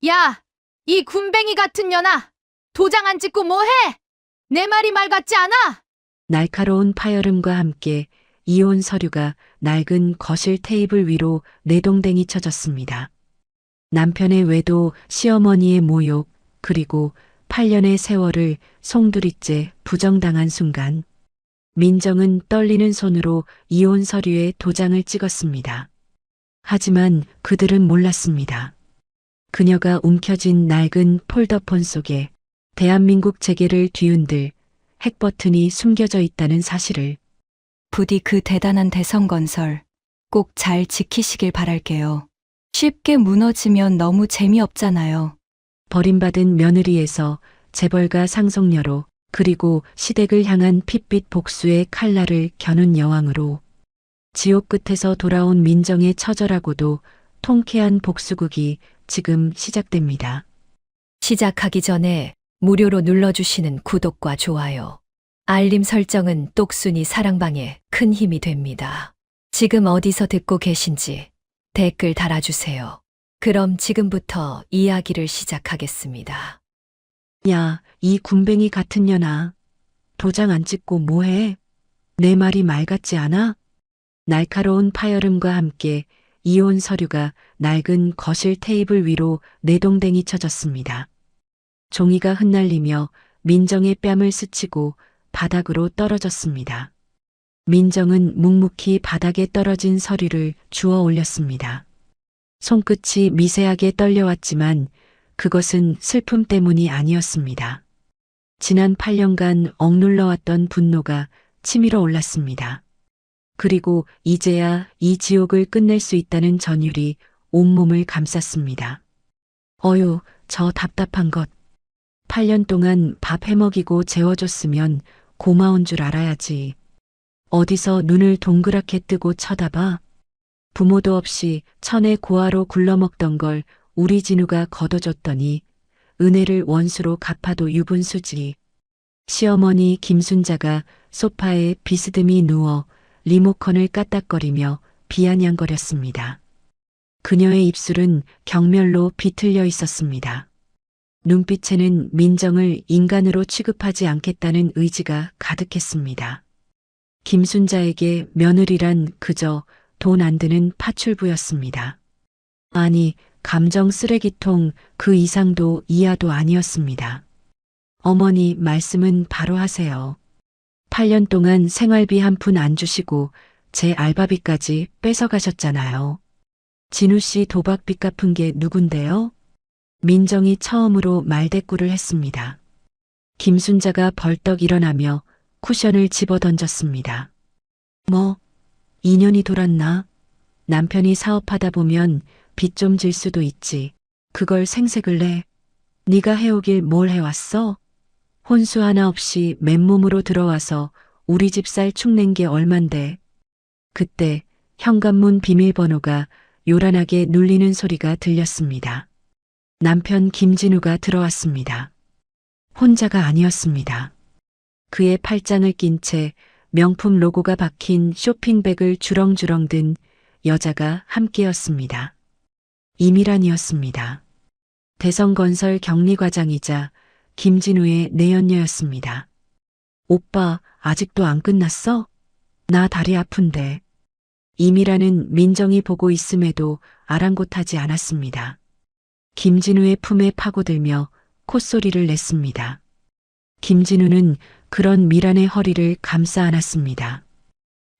야, 이 군뱅이 같은 년아! 도장 안 찍고 뭐해? 내 말이 말 같지 않아? 날카로운 파열음과 함께 이혼 서류가 낡은 거실 테이블 위로 내동댕이 쳐졌습니다. 남편의 외도, 시어머니의 모욕, 그리고 8년의 세월을 송두리째 부정당한 순간, 민정은 떨리는 손으로 이혼 서류에 도장을 찍었습니다. 하지만 그들은 몰랐습니다. 그녀가 움켜쥔 낡은 폴더폰 속에 대한민국 재계를 뒤흔들 핵버튼이 숨겨져 있다는 사실을. 부디 그 대단한 대성건설 꼭 잘 지키시길 바랄게요. 쉽게 무너지면 너무 재미없잖아요. 버림받은 며느리에서 재벌가 상속녀로, 그리고 시댁을 향한 핏빛 복수의 칼날을 겨눈 여왕으로, 지옥 끝에서 돌아온 민정의 처절하고도 통쾌한 복수극이 지금 시작됩니다. 시작하기 전에 무료로 눌러주시는 구독과 좋아요, 알림 설정은 똑순이 사랑방에 큰 힘이 됩니다. 지금 어디서 듣고 계신지 댓글 달아주세요. 그럼 지금부터 이야기를 시작하겠습니다. 야, 이 군뱅이 같은 년아. 도장 안 찍고 뭐해? 내 말이 말 같지 않아? 날카로운 파열음과 함께 이혼 서류가 낡은 거실 테이블 위로 내동댕이 쳐졌습니다. 종이가 흩날리며 민정의 뺨을 스치고 바닥으로 떨어졌습니다. 민정은 묵묵히 바닥에 떨어진 서류를 주워 올렸습니다. 손끝이 미세하게 떨려왔지만 그것은 슬픔 때문이 아니었습니다. 지난 8년간 억눌러왔던 분노가 치밀어 올랐습니다. 그리고 이제야 이 지옥을 끝낼 수 있다는 전율이 온몸을 감쌌습니다. 어휴, 저 답답한 것. 8년 동안 밥 해먹이고 재워줬으면 고마운 줄 알아야지. 어디서 눈을 동그랗게 뜨고 쳐다봐? 부모도 없이 천의 고아로 굴러먹던 걸 우리 진우가 걷어줬더니 은혜를 원수로 갚아도 유분수지. 시어머니 김순자가 소파에 비스듬히 누워 리모컨을 까딱거리며 비아냥거렸습니다. 그녀의 입술은 경멸로 비틀려 있었습니다. 눈빛에는 민정을 인간으로 취급하지 않겠다는 의지가 가득했습니다. 김순자에게 며느리란 그저 돈 안 드는 파출부였습니다. 아니, 감정 쓰레기통 그 이상도 이하도 아니었습니다. 어머니, 말씀은 바로 하세요. 8년 동안 생활비 한 푼 안 주시고 제 알바비까지 뺏어가셨잖아요. 진우 씨 도박빚 갚은 게 누군데요? 민정이 처음으로 말대꾸를 했습니다. 김순자가 벌떡 일어나며 쿠션을 집어던졌습니다. 뭐, 2년이 돌았나? 남편이 사업하다 보면 빚 좀 질 수도 있지. 그걸 생색을 내. 네가 해오길 뭘 해왔어? 혼수 하나 없이 맨몸으로 들어와서 우리 집 쌀 축낸 게 얼만데. 그때 현관문 비밀번호가 요란하게 눌리는 소리가 들렸습니다. 남편 김진우가 들어왔습니다. 혼자가 아니었습니다. 그의 팔짱을 낀 채 명품 로고가 박힌 쇼핑백을 주렁주렁 든 여자가 함께였습니다. 이미란이었습니다. 대성건설 격리과장이자 김진우의 내연녀였습니다. 오빠, 아직도 안 끝났어? 나 다리 아픈데. 이미란은 민정이 보고 있음에도 아랑곳하지 않았습니다. 김진우의 품에 파고들며 콧소리를 냈습니다. 김진우는 그런 미란의 허리를 감싸 안았습니다.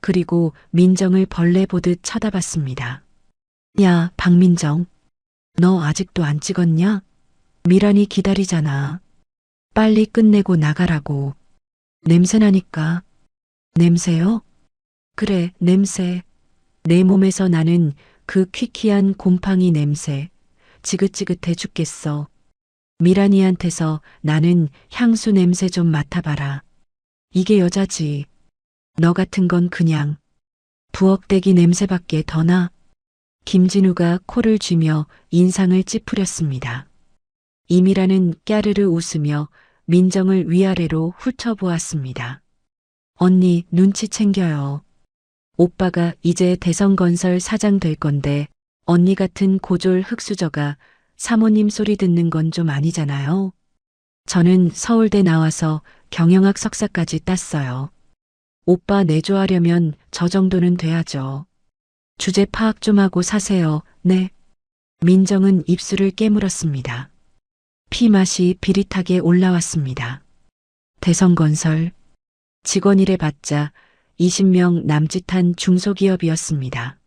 그리고 민정을 벌레 보듯 쳐다봤습니다. 야, 박민정. 너 아직도 안 찍었냐? 미란이 기다리잖아. 빨리 끝내고 나가라고. 냄새나니까. 냄새요? 그래, 냄새. 내 몸에서 나는 그 퀴퀴한 곰팡이 냄새. 지긋지긋해 죽겠어. 미란이한테서 나는 향수 냄새 좀 맡아봐라. 이게 여자지. 너 같은 건 그냥 부엌대기 냄새밖에 더 나. 김진우가 코를 쥐며 인상을 찌푸렸습니다. 이미라는 깨르르 웃으며 민정을 위아래로 훑어보았습니다. 언니, 눈치 챙겨요. 오빠가 이제 대성건설 사장 될 건데 언니 같은 고졸 흙수저가 사모님 소리 듣는 건 좀 아니잖아요. 저는 서울대 나와서 경영학 석사까지 땄어요. 오빠 내조하려면 저 정도는 돼야죠. 주제 파악 좀 하고 사세요. 네. 민정은 입술을 깨물었습니다. 피맛이 비릿하게 올라왔습니다. 대성건설 직원이래 봤자 20명 남짓한 중소기업이었습니다.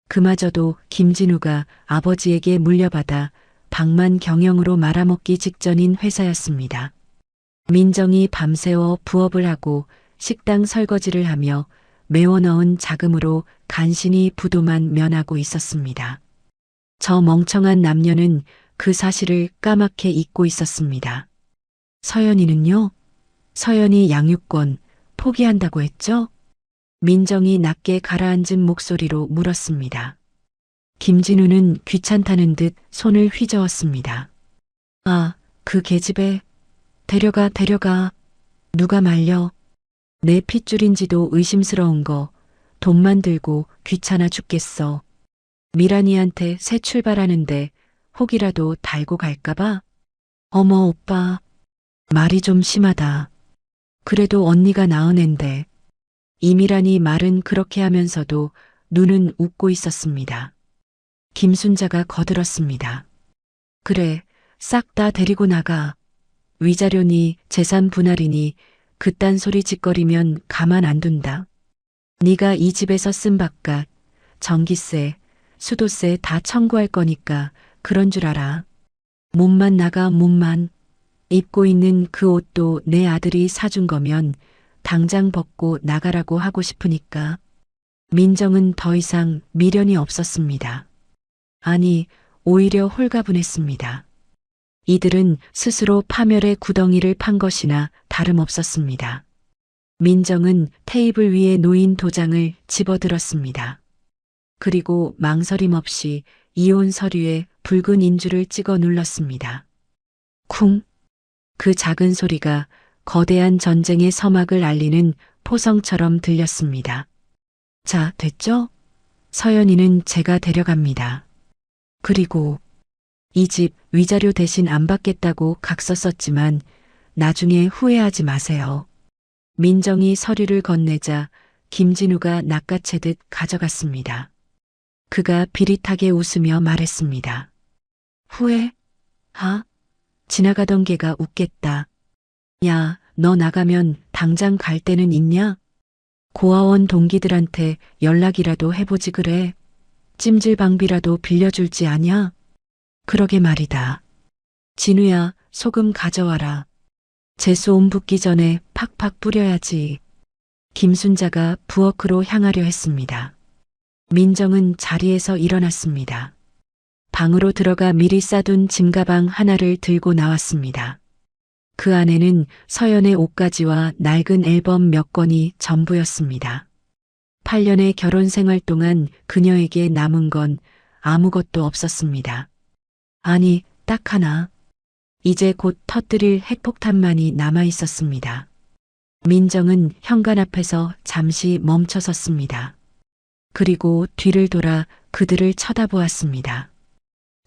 그마저도 김진우가 아버지에게 물려받아 방만 경영으로 말아먹기 직전인 회사였습니다. 민정이 밤새워 부업을 하고 식당 설거지를 하며 메워 넣은 자금으로 간신히 부도만 면하고 있었습니다. 저 멍청한 남녀는 그 사실을 까맣게 잊고 있었습니다. 서연이는요? 서연이 양육권 포기한다고 했죠? 민정이 낮게 가라앉은 목소리로 물었습니다. 김진우는 귀찮다는 듯 손을 휘저었습니다. 아, 그 계집애. 데려가. 누가 말려. 내 핏줄인지도 의심스러운 거. 돈만 들고 귀찮아 죽겠어. 미란이한테 새 출발하는데 혹이라도 달고 갈까봐? 어머 오빠. 말이 좀 심하다. 그래도 언니가 낳은 앤데. 이미란이 말은 그렇게 하면서도 눈은 웃고 있었습니다. 김순자가 거들었습니다. 그래, 싹 다 데리고 나가. 위자료니 재산 분할이니 그딴 소리 짓거리면 가만 안 둔다. 네가 이 집에서 쓴 밥값, 전기세, 수도세 다 청구할 거니까 그런 줄 알아. 몸만 나가 몸만. 입고 있는 그 옷도 내 아들이 사준 거면 당장 벗고 나가라고 하고 싶으니까. 민정은 더 이상 미련이 없었습니다. 아니, 오히려 홀가분했습니다. 이들은 스스로 파멸의 구덩이를 판 것이나 다름없었습니다. 민정은 테이블 위에 놓인 도장을 집어들었습니다. 그리고 망설임 없이 이혼 서류에 붉은 인주를 찍어 눌렀습니다. 쿵! 그 작은 소리가 거대한 전쟁의 서막을 알리는 포성처럼 들렸습니다. 자, 됐죠? 서연이는 제가 데려갑니다. 그리고 이 집 위자료 대신 안 받겠다고 각서 썼지만 나중에 후회하지 마세요. 민정이 서류를 건네자 김진우가 낚아채듯 가져갔습니다. 그가 비릿하게 웃으며 말했습니다. 후회? 하? 지나가던 개가 웃겠다. 야, 너 나가면 당장 갈 데는 있냐? 고아원 동기들한테 연락이라도 해보지 그래. 찜질방비라도 빌려줄지 아냐? 그러게 말이다. 진우야, 소금 가져와라. 재수옴 붓기 전에 팍팍 뿌려야지. 김순자가 부엌으로 향하려 했습니다. 민정은 자리에서 일어났습니다. 방으로 들어가 미리 싸둔 짐가방 하나를 들고 나왔습니다. 그 안에는 서연의 옷가지와 낡은 앨범 몇 권이 전부였습니다. 8년의 결혼 생활 동안 그녀에게 남은 건 아무것도 없었습니다. 아니, 딱 하나. 이제 곧 터뜨릴 핵폭탄만이 남아 있었습니다. 민정은 현관 앞에서 잠시 멈춰 섰습니다. 그리고 뒤를 돌아 그들을 쳐다보았습니다.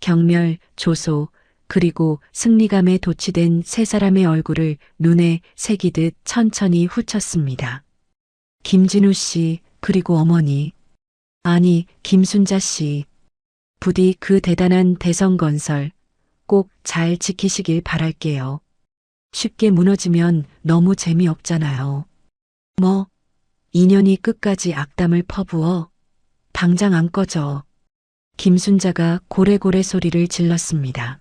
경멸, 조소, 그리고 승리감에 도취된 세 사람의 얼굴을 눈에 새기듯 천천히 훑었습니다. 김진우 씨, 그리고 어머니. 아니, 김순자 씨. 부디 그 대단한 대성건설 꼭 잘 지키시길 바랄게요. 쉽게 무너지면 너무 재미없잖아요. 뭐, 인연이 끝까지 악담을 퍼부어. 당장 안 꺼져. 김순자가 고래고래 소리를 질렀습니다.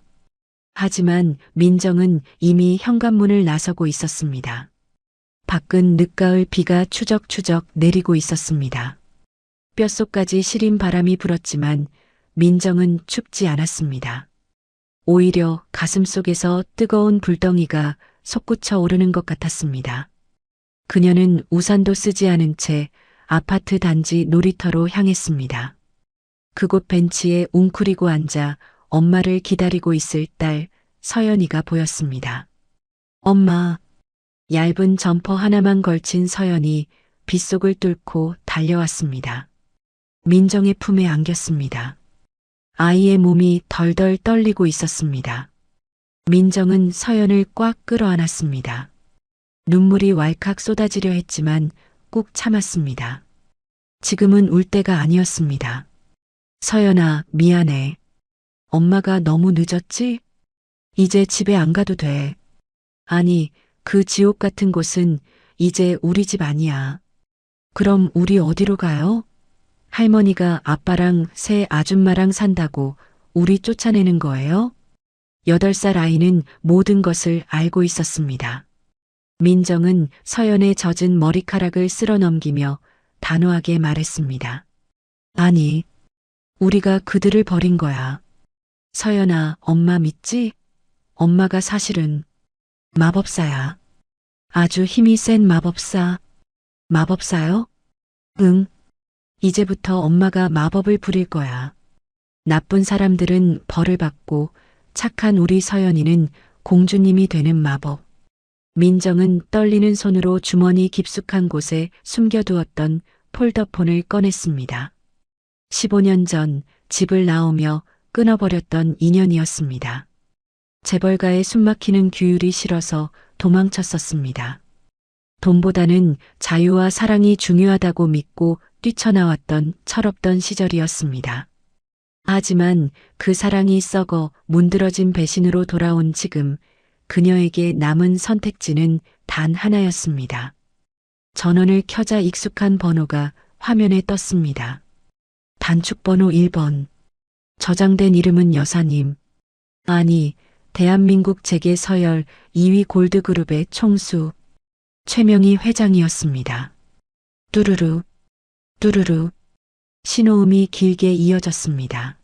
하지만 민정은 이미 현관문을 나서고 있었습니다. 밖은 늦가을 비가 추적추적 내리고 있었습니다. 뼛속까지 시린 바람이 불었지만 민정은 춥지 않았습니다. 오히려 가슴속에서 뜨거운 불덩이가 솟구쳐 오르는 것 같았습니다. 그녀는 우산도 쓰지 않은 채 아파트 단지 놀이터로 향했습니다. 그곳 벤치에 웅크리고 앉아 엄마를 기다리고 있을 딸 서연이가 보였습니다. 엄마. 얇은 점퍼 하나만 걸친 서연이 빗속을 뚫고 달려왔습니다. 민정의 품에 안겼습니다. 아이의 몸이 덜덜 떨리고 있었습니다. 민정은 서연을 꽉 끌어안았습니다. 눈물이 왈칵 쏟아지려 했지만 꾹 참았습니다. 지금은 울 때가 아니었습니다. 서연아, 미안해. 엄마가 너무 늦었지? 이제 집에 안 가도 돼. 아니, 그 지옥 같은 곳은 이제 우리 집 아니야. 그럼 우리 어디로 가요? 할머니가 아빠랑 새 아줌마랑 산다고 우리 쫓아내는 거예요? 8살 아이는 모든 것을 알고 있었습니다. 민정은 서연의 젖은 머리카락을 쓸어 넘기며 단호하게 말했습니다. 아니, 우리가 그들을 버린 거야. 서연아, 엄마 믿지? 엄마가 사실은 마법사야. 아주 힘이 센 마법사. 마법사요? 응. 이제부터 엄마가 마법을 부릴 거야. 나쁜 사람들은 벌을 받고 착한 우리 서연이는 공주님이 되는 마법. 민정은 떨리는 손으로 주머니 깊숙한 곳에 숨겨두었던 폴더폰을 꺼냈습니다. 15년 전 집을 나오며 끊어버렸던 인연이었습니다. 재벌가의 숨막히는 규율이 싫어서 도망쳤었습니다. 돈보다는 자유와 사랑이 중요하다고 믿고 뛰쳐나왔던 철없던 시절이었습니다. 하지만 그 사랑이 썩어 문드러진 배신으로 돌아온 지금 그녀에게 남은 선택지는 단 하나였습니다. 전원을 켜자 익숙한 번호가 화면에 떴습니다. 단축번호 1번. 저장된 이름은 여사님. 아니, 대한민국 재계 서열 2위 골드그룹의 총수 최명희 회장이었습니다. 뚜루루, 뚜루루. 신호음이 길게 이어졌습니다.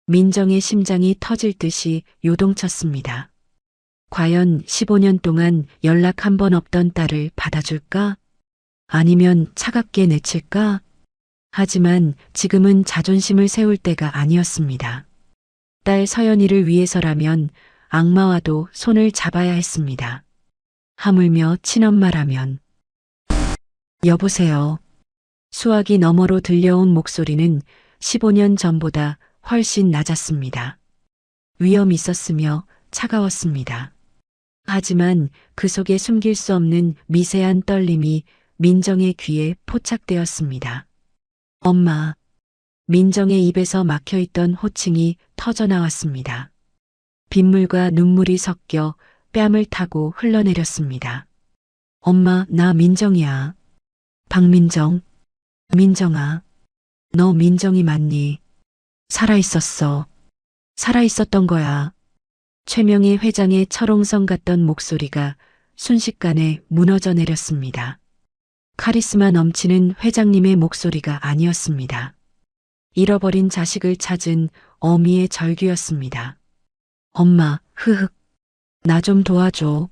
민정의 심장이 터질 듯이 요동쳤습니다. 과연 15년 동안 연락 한 번 없던 딸을 받아줄까? 아니면 차갑게 내칠까? 하지만 지금은 자존심을 세울 때가 아니었습니다. 딸 서연이를 위해서라면 악마와도 손을 잡아야 했습니다. 하물며 친엄마라면. 여보세요. 수화기 너머로 들려온 목소리는 15년 전보다 훨씬 낮았습니다. 위험 있었으며 차가웠습니다. 하지만 그 속에 숨길 수 없는 미세한 떨림이 민정의 귀에 포착되었습니다. 엄마. 민정의 입에서 막혀있던 호칭이 터져나왔습니다. 빗물과 눈물이 섞여 뺨을 타고 흘러내렸습니다. 엄마, 나 민정이야. 박민정. 민정아. 너 민정이 맞니? 살아있었어. 살아있었던 거야. 최명희 회장의 철옹성 같던 목소리가 순식간에 무너져 내렸습니다. 카리스마 넘치는 회장님의 목소리가 아니었습니다. 잃어버린 자식을 찾은 어미의 절규였습니다. 엄마, 흐흑. 나 좀 도와줘.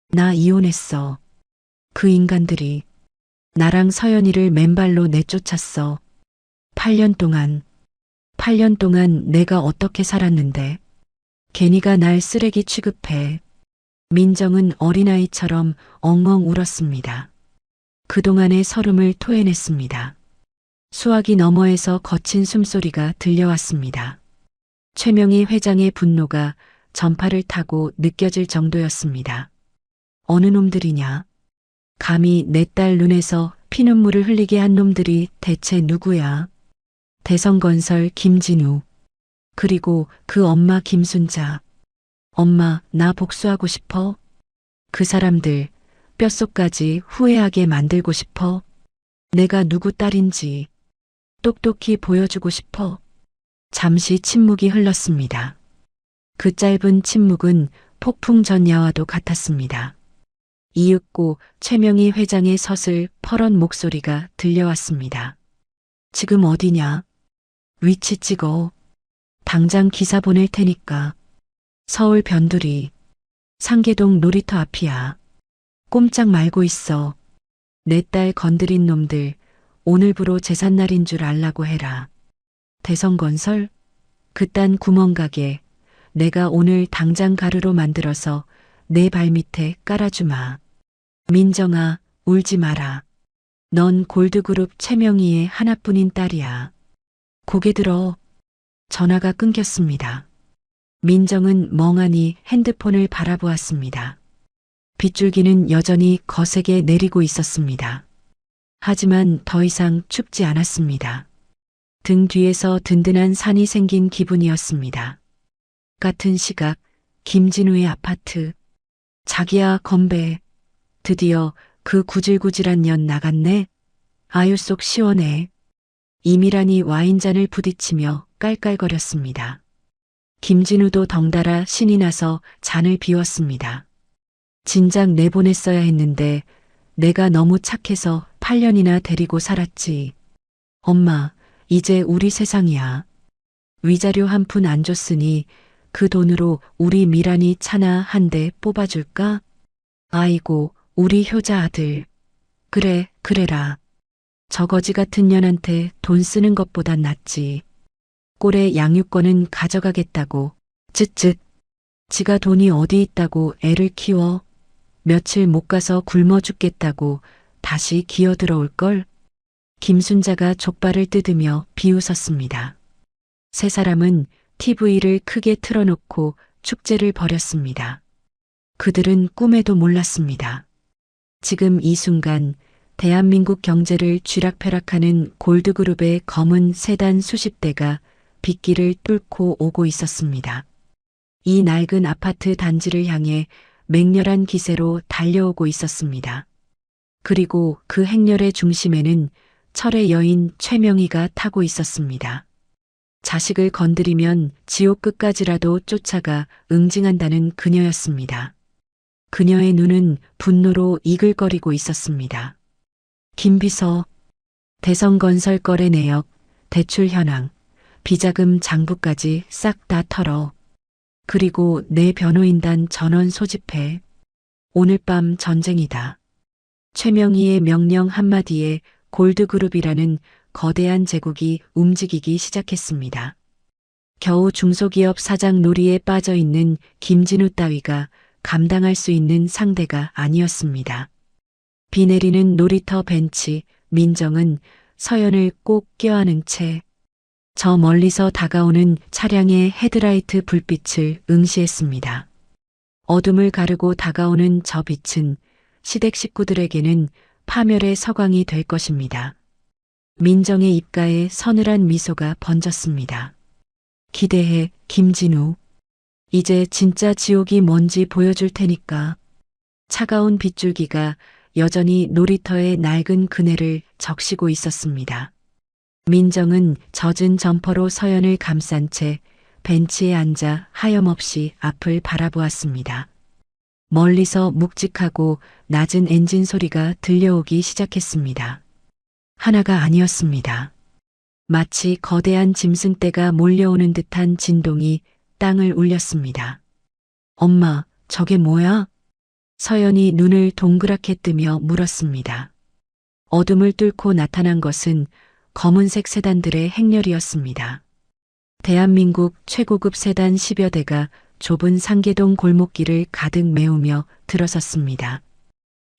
나 이혼했어. 그 인간들이 나랑 서연이를 맨발로 내쫓았어. 8년 동안 내가 어떻게 살았는데. 괜히가 날 쓰레기 취급해. 민정은 어린아이처럼 엉엉 울었습니다. 그동안의 서름을 토해냈습니다. 수화기 너머에서 거친 숨소리가 들려왔습니다. 최명희 회장의 분노가 전파를 타고 느껴질 정도였습니다. 어느 놈들이냐? 감히 내 딸 눈에서 피눈물을 흘리게 한 놈들이 대체 누구야? 대성건설 김진우. 그리고 그 엄마 김순자. 엄마, 나 복수하고 싶어. 그 사람들 뼛속까지 후회하게 만들고 싶어. 내가 누구 딸인지 똑똑히 보여주고 싶어. 잠시 침묵이 흘렀습니다. 그 짧은 침묵은 폭풍 전야와도 같았습니다. 이윽고 최명희 회장의 서슬 퍼런 목소리가 들려왔습니다. 지금 어디냐? 위치 찍어. 당장 기사 보낼 테니까. 서울 변두리. 상계동 놀이터 앞이야. 꼼짝 말고 있어. 내 딸 건드린 놈들 오늘부로 제삿날인 줄 알라고 해라. 대성건설? 그딴 구멍가게 내가 오늘 당장 가루로 만들어서 내 발밑에 깔아주마. 민정아, 울지 마라. 넌 골드그룹 최명희의 하나뿐인 딸이야. 고개 들어. 전화가 끊겼습니다. 민정은 멍하니 핸드폰을 바라보았습니다. 빗줄기는 여전히 거세게 내리고 있었습니다. 하지만 더 이상 춥지 않았습니다. 등 뒤에서 든든한 산이 생긴 기분이었습니다. 같은 시각 김진우의 아파트. 자기야 건배. 드디어 그 구질구질한 년 나갔네. 아유 속 시원해. 이미란이 와인잔을 부딪히며 깔깔거렸습니다. 김진우도 덩달아 신이 나서 잔을 비웠습니다. 진작 내보냈어야 했는데 내가 너무 착해서 8년이나 데리고 살았지. 엄마, 이제 우리 세상이야. 위자료 한 푼 안 줬으니 그 돈으로 우리 미란이 차나 한 대 뽑아줄까? 아이고, 우리 효자 아들. 그래, 그래라. 저 거지 같은 년한테 돈 쓰는 것보단 낫지. 꼴의 양육권은 가져가겠다고. 쯧쯧. 지가 돈이 어디 있다고 애를 키워. 며칠 못 가서 굶어 죽겠다고 다시 기어들어올걸? 김순자가 족발을 뜯으며 비웃었습니다. 세 사람은 TV를 크게 틀어놓고 축제를 벌였습니다. 그들은 꿈에도 몰랐습니다. 지금 이 순간 대한민국 경제를 쥐락펴락하는 골드그룹의 검은 세단 수십 대가 빗길을 뚫고 오고 있었습니다. 이 낡은 아파트 단지를 향해 맹렬한 기세로 달려오고 있었습니다. 그리고 그 행렬의 중심에는 철의 여인 최명희가 타고 있었습니다. 자식을 건드리면 지옥 끝까지라도 쫓아가 응징한다는 그녀였습니다. 그녀의 눈은 분노로 이글거리고 있었습니다. 김비서, 대성건설 거래 내역, 대출 현황, 비자금 장부까지 싹 다 털어. 그리고 내 변호인단 전원 소집해. 오늘 밤 전쟁이다. 최명희의 명령 한마디에 골드그룹이라는 거대한 제국이 움직이기 시작했습니다. 겨우 중소기업 사장 놀이에 빠져 있는 김진우 따위가 감당할 수 있는 상대가 아니었습니다. 비 내리는 놀이터 벤치, 민정은 서연을 꼭 껴안은 채 저 멀리서 다가오는 차량의 헤드라이트 불빛을 응시했습니다. 어둠을 가르고 다가오는 저 빛은 시댁 식구들에게는 파멸의 서광이 될 것입니다. 민정의 입가에 서늘한 미소가 번졌습니다. 기대해, 김진우. 이제 진짜 지옥이 뭔지 보여줄 테니까. 차가운 빗줄기가 여전히 놀이터의 낡은 그네를 적시고 있었습니다. 민정은 젖은 점퍼로 서연을 감싼 채 벤치에 앉아 하염없이 앞을 바라보았습니다. 멀리서 묵직하고 낮은 엔진 소리가 들려오기 시작했습니다. 하나가 아니었습니다. 마치 거대한 짐승떼가 몰려오는 듯한 진동이 땅을 울렸습니다. 엄마, 저게 뭐야? 서연이 눈을 동그랗게 뜨며 물었습니다. 어둠을 뚫고 나타난 것은 검은색 세단들의 행렬이었습니다. 대한민국 최고급 세단 10여 대가 좁은 상계동 골목길을 가득 메우며 들어섰습니다.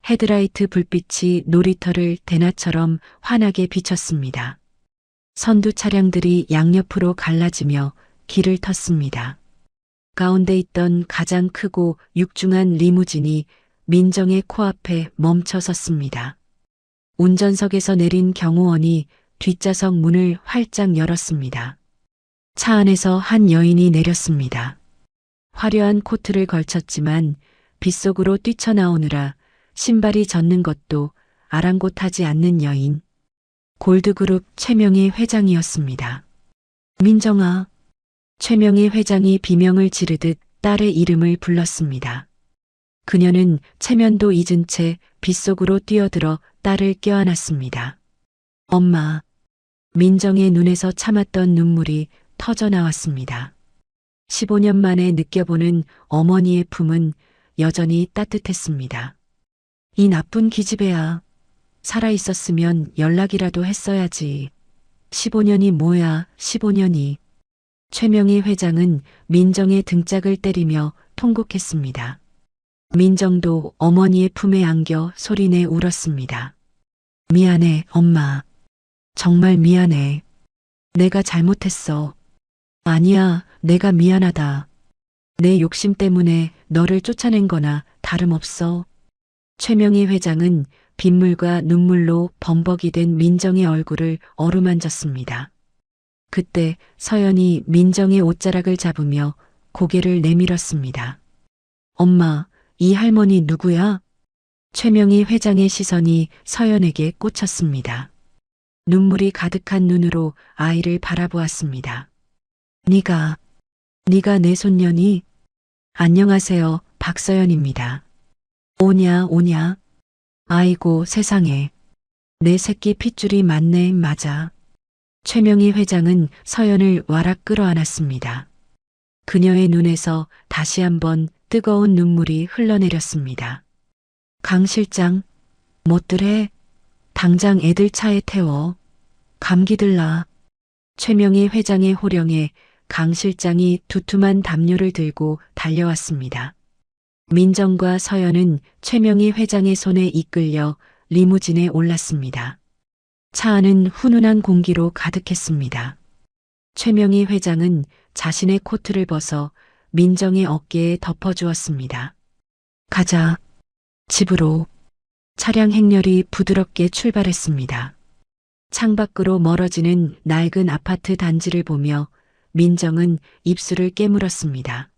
헤드라이트 불빛이 놀이터를 대낮처럼 환하게 비쳤습니다. 선두 차량들이 양옆으로 갈라지며 길을 텄습니다. 가운데 있던 가장 크고 육중한 리무진이 민정의 코앞에 멈춰 섰습니다. 운전석에서 내린 경호원이 뒷좌석 문을 활짝 열었습니다. 차 안에서 한 여인이 내렸습니다. 화려한 코트를 걸쳤지만 빗속으로 뛰쳐나오느라 신발이 젖는 것도 아랑곳하지 않는 여인. 골드그룹 최명희 회장이었습니다. 민정아. 최명희 회장이 비명을 지르듯 딸의 이름을 불렀습니다. 그녀는 체면도 잊은 채 빗속으로 뛰어들어 딸을 껴안았습니다. 엄마. 민정의 눈에서 참았던 눈물이 터져 나왔습니다. 15년 만에 느껴보는 어머니의 품은 여전히 따뜻했습니다. 이 나쁜 기집애야. 살아있었으면 연락이라도 했어야지. 15년이 뭐야, 15년이. 최명희 회장은 민정의 등짝을 때리며 통곡했습니다. 민정도 어머니의 품에 안겨 소리내 울었습니다. 미안해, 엄마. 정말 미안해. 내가 잘못했어. 아니야, 내가 미안하다. 내 욕심 때문에 너를 쫓아낸 거나 다름없어. 최명희 회장은 빗물과 눈물로 범벅이 된 민정의 얼굴을 어루만졌습니다. 그때 서연이 민정의 옷자락을 잡으며 고개를 내밀었습니다. 엄마, 이 할머니 누구야? 최명희 회장의 시선이 서연에게 꽂혔습니다. 눈물이 가득한 눈으로 아이를 바라보았습니다. 네가 내 손녀니? 안녕하세요, 박서연입니다. 오냐. 아이고 세상에. 내 새끼 핏줄이 맞네, 맞아. 최명희 회장은 서연을 와락 끌어안았습니다. 그녀의 눈에서 다시 한번 뜨거운 눈물이 흘러내렸습니다. 강 실장, 못들 해. 당장 애들 차에 태워. 감기들 나. 최명희 회장의 호령에 강 실장이 두툼한 담요를 들고 달려왔습니다. 민정과 서연은 최명희 회장의 손에 이끌려 리무진에 올랐습니다. 차 안은 훈훈한 공기로 가득했습니다. 최명희 회장은 자신의 코트를 벗어 민정의 어깨에 덮어주었습니다. 가자. 집으로. 차량 행렬이 부드럽게 출발했습니다. 창밖으로 멀어지는 낡은 아파트 단지를 보며 민정은 입술을 깨물었습니다.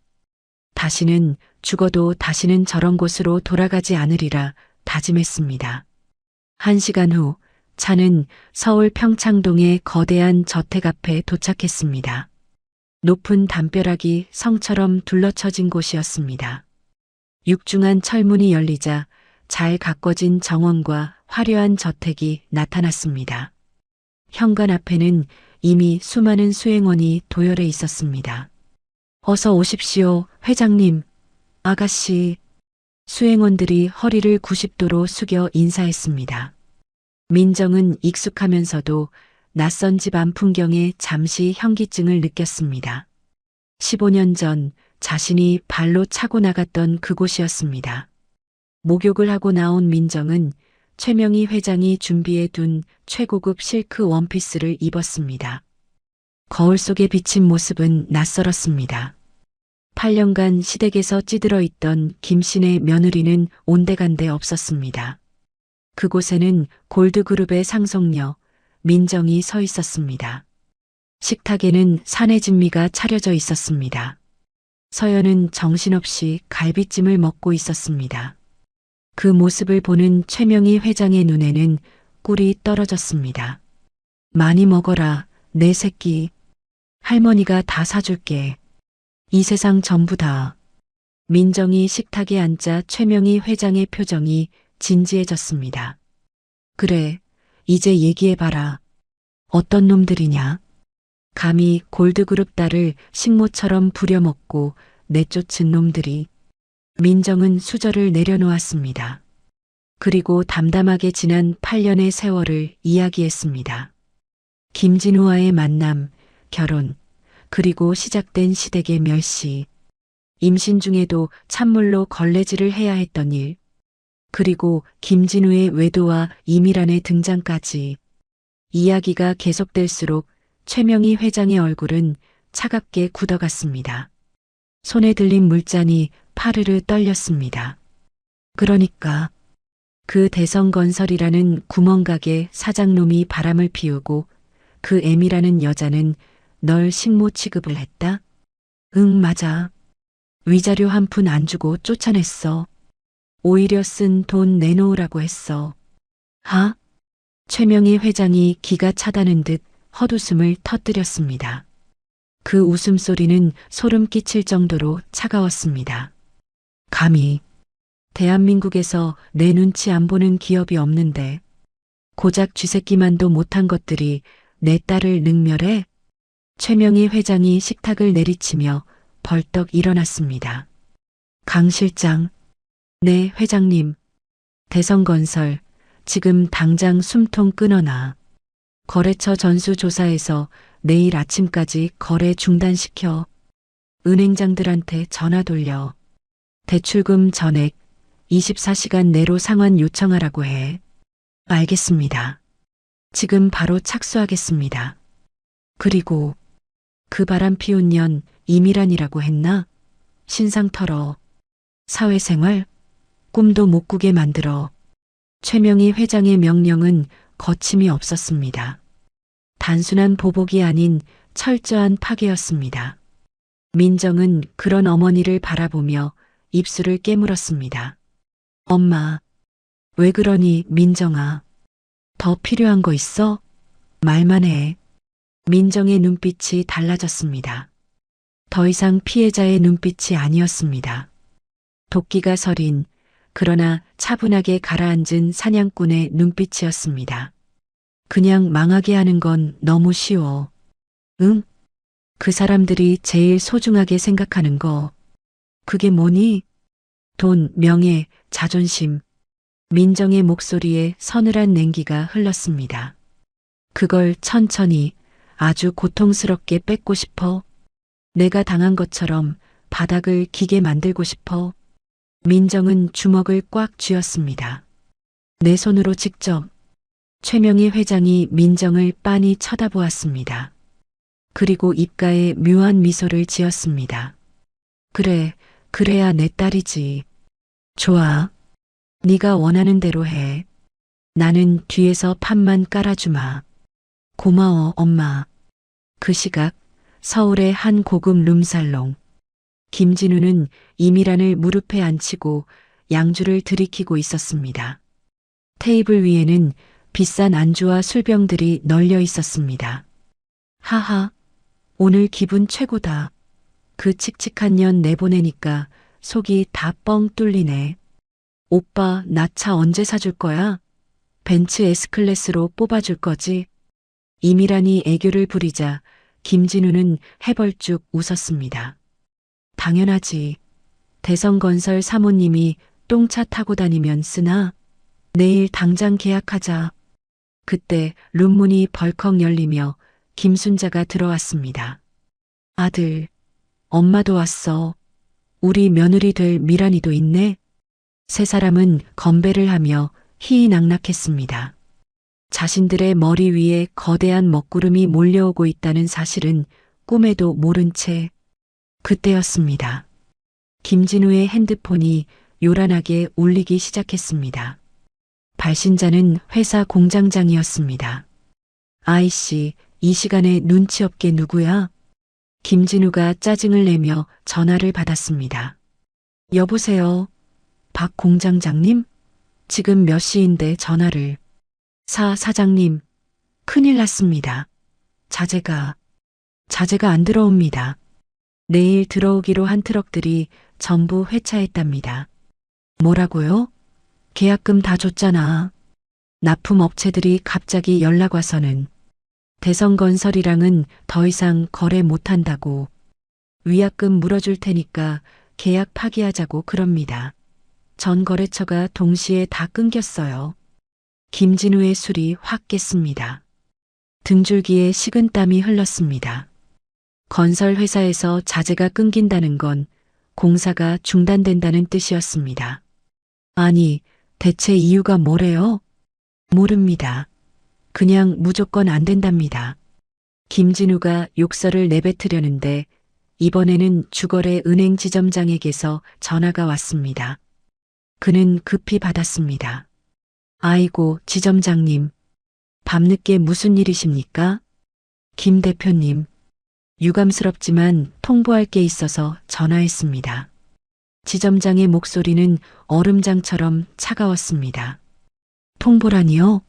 다시는 죽어도 다시는 저런 곳으로 돌아가지 않으리라 다짐했습니다. 1시간 후 차는 서울 평창동의 거대한 저택 앞에 도착했습니다. 높은 담벼락이 성처럼 둘러쳐진 곳이었습니다. 육중한 철문이 열리자 잘 가꿔진 정원과 화려한 저택이 나타났습니다. 현관 앞에는 이미 수많은 수행원이 도열해 있었습니다. 어서 오십시오, 회장님, 아가씨. 수행원들이 허리를 90도로 숙여 인사했습니다. 민정은 익숙하면서도 낯선 집 안 풍경에 잠시 현기증을 느꼈습니다. 15년 전 자신이 발로 차고 나갔던 그곳이었습니다. 목욕을 하고 나온 민정은 최명희 회장이 준비해 둔 최고급 실크 원피스를 입었습니다. 거울 속에 비친 모습은 낯설었습니다. 8년간 시댁에서 찌들어 있던 김씨네 며느리는 온데간데 없었습니다. 그곳에는 골드그룹의 상속녀 민정이 서 있었습니다. 식탁에는 산의 진미가 차려져 있었습니다. 서연은 정신없이 갈비찜을 먹고 있었습니다. 그 모습을 보는 최명희 회장의 눈에는 꿀이 떨어졌습니다. 많이 먹어라, 내 새끼. 할머니가 다 사줄게. 이 세상 전부 다. 민정이 식탁에 앉자 최명희 회장의 표정이 진지해졌습니다. 그래, 이제 얘기해봐라. 어떤 놈들이냐? 감히 골드그룹 딸을 식모처럼 부려먹고 내쫓은 놈들이. 민정은 수저를 내려놓았습니다. 그리고 담담하게 지난 8년의 세월을 이야기했습니다. 김진우와의 만남, 결혼, 그리고 시작된 시댁의 멸시, 임신 중에도 찬물로 걸레질을 해야 했던 일, 그리고 김진우의 외도와 이미란의 등장까지. 이야기가 계속될수록 최명희 회장의 얼굴은 차갑게 굳어갔습니다. 손에 들린 물잔이 파르르 떨렸습니다. 그러니까 그 대성건설이라는 구멍가게 사장놈이 바람을 피우고 그 M이라는 여자는 널 식모 취급을 했다? 응, 맞아. 위자료 한 푼 안 주고 쫓아냈어. 오히려 쓴 돈 내놓으라고 했어. 하? 최명희 회장이 기가 차다는 듯 헛웃음을 터뜨렸습니다. 그 웃음소리는 소름 끼칠 정도로 차가웠습니다. 감히. 대한민국에서 내 눈치 안 보는 기업이 없는데 고작 쥐새끼만도 못한 것들이 내 딸을 능멸해? 최명희 회장이 식탁을 내리치며 벌떡 일어났습니다. 강 실장. 네, 회장님. 대성건설, 지금 당장 숨통 끊어놔. 거래처 전수조사에서 내일 아침까지 거래 중단시켜. 은행장들한테 전화 돌려. 대출금 전액 24시간 내로 상환 요청하라고 해. 알겠습니다. 지금 바로 착수하겠습니다. 그리고 그 바람 피운 년 이미란이라고 했나? 신상 털어. 사회생활? 꿈도 못 꾸게 만들어. 최명희 회장의 명령은 거침이 없었습니다. 단순한 보복이 아닌 철저한 파괴였습니다. 민정은 그런 어머니를 바라보며 입술을 깨물었습니다. 엄마, 왜 그러니, 민정아? 더 필요한 거 있어? 말만 해. 민정의 눈빛이 달라졌습니다. 더 이상 피해자의 눈빛이 아니었습니다. 도끼가 서린, 그러나 차분하게 가라앉은 사냥꾼의 눈빛이었습니다. 그냥 망하게 하는 건 너무 쉬워. 응? 그 사람들이 제일 소중하게 생각하는 거. 그게 뭐니? 돈, 명예, 자존심. 민정의 목소리에 서늘한 냉기가 흘렀습니다. 그걸 천천히, 아주 고통스럽게 뺏고 싶어. 내가 당한 것처럼 바닥을 기게 만들고 싶어. 민정은 주먹을 꽉 쥐었습니다. 내 손으로 직접. 최명희 회장이 민정을 빤히 쳐다보았습니다. 그리고 입가에 묘한 미소를 지었습니다. 그래, 그래야 내 딸이지. 좋아. 네가 원하는 대로 해. 나는 뒤에서 판만 깔아주마. 고마워, 엄마. 그 시각 서울의 한 고급 룸살롱. 김진우는 이미란을 무릎에 앉히고 양주를 들이키고 있었습니다. 테이블 위에는 비싼 안주와 술병들이 널려 있었습니다. 하하, 오늘 기분 최고다. 그 칙칙한 년 내보내니까 속이 다 뻥 뚫리네. 오빠, 나 차 언제 사줄 거야? 벤츠 S클래스로 뽑아줄 거지? 이미란이 애교를 부리자 김진우는 해벌쭉 웃었습니다. 당연하지. 대성건설 사모님이 똥차 타고 다니면 쓰나? 내일 당장 계약하자. 그때 룸문이 벌컥 열리며 김순자가 들어왔습니다. 아들, 엄마도 왔어. 우리 며느리 될 미란이도 있네. 세 사람은 건배를 하며 희희낙낙했습니다. 자신들의 머리 위에 거대한 먹구름이 몰려오고 있다는 사실은 꿈에도 모른 채 그때였습니다. 김진우의 핸드폰이 요란하게 울리기 시작했습니다. 발신자는 회사 공장장이었습니다. 아이씨, 이 시간에 눈치 없게 누구야? 김진우가 짜증을 내며 전화를 받았습니다. 여보세요? 박 공장장님? 지금 몇 시인데 전화를. 사장님, 큰일 났습니다. 자재가 안 들어옵니다. 내일 들어오기로 한 트럭들이 전부 회차했답니다. 뭐라고요? 계약금 다 줬잖아. 납품업체들이 갑자기 연락 와서는 대성건설이랑은 더 이상 거래 못한다고 위약금 물어줄 테니까 계약 파기하자고 그럽니다. 전 거래처가 동시에 다 끊겼어요. 김진우의 술이 확 깼습니다. 등줄기에 식은땀이 흘렀습니다. 건설회사에서 자재가 끊긴다는 건 공사가 중단된다는 뜻이었습니다. 아니, 대체 이유가 뭐래요? 모릅니다. 그냥 무조건 안 된답니다. 김진우가 욕설을 내뱉으려는데 이번에는 주거래 은행 지점장에게서 전화가 왔습니다. 그는 급히 받았습니다. 아이고, 지점장님. 밤늦게 무슨 일이십니까? 김 대표님. 유감스럽지만 통보할 게 있어서 전화했습니다. 지점장의 목소리는 얼음장처럼 차가웠습니다. 통보라니요?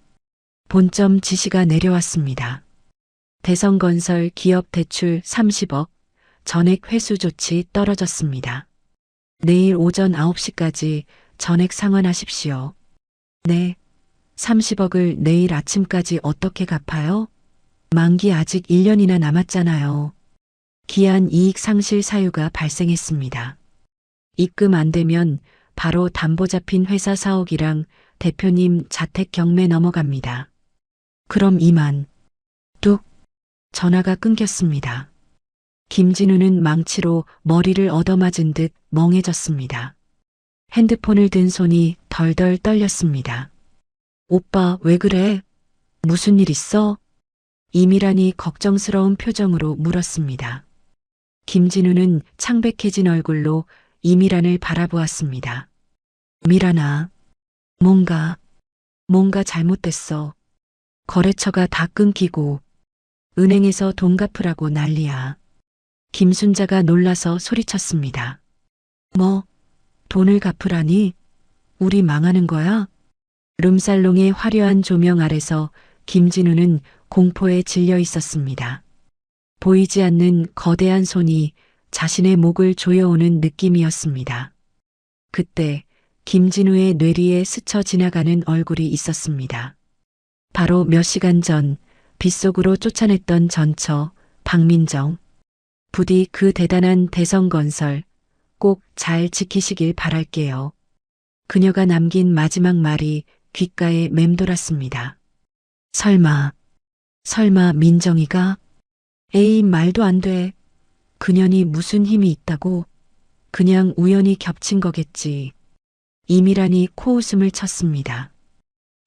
본점 지시가 내려왔습니다. 대성건설 기업 대출 30억, 전액 회수 조치 떨어졌습니다. 내일 오전 9시까지 전액 상환하십시오. 네. 30억을 내일 아침까지 어떻게 갚아요? 만기 아직 1년이나 남았잖아요. 기한 이익 상실 사유가 발생했습니다. 입금 안 되면 바로 담보 잡힌 회사 사옥이랑 대표님 자택 경매 넘어갑니다. 그럼 이만. 뚝. 전화가 끊겼습니다. 김진우는 망치로 머리를 얻어맞은 듯 멍해졌습니다. 핸드폰을 든 손이 덜덜 떨렸습니다. 오빠, 왜 그래? 무슨 일 있어? 이미란이 걱정스러운 표정으로 물었습니다. 김진우는 창백해진 얼굴로 이미란을 바라보았습니다. 미란아, 뭔가 잘못됐어. 거래처가 다 끊기고 은행에서 돈 갚으라고 난리야. 김순자가 놀라서 소리쳤습니다. 뭐, 돈을 갚으라니? 우리 망하는 거야? 룸살롱의 화려한 조명 아래서 김진우는 공포에 질려 있었습니다. 보이지 않는 거대한 손이 자신의 목을 조여오는 느낌이었습니다. 그때 김진우의 뇌리에 스쳐 지나가는 얼굴이 있었습니다. 바로 몇 시간 전 빗속으로 쫓아냈던 전처 박민정. 부디 그 대단한 대성건설 꼭 잘 지키시길 바랄게요. 그녀가 남긴 마지막 말이 귓가에 맴돌았습니다. 설마 민정이가? 에이, 말도 안 돼. 그년이 무슨 힘이 있다고? 그냥 우연히 겹친 거겠지. 이미란이 코웃음을 쳤습니다.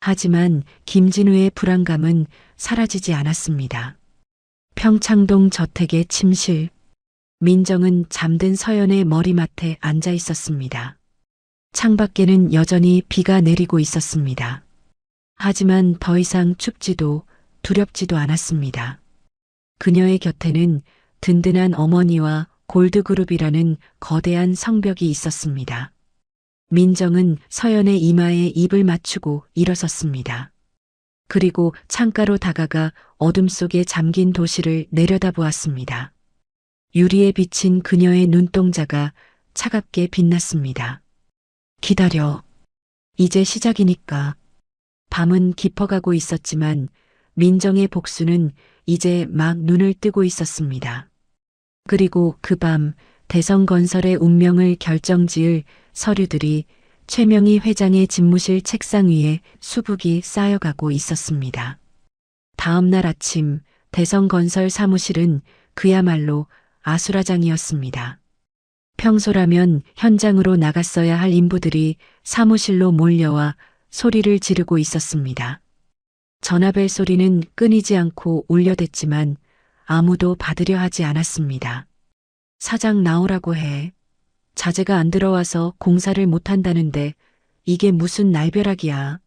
하지만 김진우의 불안감은 사라지지 않았습니다. 평창동 저택의 침실. 민정은 잠든 서연의 머리맡에 앉아 있었습니다. 창밖에는 여전히 비가 내리고 있었습니다. 하지만 더 이상 춥지도 두렵지도 않았습니다. 그녀의 곁에는 든든한 어머니와 골드그룹이라는 거대한 성벽이 있었습니다. 민정은 서연의 이마에 입을 맞추고 일어섰습니다. 그리고 창가로 다가가 어둠 속에 잠긴 도시를 내려다보았습니다. 유리에 비친 그녀의 눈동자가 차갑게 빛났습니다. 기다려. 이제 시작이니까. 밤은 깊어가고 있었지만 민정의 복수는 이제 막 눈을 뜨고 있었습니다. 그리고 그 밤 대성건설의 운명을 결정지을 서류들이 최명희 회장의 집무실 책상 위에 수북이 쌓여가고 있었습니다. 다음 날 아침 대성건설 사무실은 그야말로 아수라장이었습니다. 평소라면 현장으로 나갔어야 할 인부들이 사무실로 몰려와 소리를 지르고 있었습니다. 전화벨 소리는 끊이지 않고 울려댔지만 아무도 받으려 하지 않았습니다. 사장 나오라고 해. 자재가 안 들어와서 공사를 못한다는데 이게 무슨 날벼락이야.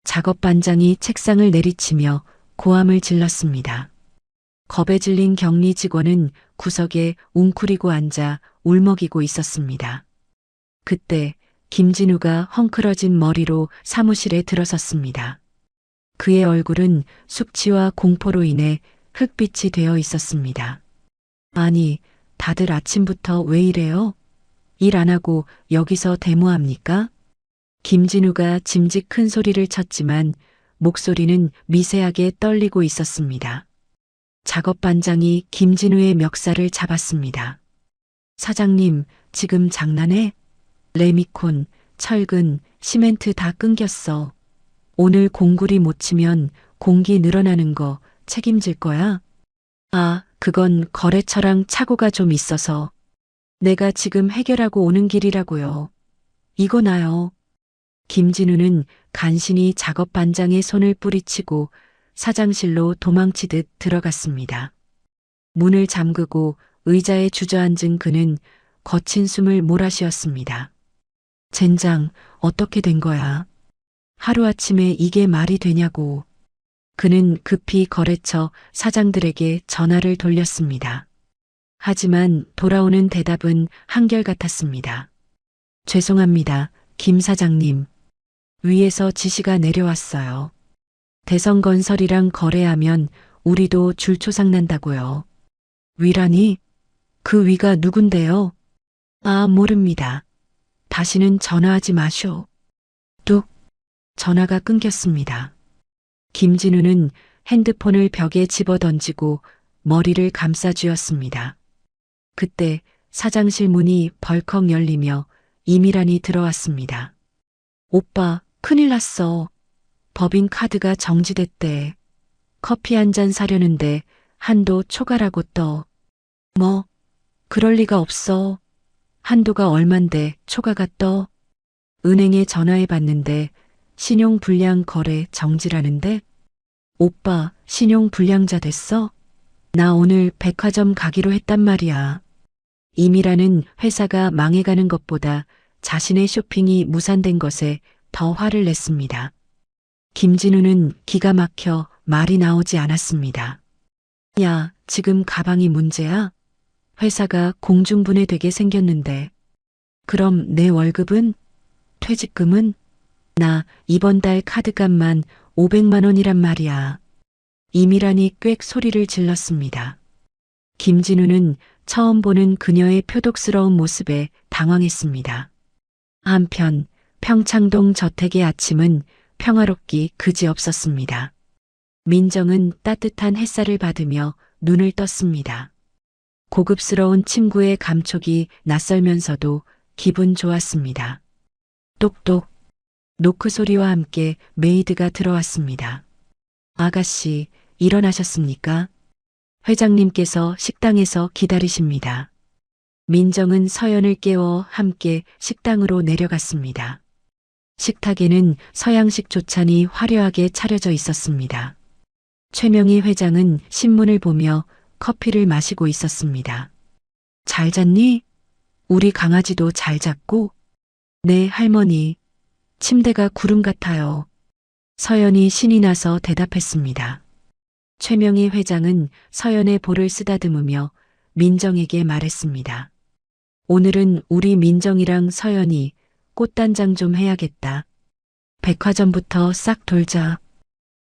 작업반장이 책상을 내리치며 고함을 질렀습니다. 겁에 질린 격리 직원은 구석에 웅크리고 앉아 울먹이고 있었습니다. 그때 김진우가 헝클어진 머리로 사무실에 들어섰습니다. 그의 얼굴은 숙취와 공포로 인해 흑빛이 되어 있었습니다. 아니, 다들 아침부터 왜 이래요? 일 안 하고 여기서 데모합니까? 김진우가 짐짓 큰 소리를 쳤지만 목소리는 미세하게 떨리고 있었습니다. 작업반장이 김진우의 멱살을 잡았습니다. 사장님, 지금 장난해? 레미콘, 철근, 시멘트 다 끊겼어. 오늘 공구리 못 치면 공기 늘어나는 거 책임질 거야? 아, 그건 거래처랑 착오가 좀 있어서. 내가 지금 해결하고 오는 길이라고요. 이거 나요. 김진우는 간신히 작업반장의 손을 뿌리치고 사장실로 도망치듯 들어갔습니다. 문을 잠그고 의자에 주저앉은 그는 거친 숨을 몰아쉬었습니다. 젠장, 어떻게 된 거야? 하루아침에 이게 말이 되냐고. 그는 급히 거래처 사장들에게 전화를 돌렸습니다. 하지만 돌아오는 대답은 한결같았습니다. 죄송합니다, 김 사장님. 위에서 지시가 내려왔어요. 대성건설이랑 거래하면 우리도 줄초상 난다고요. 위라니? 그 위가 누군데요? 아, 모릅니다. 다시는 전화하지 마쇼. 뚝. 전화가 끊겼습니다. 김진우는 핸드폰을 벽에 집어던지고 머리를 감싸쥐었습니다. 그때 사장실 문이 벌컥 열리며 이미란이 들어왔습니다. 오빠, 큰일 났어. 법인카드가 정지됐대. 커피 한 잔 사려는데 한도 초과라고 떠. 뭐? 그럴 리가 없어. 한도가 얼만데 초과가 떠? 은행에 전화해 봤는데 신용불량 거래 정지라는데? 오빠, 신용 불량자 됐어? 나 오늘 백화점 가기로 했단 말이야. 이미라는 회사가 망해가는 것보다 자신의 쇼핑이 무산된 것에 더 화를 냈습니다. 김진우는 기가 막혀 말이 나오지 않았습니다. 야, 지금 가방이 문제야? 회사가 공중분해되게 생겼는데. 그럼 내 월급은? 퇴직금은? 나 이번 달 카드값만 500만 원이란 말이야. 이미란이 꽥 소리를 질렀습니다. 김진우는 처음 보는 그녀의 표독스러운 모습에 당황했습니다. 한편 평창동 저택의 아침은 평화롭기 그지없었습니다. 민정은 따뜻한 햇살을 받으며 눈을 떴습니다. 고급스러운 침구의 감촉이 낯설면서도 기분 좋았습니다. 똑똑, 노크 소리와 함께 메이드가 들어왔습니다. 아가씨, 일어나셨습니까? 회장님께서 식당에서 기다리십니다. 민정은 서연을 깨워 함께 식당으로 내려갔습니다. 식탁에는 서양식 조찬이 화려하게 차려져 있었습니다. 최명희 회장은 신문을 보며 커피를 마시고 있었습니다. 잘 잤니? 우리 강아지도 잘 잤고? 네, 할머니. 침대가 구름 같아요. 서연이 신이 나서 대답했습니다. 최명희 회장은 서연의 볼을 쓰다듬으며 민정에게 말했습니다. 오늘은 우리 민정이랑 서연이 꽃단장 좀 해야겠다. 백화점부터 싹 돌자.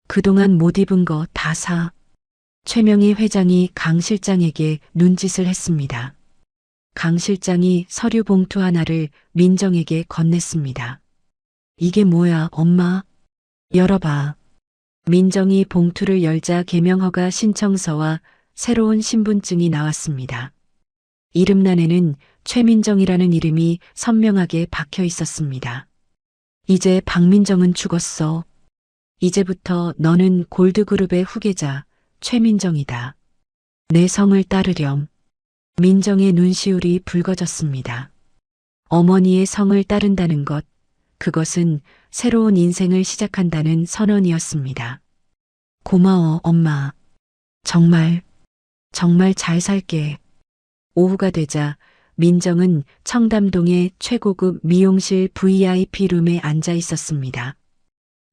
그동안 못 입은 거 다 사. 최명희 회장이 강 실장에게 눈짓을 했습니다. 강 실장이 서류 봉투 하나를 민정에게 건넸습니다. 이게 뭐야, 엄마? 열어봐. 민정이 봉투를 열자 개명허가 신청서와 새로운 신분증이 나왔습니다. 이름란에는 최민정이라는 이름이 선명하게 박혀 있었습니다. 이제 박민정은 죽었어. 이제부터 너는 골드그룹의 후계자 최민정이다. 내 성을 따르렴. 민정의 눈시울이 붉어졌습니다. 어머니의 성을 따른다는 것, 그것은 새로운 인생을 시작한다는 선언이었습니다. 고마워, 엄마. 정말 잘 살게. 오후가 되자 민정은 청담동의 최고급 미용실 VIP 룸에 앉아 있었습니다.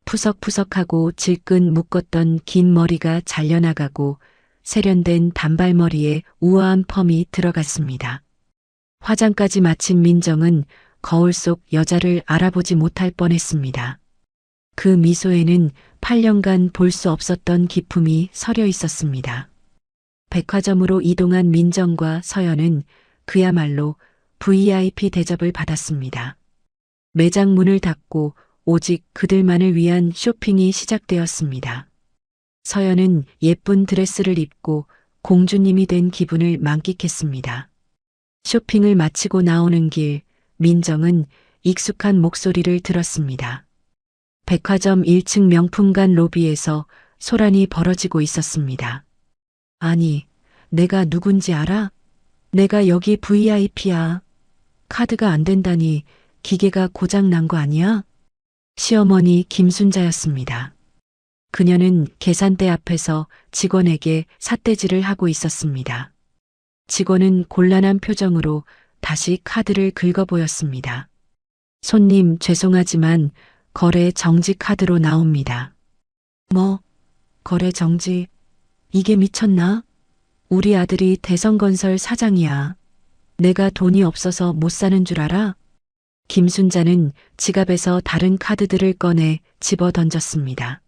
푸석푸석하고 질끈 묶었던 긴 머리가 잘려나가고 세련된 단발머리에 우아한 펌이 들어갔습니다. 화장까지 마친 민정은 거울 속 여자를 알아보지 못할 뻔했습니다. 그 미소에는 8년간 볼 수 없었던 기품이 서려 있었습니다. 백화점으로 이동한 민정과 서연은 그야말로 VIP 대접을 받았습니다. 매장 문을 닫고 오직 그들만을 위한 쇼핑이 시작되었습니다. 서연은 예쁜 드레스를 입고 공주님이 된 기분을 만끽했습니다. 쇼핑을 마치고 나오는 길, 민정은 익숙한 목소리를 들었습니다. 백화점 1층 명품관 로비에서 소란이 벌어지고 있었습니다. 아니, 내가 누군지 알아? 내가 여기 VIP야. 카드가 안 된다니 기계가 고장 난 거 아니야? 시어머니 김순자였습니다. 그녀는 계산대 앞에서 직원에게 삿대질을 하고 있었습니다. 직원은 곤란한 표정으로 다시 카드를 긁어 보였습니다. 손님, 죄송하지만 거래 정지 카드로 나옵니다. 뭐? 거래 정지? 이게 미쳤나? 우리 아들이 대성건설 사장이야. 내가 돈이 없어서 못 사는 줄 알아? 김순자는 지갑에서 다른 카드들을 꺼내 집어 던졌습니다.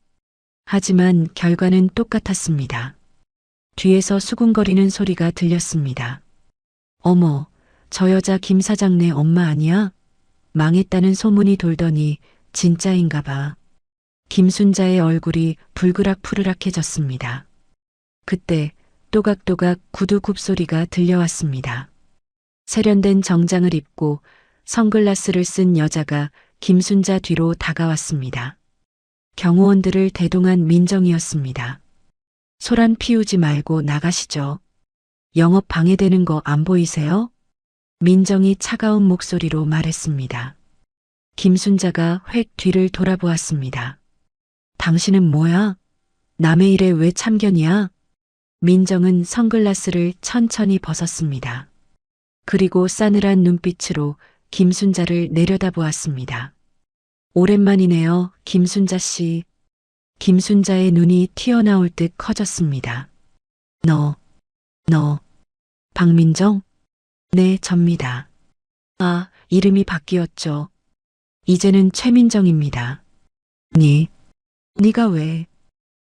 하지만 결과는 똑같았습니다. 뒤에서 수군거리는 소리가 들렸습니다. 어머, 저 여자 김 사장네 엄마 아니야? 망했다는 소문이 돌더니 진짜인가 봐. 김순자의 얼굴이 불그락푸르락해졌습니다. 그때 또각또각 구두 굽소리가 들려왔습니다. 세련된 정장을 입고 선글라스를 쓴 여자가 김순자 뒤로 다가왔습니다. 경호원들을 대동한 민정이었습니다. 소란 피우지 말고 나가시죠. 영업 방해되는 거 안 보이세요? 민정이 차가운 목소리로 말했습니다. 김순자가 획 뒤를 돌아보았습니다. 당신은 뭐야? 남의 일에 왜 참견이야? 민정은 선글라스를 천천히 벗었습니다. 그리고 싸늘한 눈빛으로 김순자를 내려다보았습니다. 오랜만이네요, 김순자 씨. 김순자의 눈이 튀어나올 듯 커졌습니다. 너, 박민정? 네, 접니다. 아, 이름이 바뀌었죠. 이제는 최민정입니다. 네가 왜,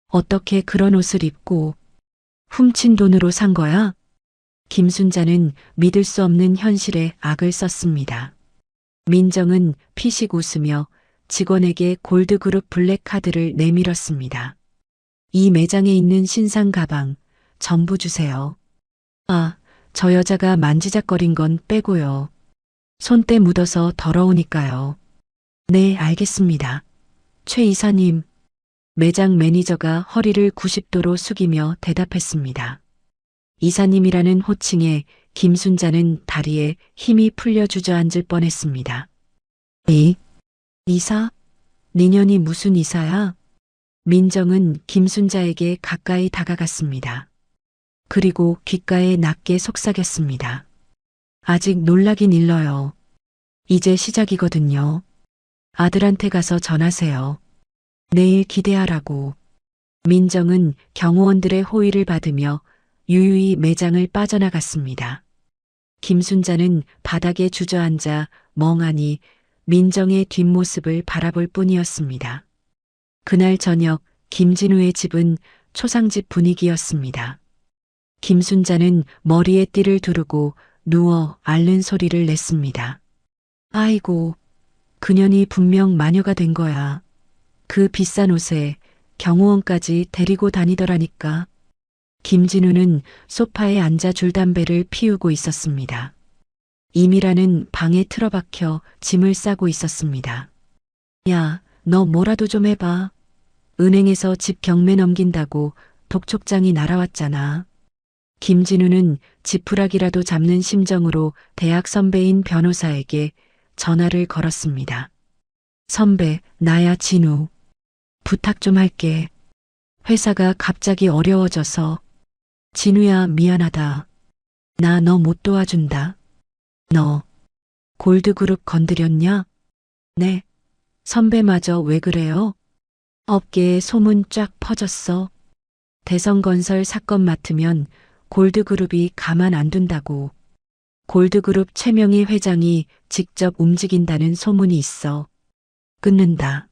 어떻게 그런 옷을 입고 훔친 돈으로 산 거야? 김순자는 믿을 수 없는 현실에 악을 썼습니다. 민정은 피식 웃으며 직원에게 골드그룹 블랙카드를 내밀었습니다. 이 매장에 있는 신상 가방 전부 주세요. 아, 저 여자가 만지작거린 건 빼고요. 손때 묻어서 더러우니까요. 네, 알겠습니다. 최 이사님. 매장 매니저가 허리를 90도로 숙이며 대답했습니다. 이사님이라는 호칭에 김순자는 다리에 힘이 풀려 주저앉을 뻔했습니다. 이사? 니년이 무슨 이사야? 민정은 김순자에게 가까이 다가갔습니다. 그리고 귓가에 낮게 속삭였습니다. 아직 놀라긴 일러요. 이제 시작이거든요. 아들한테 가서 전하세요. 내일 기대하라고. 민정은 경호원들의 호의를 받으며 유유히 매장을 빠져나갔습니다. 김순자는 바닥에 주저앉아 멍하니 민정의 뒷모습을 바라볼 뿐이었습니다. 그날 저녁 김진우의 집은 초상집 분위기였습니다. 김순자는 머리에 띠를 두르고 누워 앓는 소리를 냈습니다. 아이고, 그년이 분명 마녀가 된 거야. 그 비싼 옷에 경호원까지 데리고 다니더라니까. 김진우는 소파에 앉아 줄담배를 피우고 있었습니다. 이미라는 방에 틀어박혀 짐을 싸고 있었습니다. 야, 너 뭐라도 좀 해봐. 은행에서 집 경매 넘긴다고 독촉장이 날아왔잖아. 김진우는 지푸라기라도 잡는 심정으로 대학 선배인 변호사에게 전화를 걸었습니다. 선배, 나야 진우. 부탁 좀 할게. 회사가 갑자기 어려워져서. 진우야, 미안하다. 나 너 못 도와준다. 너 골드그룹 건드렸냐? 네. 선배마저 왜 그래요? 업계에 소문 쫙 퍼졌어. 대성건설 사건 맡으면 골드그룹이 가만 안 둔다고. 골드그룹 최명희 회장이 직접 움직인다는 소문이 있어. 끊는다.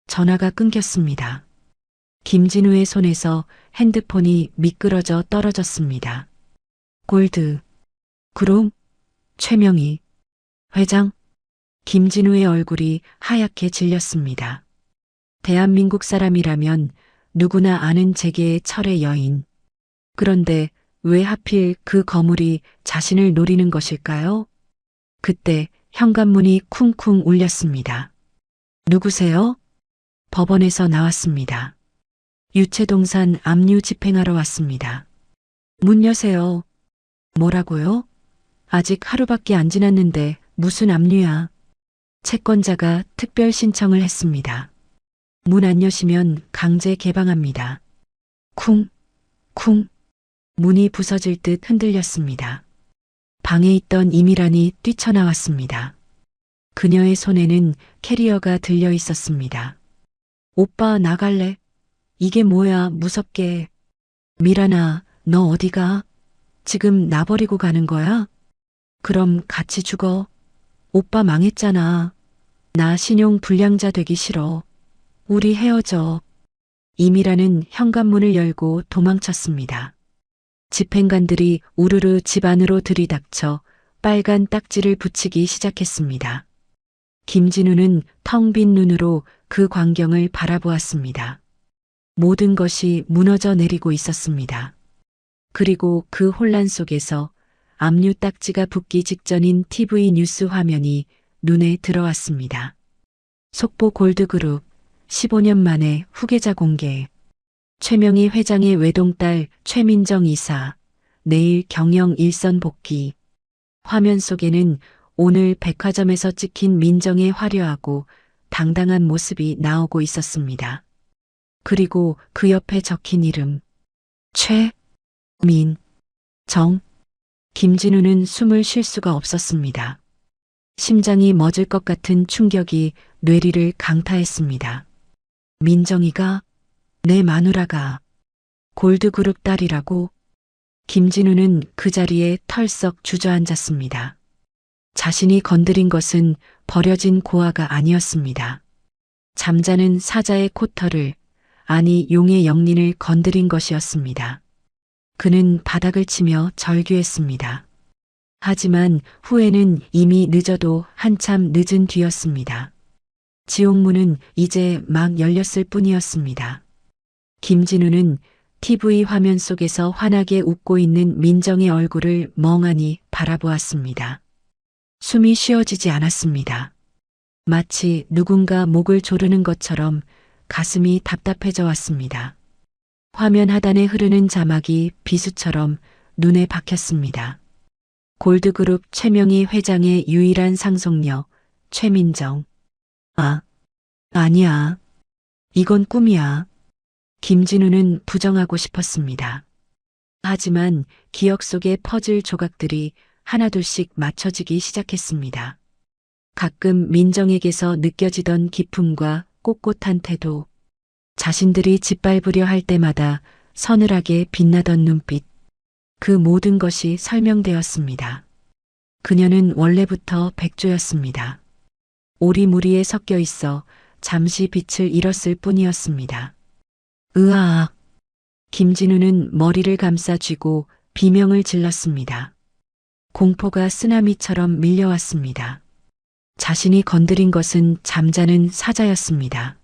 전화가 끊겼습니다. 김진우의 손에서 핸드폰이 미끄러져 떨어졌습니다. 골드. 그룹? 최명희 회장? 김진우의 얼굴이 하얗게 질렸습니다. 대한민국 사람이라면 누구나 아는 재계의 철의 여인. 그런데 왜 하필 그 거물이 자신을 노리는 것일까요? 그때 현관문이 쿵쿵 울렸습니다. 누구세요? 법원에서 나왔습니다. 유채동산 압류 집행하러 왔습니다. 문 여세요. 뭐라고요? 아직 하루밖에 안 지났는데 무슨 압류야. 채권자가 특별 신청을 했습니다. 문 안 여시면 강제 개방합니다. 쿵, 쿵. 문이 부서질 듯 흔들렸습니다. 방에 있던 이미란이 뛰쳐나왔습니다. 그녀의 손에는 캐리어가 들려 있었습니다. 오빠 나갈래? 이게 뭐야 무섭게. 미란아, 너 어디가? 지금 나 버리고 가는 거야? 그럼 같이 죽어. 오빠 망했잖아. 나 신용 불량자 되기 싫어. 우리 헤어져. 이미라는 현관문을 열고 도망쳤습니다. 집행관들이 우르르 집 안으로 들이닥쳐 빨간 딱지를 붙이기 시작했습니다. 김진우는 텅 빈 눈으로 그 광경을 바라보았습니다. 모든 것이 무너져 내리고 있었습니다. 그리고 그 혼란 속에서 압류 딱지가 붙기 직전인 TV 뉴스 화면이 눈에 들어왔습니다. 속보 골드그룹 15년 만에 후계자 공개. 최명희 회장의 외동딸 최민정 이사, 내일 경영 일선 복귀. 화면 속에는 오늘 백화점에서 찍힌 민정의 화려하고 당당한 모습이 나오고 있었습니다. 그리고 그 옆에 적힌 이름. 최민정. 김진우는 숨을 쉴 수가 없었습니다. 심장이 멎을 것 같은 충격이 뇌리를 강타했습니다. 민정이가, 내 마누라가 골드그룹 딸이라고? 김진우는 그 자리에 털썩 주저앉았습니다. 자신이 건드린 것은 버려진 고아가 아니었습니다. 잠자는 사자의 코털을, 아니 용의 영린을 건드린 것이었습니다. 그는 바닥을 치며 절규했습니다. 하지만 후회는 이미 늦어도 한참 늦은 뒤였습니다. 지옥문은 이제 막 열렸을 뿐이었습니다. 김진우는 TV 화면 속에서 환하게 웃고 있는 민정의 얼굴을 멍하니 바라보았습니다. 숨이 쉬어지지 않았습니다. 마치 누군가 목을 조르는 것처럼 가슴이 답답해져 왔습니다. 화면 하단에 흐르는 자막이 비수처럼 눈에 박혔습니다. 골드그룹 최명희 회장의 유일한 상속녀 최민정. 아니야. 이건 꿈이야. 김진우는 부정하고 싶었습니다. 하지만 기억 속의 퍼즐 조각들이 하나둘씩 맞춰지기 시작했습니다. 가끔 민정에게서 느껴지던 기품과 꼿꼿한 태도, 자신들이 짓밟으려 할 때마다 서늘하게 빛나던 눈빛, 그 모든 것이 설명되었습니다. 그녀는 원래부터 백조였습니다. 오리무리에 섞여 있어 잠시 빛을 잃었을 뿐이었습니다. 으아악. 김진우는 머리를 감싸 쥐고 비명을 질렀습니다. 공포가 쓰나미처럼 밀려왔습니다. 자신이 건드린 것은 잠자는 사자였습니다.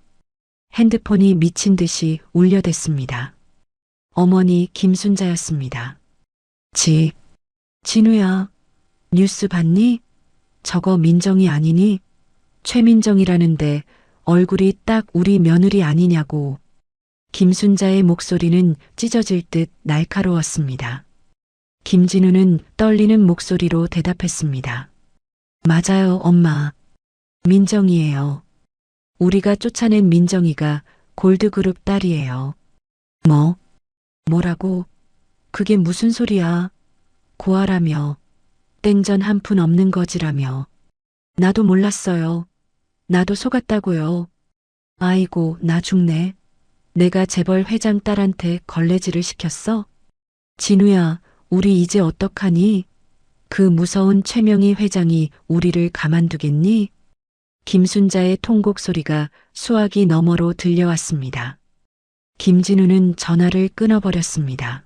핸드폰이 미친 듯이 울려댔습니다. 어머니 김순자였습니다. 진우야, 뉴스 봤니? 저거 민정이 아니니? 최민정이라는데 얼굴이 딱 우리 며느리 아니냐고. 김순자의 목소리는 찢어질 듯 날카로웠습니다. 김진우는 떨리는 목소리로 대답했습니다. 맞아요, 엄마. 민정이에요. 우리가 쫓아낸 민정이가 골드그룹 딸이에요. 뭐라고? 그게 무슨 소리야? 고아라며. 땡전 한 푼 없는 거지라며. 나도 몰랐어요. 나도 속았다고요. 아이고, 나 죽네. 내가 재벌 회장 딸한테 걸레질을 시켰어? 진우야, 우리 이제 어떡하니? 그 무서운 최명희 회장이 우리를 가만두겠니? 김순자의 통곡 소리가 수화기 너머로 들려왔습니다. 김진우는 전화를 끊어버렸습니다.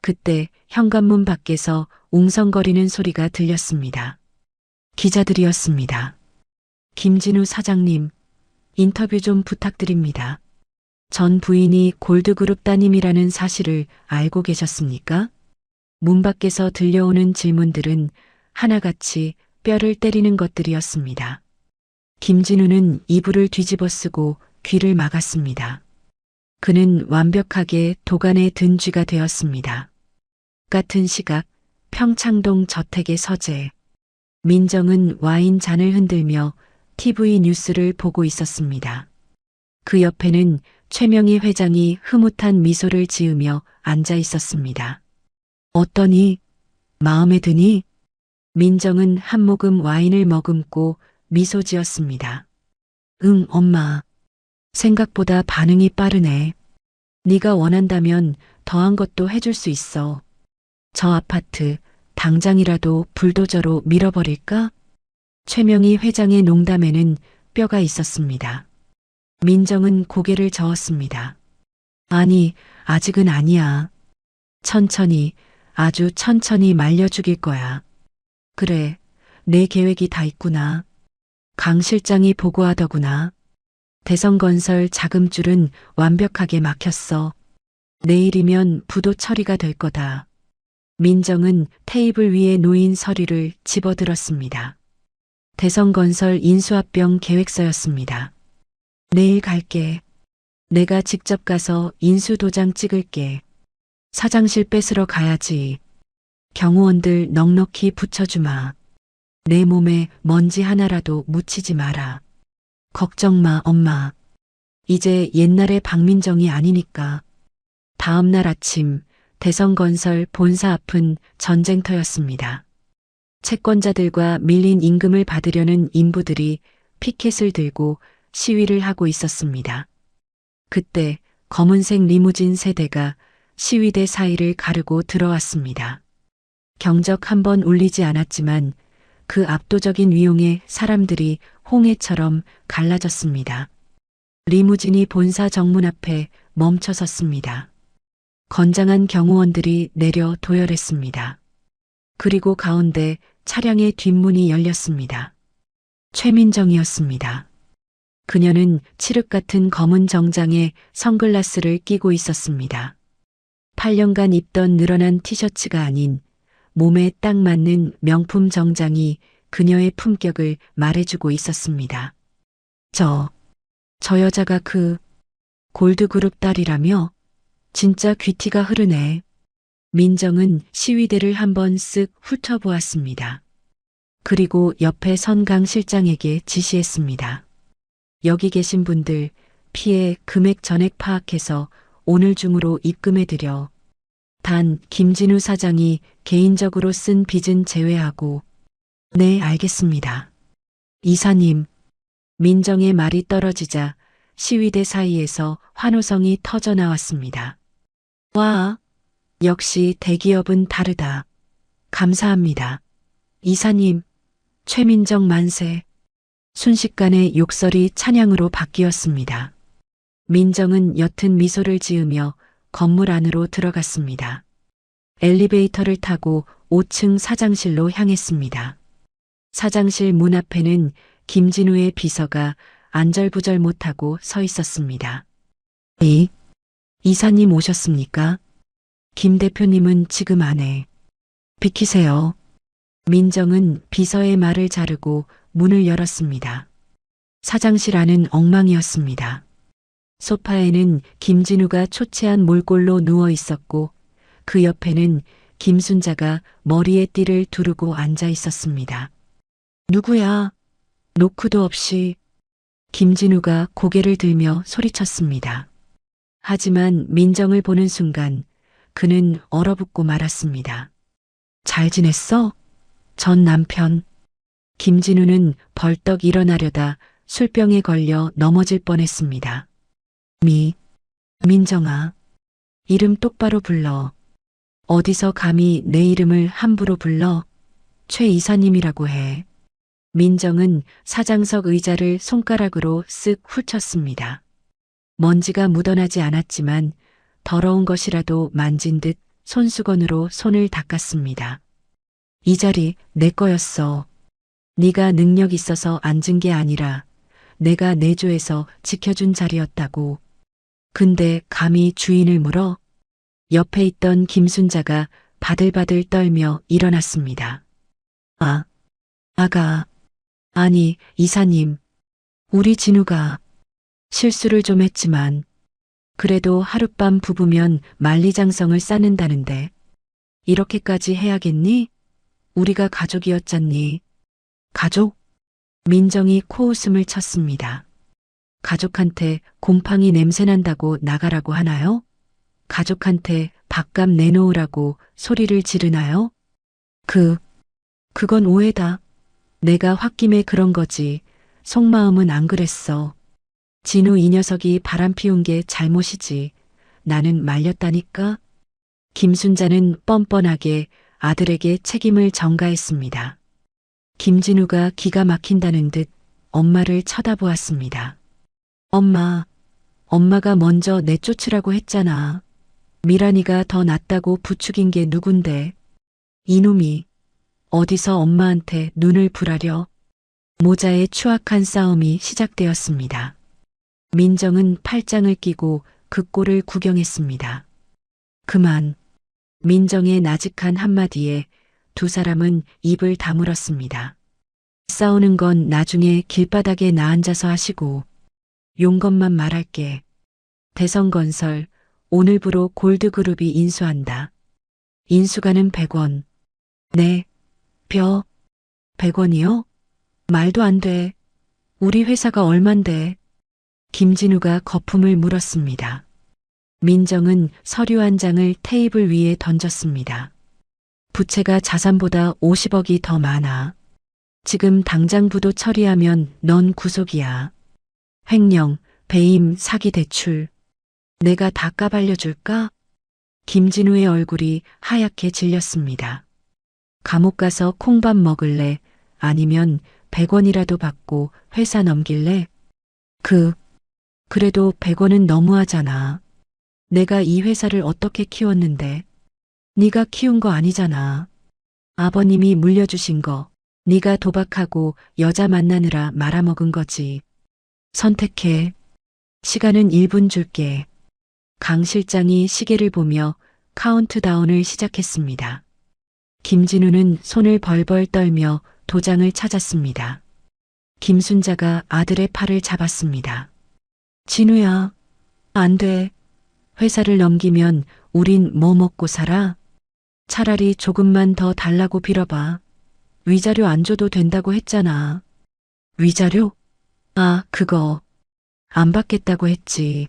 그때 현관문 밖에서 웅성거리는 소리가 들렸습니다. 기자들이었습니다. 김진우 사장님, 인터뷰 좀 부탁드립니다. 전 부인이 골드그룹 따님이라는 사실을 알고 계셨습니까? 문 밖에서 들려오는 질문들은 하나같이 뼈를 때리는 것들이었습니다. 김진우는 이불을 뒤집어 쓰고 귀를 막았습니다. 그는 완벽하게 도간에 든 쥐가 되었습니다. 같은 시각 평창동 저택의 서재. 민정은 와인 잔을 흔들며 TV 뉴스를 보고 있었습니다. 그 옆에는 최명희 회장이 흐뭇한 미소를 지으며 앉아 있었습니다. 어떠니? 마음에 드니? 민정은 한 모금 와인을 머금고 미소 지었습니다. 응, 엄마. 생각보다 반응이 빠르네. 네가 원한다면 더한 것도 해줄 수 있어. 저 아파트 당장이라도 불도저로 밀어버릴까? 최명희 회장의 농담에는 뼈가 있었습니다. 민정은 고개를 저었습니다. 아니, 아직은 아니야. 천천히, 아주 천천히 말려 죽일 거야. 그래, 내 계획이 다 있구나. 강 실장이 보고하더구나. 대성건설 자금줄은 완벽하게 막혔어. 내일이면 부도 처리가 될 거다. 민정은 테이블 위에 놓인 서류를 집어들었습니다. 대성건설 인수합병 계획서였습니다. 내일 갈게. 내가 직접 가서 인수도장 찍을게. 사장실 뺏으러 가야지. 경호원들 넉넉히 붙여주마. 내 몸에 먼지 하나라도 묻히지 마라. 걱정 마, 엄마. 이제 옛날의 박민정이 아니니까. 다음 날 아침 대성건설 본사 앞은 전쟁터였습니다. 채권자들과 밀린 임금을 받으려는 인부들이 피켓을 들고 시위를 하고 있었습니다. 그때 검은색 리무진 세 대가 시위대 사이를 가르고 들어왔습니다. 경적 한 번 울리지 않았지만 그 압도적인 위용에 사람들이 홍해처럼 갈라졌습니다. 리무진이 본사 정문 앞에 멈춰 섰습니다. 건장한 경호원들이 내려 도열했습니다. 그리고 가운데 차량의 뒷문이 열렸습니다. 최민정이었습니다. 그녀는 칠흑 같은 검은 정장에 선글라스를 끼고 있었습니다. 8년간 입던 늘어난 티셔츠가 아닌 몸에 딱 맞는 명품 정장이 그녀의 품격을 말해주고 있었습니다. 저 여자가 그 골드그룹 딸이라며? 진짜 귀티가 흐르네. 민정은 시위대를 한번 쓱 훑어보았습니다. 그리고 옆에 선강 실장에게 지시했습니다. 여기 계신 분들 피해 금액 전액 파악해서 오늘 중으로 입금해드려. 단 김진우 사장이 개인적으로 쓴 빚은 제외하고. 네, 알겠습니다. 이사님. 민정의 말이 떨어지자 시위대 사이에서 환호성이 터져 나왔습니다. 와, 역시 대기업은 다르다. 감사합니다. 이사님, 최민정 만세. 순식간에 욕설이 찬양으로 바뀌었습니다. 민정은 옅은 미소를 지으며 건물 안으로 들어갔습니다. 엘리베이터를 타고 5층 사장실로 향했습니다. 사장실 문 앞에는 김진우의 비서가 안절부절 못하고 서 있었습니다. 이사님 오셨습니까? 김 대표님은 지금 안에. 비키세요. 민정은 비서의 말을 자르고 문을 열었습니다. 사장실 안은 엉망이었습니다. 소파에는 김진우가 초췌한 몰골로 누워 있었고 그 옆에는 김순자가 머리에 띠를 두르고 앉아 있었습니다. 누구야? 노크도 없이. 김진우가 고개를 들며 소리쳤습니다. 하지만 민정을 보는 순간 그는 얼어붙고 말았습니다. 잘 지냈어? 전 남편. 김진우는 벌떡 일어나려다 술병에 걸려 넘어질 뻔했습니다. 민정아. 이름 똑바로 불러. 어디서 감히 내 이름을 함부로 불러? 최 이사님이라고 해. 민정은 사장석 의자를 손가락으로 쓱 훑쳤습니다. 먼지가 묻어나지 않았지만 더러운 것이라도 만진 듯 손수건으로 손을 닦았습니다. 이 자리 내 거였어. 네가 능력 있어서 앉은 게 아니라 내가 내조해서 지켜준 자리였다고. 근데 감히 주인을 물어? 옆에 있던 김순자가 바들바들 떨며 일어났습니다. 아가. 아니, 이사님. 우리 진우가 실수를 좀 했지만 그래도 하룻밤 부부면 만리장성을 쌓는다는데 이렇게까지 해야겠니? 우리가 가족이었잖니. 가족? 민정이 코웃음을 쳤습니다. 가족한테 곰팡이 냄새난다고 나가라고 하나요? 가족한테 밥값 내놓으라고 소리를 지르나요? 그건 오해다. 내가 홧김에 그런 거지. 속마음은 안 그랬어. 진우 이 녀석이 바람 피운 게 잘못이지. 나는 말렸다니까. 김순자는 뻔뻔하게 아들에게 책임을 전가했습니다. 김진우가 기가 막힌다는 듯 엄마를 쳐다보았습니다. 엄마가 먼저 내쫓으라고 했잖아. 미란이가 더 낫다고 부추긴 게 누군데. 이놈이 어디서 엄마한테 눈을 불하려. 모자의 추악한 싸움이 시작되었습니다. 민정은 팔짱을 끼고 그 꼴을 구경했습니다. 그만. 민정의 나직한 한마디에 두 사람은 입을 다물었습니다. 싸우는 건 나중에 길바닥에 나앉아서 하시고 용건만 말할게. 대성건설 오늘부로 골드그룹이 인수한다. 인수가는 100원. 네. 100원이요? 말도 안 돼. 우리 회사가 얼만데. 김진우가 거품을 물었습니다. 민정은 서류 한 장을 테이블 위에 던졌습니다. 부채가 자산보다 50억이 더 많아. 지금 당장 부도 처리하면 넌 구속이야. 횡령, 배임, 사기 대출. 내가 다 까발려줄까? 김진우의 얼굴이 하얗게 질렸습니다. 감옥 가서 콩밥 먹을래? 아니면 100원이라도 받고 회사 넘길래? 그래도 100원은 너무하잖아. 내가 이 회사를 어떻게 키웠는데? 네가 키운 거 아니잖아. 아버님이 물려주신 거. 네가 도박하고 여자 만나느라 말아먹은 거지. 선택해. 시간은 1분 줄게. 강 실장이 시계를 보며 카운트다운을 시작했습니다. 김진우는 손을 벌벌 떨며 도장을 찾았습니다. 김순자가 아들의 팔을 잡았습니다. 진우야, 안 돼. 회사를 넘기면 우린 뭐 먹고 살아? 차라리 조금만 더 달라고 빌어봐. 위자료 안 줘도 된다고 했잖아. 위자료? 아, 그거. 안 받겠다고 했지.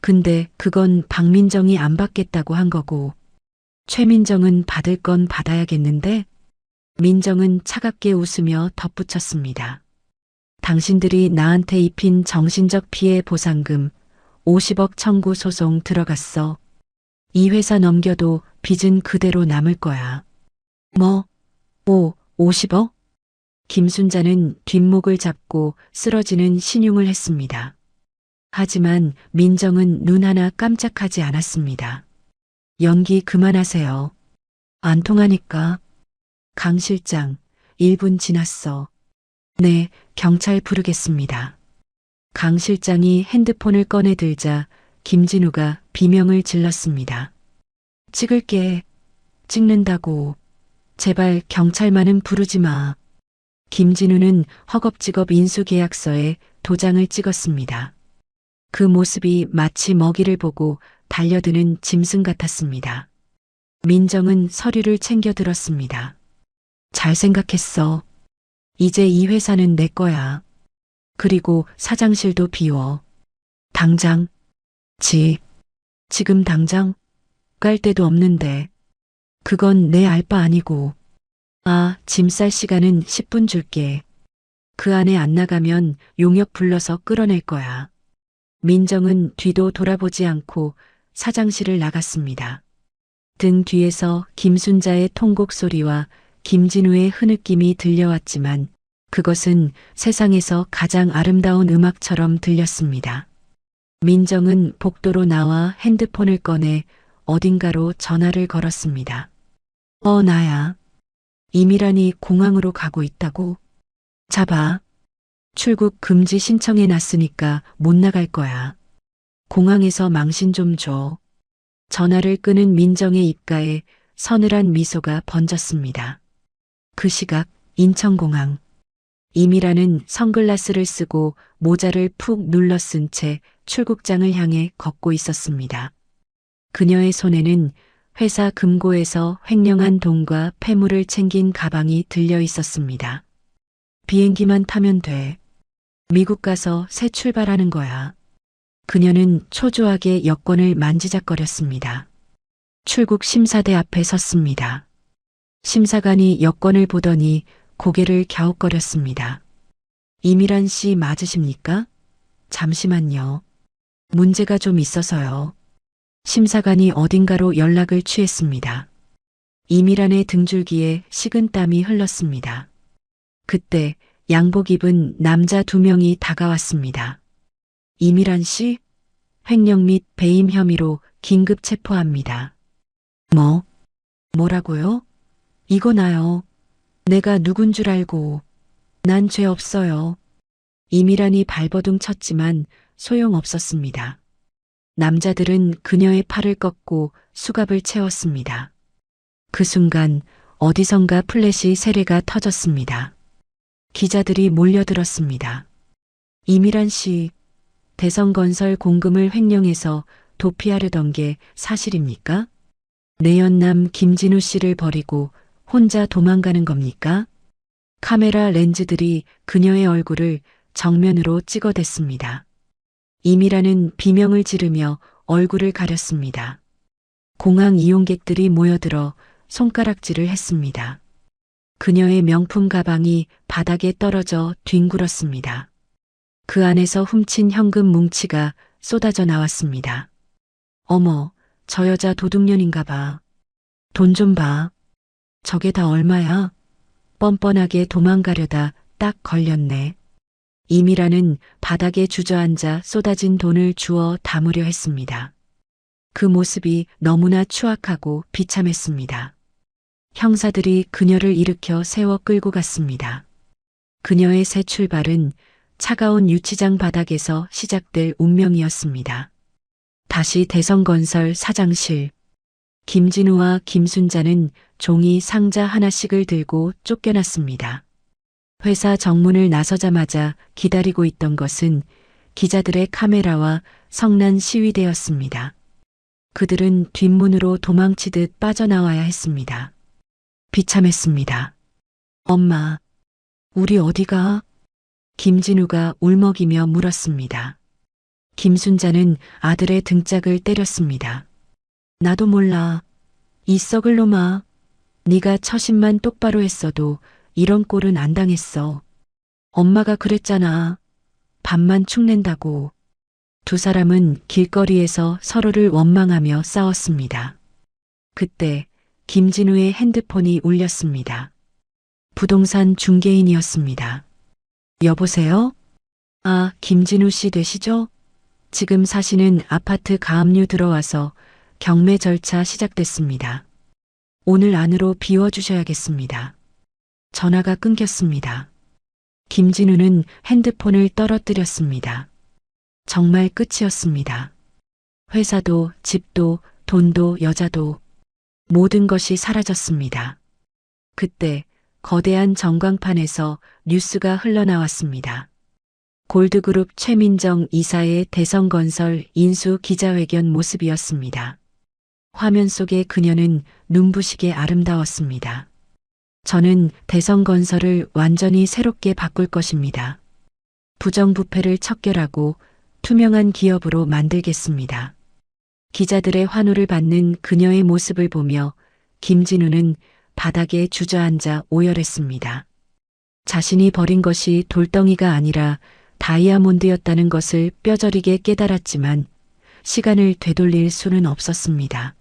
근데 그건 박민정이 안 받겠다고 한 거고. 최민정은 받을 건 받아야겠는데? 민정은 차갑게 웃으며 덧붙였습니다. 당신들이 나한테 입힌 정신적 피해 보상금 50억 청구 소송 들어갔어. 이 회사 넘겨도 빚은 그대로 남을 거야. 뭐? 50억? 김순자는 뒷목을 잡고 쓰러지는 신용을 했습니다. 하지만 민정은 눈 하나 깜짝하지 않았습니다. 연기 그만하세요. 안 통하니까. 강 실장, 1분 지났어. 네, 경찰 부르겠습니다. 강 실장이 핸드폰을 꺼내 들자 김진우가 비명을 질렀습니다. 찍을게. 찍는다고. 제발 경찰만은 부르지 마. 김진우는 허겁지겁 인수계약서에 도장을 찍었습니다. 그 모습이 마치 먹이를 보고 달려드는 짐승 같았습니다. 민정은 서류를 챙겨 들었습니다. 잘 생각했어. 이제 이 회사는 내 거야. 그리고 사장실도 비워. 당장. 지금 당장? 깔 데도 없는데. 그건 내 알 바 아니고. 아, 짐 쌀 시간은 10분 줄게. 그 안에 안 나가면 용역 불러서 끌어낼 거야. 민정은 뒤도 돌아보지 않고 사장실을 나갔습니다. 등 뒤에서 김순자의 통곡 소리와 김진우의 흐느낌이 들려왔지만 그것은 세상에서 가장 아름다운 음악처럼 들렸습니다. 민정은 복도로 나와 핸드폰을 꺼내 어딘가로 전화를 걸었습니다. 나야. 이미란이 공항으로 가고 있다고? 잡아. 출국 금지 신청해 놨으니까 못 나갈 거야. 공항에서 망신 좀 줘. 전화를 끄는 민정의 입가에 서늘한 미소가 번졌습니다. 그 시각 인천공항. 이미라는 선글라스를 쓰고 모자를 푹 눌러 쓴 채 출국장을 향해 걷고 있었습니다. 그녀의 손에는 회사 금고에서 횡령한 돈과 폐물을 챙긴 가방이 들려 있었습니다. 비행기만 타면 돼. 미국 가서 새 출발하는 거야. 그녀는 초조하게 여권을 만지작거렸습니다. 출국 심사대 앞에 섰습니다. 심사관이 여권을 보더니 고개를 갸웃거렸습니다. 이미란 씨 맞으십니까? 잠시만요. 문제가 좀 있어서요. 심사관이 어딘가로 연락을 취했습니다. 이미란의 등줄기에 식은땀이 흘렀습니다. 그때 양복 입은 남자 2명이 다가왔습니다. 이미란 씨? 횡령 및 배임 혐의로 긴급 체포합니다. 뭐라고요? 이거 나요. 내가 누군 줄 알고. 난 죄 없어요. 이미란이 발버둥 쳤지만 소용없었습니다. 남자들은 그녀의 팔을 꺾고 수갑을 채웠습니다. 그 순간 어디선가 플래시 세례가 터졌습니다. 기자들이 몰려들었습니다. 이미란 씨, 대성건설 공금을 횡령해서 도피하려던 게 사실입니까? 내연남 김진우 씨를 버리고 혼자 도망가는 겁니까? 카메라 렌즈들이 그녀의 얼굴을 정면으로 찍어댔습니다. 임이라는 비명을 지르며 얼굴을 가렸습니다. 공항 이용객들이 모여들어 손가락질을 했습니다. 그녀의 명품 가방이 바닥에 떨어져 뒹굴었습니다. 그 안에서 훔친 현금 뭉치가 쏟아져 나왔습니다. 어머, 저 여자 도둑년인가 봐. 돈 좀 봐. 저게 다 얼마야? 뻔뻔하게 도망가려다 딱 걸렸네. 임이라는 바닥에 주저앉아 쏟아진 돈을 주워 담으려 했습니다. 그 모습이 너무나 추악하고 비참했습니다. 형사들이 그녀를 일으켜 세워 끌고 갔습니다. 그녀의 새 출발은 차가운 유치장 바닥에서 시작될 운명이었습니다. 다시 대성건설 사장실. 김진우와 김순자는 종이 상자 하나씩을 들고 쫓겨났습니다. 회사 정문을 나서자마자 기다리고 있던 것은 기자들의 카메라와 성난 시위대였습니다. 그들은 뒷문으로 도망치듯 빠져나와야 했습니다. 비참했습니다. 엄마, 우리 어디가? 김진우가 울먹이며 물었습니다. 김순자는 아들의 등짝을 때렸습니다. 나도 몰라. 이 썩을 놈아. 네가 처신만 똑바로 했어도 이런 꼴은 안 당했어. 엄마가 그랬잖아. 밥만 축낸다고. 두 사람은 길거리에서 서로를 원망하며 싸웠습니다. 그때 김진우의 핸드폰이 울렸습니다. 부동산 중개인이었습니다. 여보세요? 아, 김진우 씨 되시죠? 지금 사시는 아파트 가압류 들어와서 경매 절차 시작됐습니다. 오늘 안으로 비워주셔야겠습니다. 전화가 끊겼습니다. 김진우는 핸드폰을 떨어뜨렸습니다. 정말 끝이었습니다. 회사도, 집도, 돈도, 여자도 모든 것이 사라졌습니다. 그때 거대한 전광판에서 뉴스가 흘러나왔습니다. 골드그룹 최민정 이사의 대성건설 인수 기자회견 모습이었습니다. 화면 속의 그녀는 눈부시게 아름다웠습니다. 저는 대성건설을 완전히 새롭게 바꿀 것입니다. 부정부패를 척결하고 투명한 기업으로 만들겠습니다. 기자들의 환호를 받는 그녀의 모습을 보며 김진우는 바닥에 주저앉아 오열했습니다. 자신이 버린 것이 돌덩이가 아니라 다이아몬드였다는 것을 뼈저리게 깨달았지만 시간을 되돌릴 수는 없었습니다.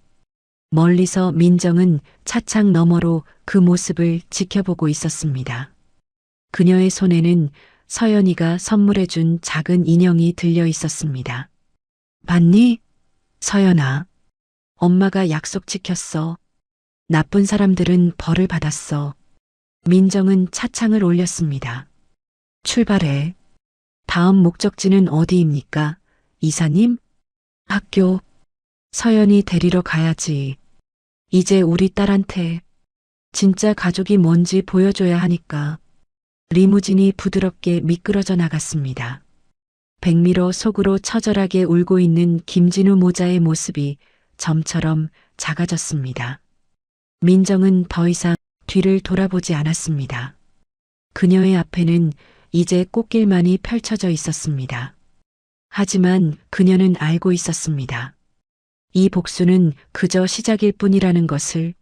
멀리서 민정은 차창 너머로 그 모습을 지켜보고 있었습니다. 그녀의 손에는 서연이가 선물해준 작은 인형이 들려 있었습니다. 봤니? 서연아, 엄마가 약속 지켰어. 나쁜 사람들은 벌을 받았어. 민정은 차창을 올렸습니다. 출발해. 다음 목적지는 어디입니까? 이사님? 학교. 서연이 데리러 가야지. 이제 우리 딸한테 진짜 가족이 뭔지 보여줘야 하니까. 리무진이 부드럽게 미끄러져 나갔습니다. 백미러 속으로 처절하게 울고 있는 김진우 모자의 모습이 점처럼 작아졌습니다. 민정은 더 이상 뒤를 돌아보지 않았습니다. 그녀의 앞에는 이제 꽃길만이 펼쳐져 있었습니다. 하지만 그녀는 알고 있었습니다. 이 복수는 그저 시작일 뿐이라는 것을.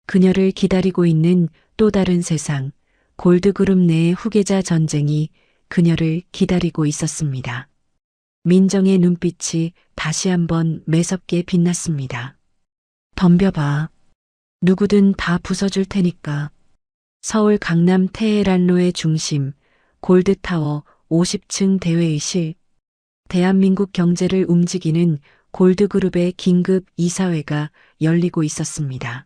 그녀를 기다리고 있는 또 다른 세상, 골드그룹 내의 후계자 전쟁이 그녀를 기다리고 있었습니다. 민정의 눈빛이 다시 한번 매섭게 빛났습니다. 덤벼봐. 누구든 다 부숴줄 테니까. 서울 강남 테헤란로의 중심, 골드타워 50층 대회의실. 대한민국 경제를 움직이는 골드그룹의 긴급 이사회가 열리고 있었습니다.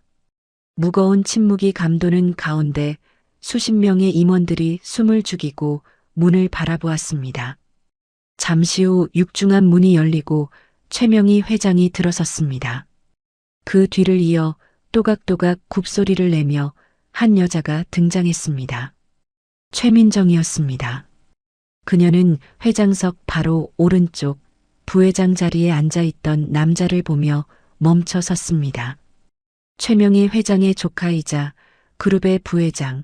무거운 침묵이 감도는 가운데 수십 명의 임원들이 숨을 죽이고 문을 바라보았습니다. 잠시 후 육중한 문이 열리고 최명희 회장이 들어섰습니다. 그 뒤를 이어 또각또각 굽소리를 내며 한 여자가 등장했습니다. 최민정이었습니다. 그녀는 회장석 바로 오른쪽 부회장 자리에 앉아있던 남자를 보며 멈춰 섰습니다. 최명희 회장의 조카이자 그룹의 부회장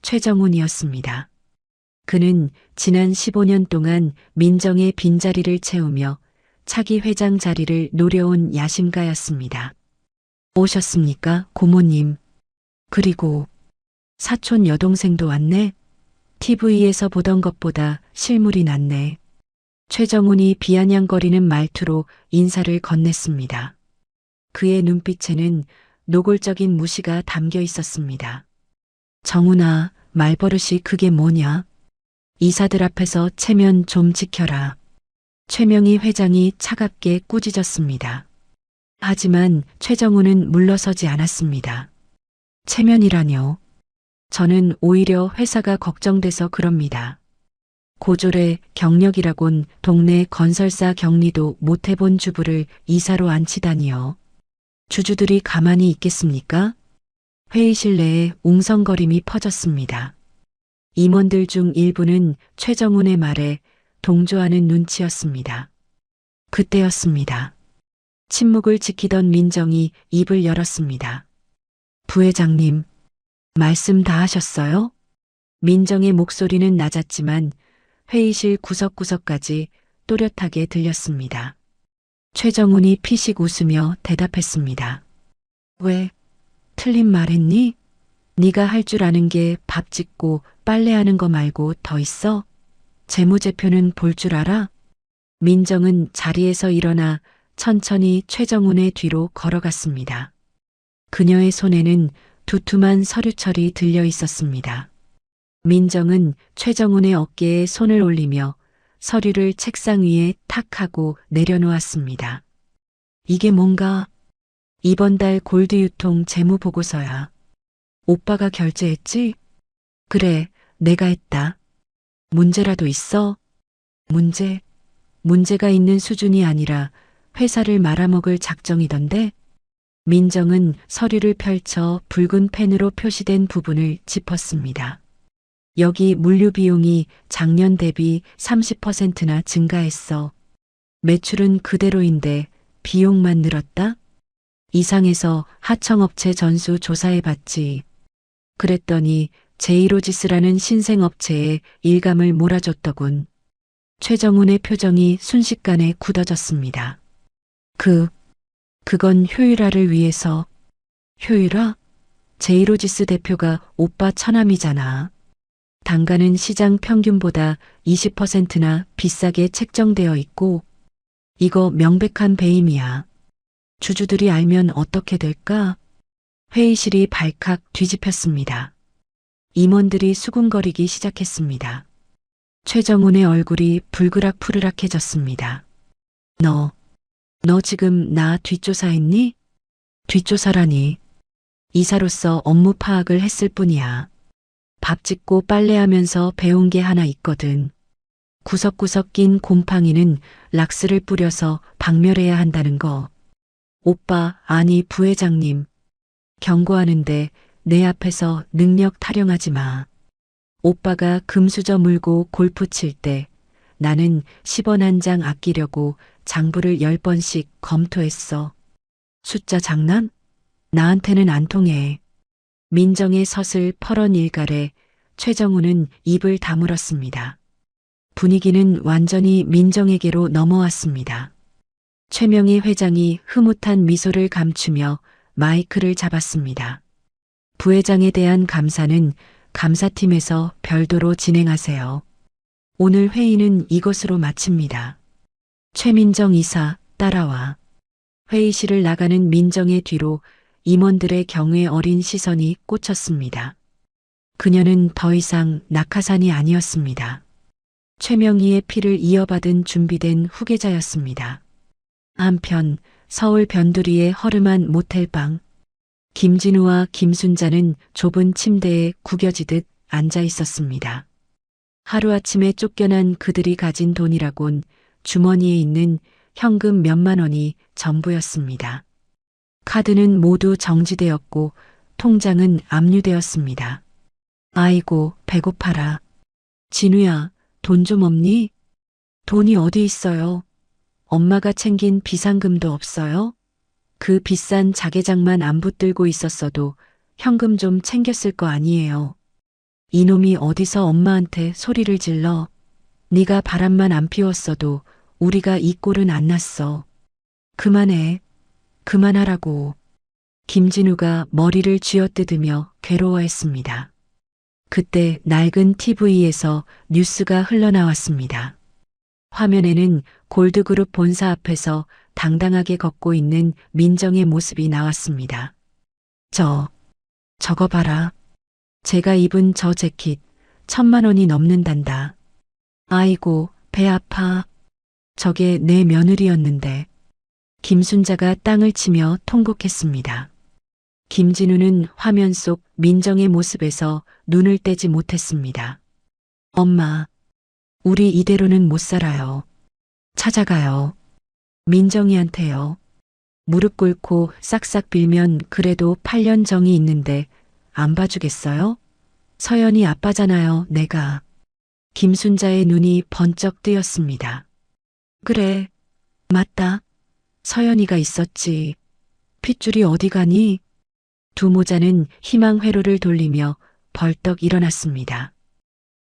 최정훈이었습니다. 그는 지난 15년 동안 민정의 빈자리를 채우며 차기 회장 자리를 노려온 야심가였습니다. 오셨습니까, 고모님? 그리고 사촌 여동생도 왔네? TV에서 보던 것보다 실물이 낫네. 최정훈이 비아냥거리는 말투로 인사를 건넸습니다. 그의 눈빛에는 노골적인 무시가 담겨 있었습니다. 정훈아, 말버릇이 그게 뭐냐? 이사들 앞에서 체면 좀 지켜라. 최명희 회장이 차갑게 꾸짖었습니다. 하지만 최정훈은 물러서지 않았습니다. 체면이라뇨. 저는 오히려 회사가 걱정돼서 그럽니다. 고졸의 경력이라곤 동네 건설사 격리도 못 해본 주부를 이사로 앉히다니요. 주주들이 가만히 있겠습니까? 회의실 내에 웅성거림이 퍼졌습니다. 임원들 중 일부는 최정훈의 말에 동조하는 눈치였습니다. 그때였습니다. 침묵을 지키던 민정이 입을 열었습니다. 부회장님, 말씀 다 하셨어요? 민정의 목소리는 낮았지만 회의실 구석구석까지 또렷하게 들렸습니다. 최정훈이 피식 웃으며 대답했습니다. 왜? 틀린 말했니? 네가 할 줄 아는 게 밥 짓고 빨래하는 거 말고 더 있어? 재무제표는 볼 줄 알아? 민정은 자리에서 일어나 천천히 최정훈의 뒤로 걸어갔습니다. 그녀의 손에는 두툼한 서류철이 들려 있었습니다. 민정은 최정훈의 어깨에 손을 올리며 서류를 책상 위에 탁 하고 내려놓았습니다. 이게 뭔가? 이번 달 골드 유통 재무 보고서야. 오빠가 결제했지? 그래, 내가 했다. 문제라도 있어? 문제가 있는 수준이 아니라 회사를 말아먹을 작정이던데? 민정은 서류를 펼쳐 붉은 펜으로 표시된 부분을 짚었습니다. 여기 물류 비용이 작년 대비 30%나 증가했어. 매출은 그대로인데 비용만 늘었다? 이상해서 하청업체 전수 조사해봤지. 그랬더니 제이로지스라는 신생업체에 일감을 몰아줬더군. 최정훈의 표정이 순식간에 굳어졌습니다. 그건 효율화를 위해서. 효율화? 제이로지스 대표가 오빠 처남이잖아. 단가는 시장 평균보다 20%나 비싸게 책정되어 있고, 이거 명백한 배임이야. 주주들이 알면 어떻게 될까? 회의실이 발칵 뒤집혔습니다. 임원들이 수군거리기 시작했습니다. 최정훈의 얼굴이 불그락푸르락해졌습니다. 너 지금 나 뒷조사했니? 뒷조사라니. 이사로서 업무 파악을 했을 뿐이야. 밥 짓고 빨래하면서 배운 게 하나 있거든. 구석구석 낀 곰팡이는 락스를 뿌려서 박멸해야 한다는 거. 오빠, 아니 부회장님. 경고하는데 내 앞에서 능력 타령하지 마. 오빠가 금수저 물고 골프 칠 때 나는 10원 한 장 아끼려고 장부를 10번씩 검토했어. 숫자 장난? 나한테는 안 통해. 민정의 서슬 퍼런 일갈에 최정훈은 입을 다물었습니다. 분위기는 완전히 민정에게로 넘어왔습니다. 최명희 회장이 흐뭇한 미소를 감추며 마이크를 잡았습니다. 부회장에 대한 감사는 감사팀에서 별도로 진행하세요. 오늘 회의는 이것으로 마칩니다. 최민정 이사, 따라와. 회의실을 나가는 민정의 뒤로 임원들의 경외 어린 시선이 꽂혔습니다. 그녀는 더 이상 낙하산이 아니었습니다. 최명희의 피를 이어받은 준비된 후계자였습니다. 한편 서울 변두리의 허름한 모텔방. 김진우와 김순자는 좁은 침대에 구겨지듯 앉아 있었습니다. 하루아침에 쫓겨난 그들이 가진 돈이라곤 주머니에 있는 현금 몇만 원이 전부였습니다. 카드는 모두 정지되었고 통장은 압류되었습니다. 아이고, 배고파라. 진우야, 돈 좀 없니? 돈이 어디 있어요? 엄마가 챙긴 비상금도 없어요? 그 비싼 자개장만 안 붙들고 있었어도 현금 좀 챙겼을 거 아니에요. 이놈이 어디서 엄마한테 소리를 질러. 네가 바람만 안 피웠어도 우리가 이 꼴은 안 났어. 그만해. 그만하라고. 김진우가 머리를 쥐어뜯으며 괴로워했습니다. 그때 낡은 TV에서 뉴스가 흘러나왔습니다. 화면에는 골드그룹 본사 앞에서 당당하게 걷고 있는 민정의 모습이 나왔습니다. 저거 봐라. 제가 입은 저 재킷 1,000만 원이 넘는단다. 아이고, 배 아파. 저게 내 며느리였는데. 김순자가 땅을 치며 통곡했습니다. 김진우는 화면 속 민정의 모습에서 눈을 떼지 못했습니다. 엄마, 우리 이대로는 못 살아요. 찾아가요. 민정이한테요. 무릎 꿇고 싹싹 빌면 그래도 8년 정이 있는데 안 봐주겠어요? 서연이 아빠잖아요, 내가. 김순자의 눈이 번쩍 뜨였습니다. 그래, 맞다. 서연이가 있었지. 핏줄이 어디 가니? 두 모자는 희망 회로를 돌리며 벌떡 일어났습니다.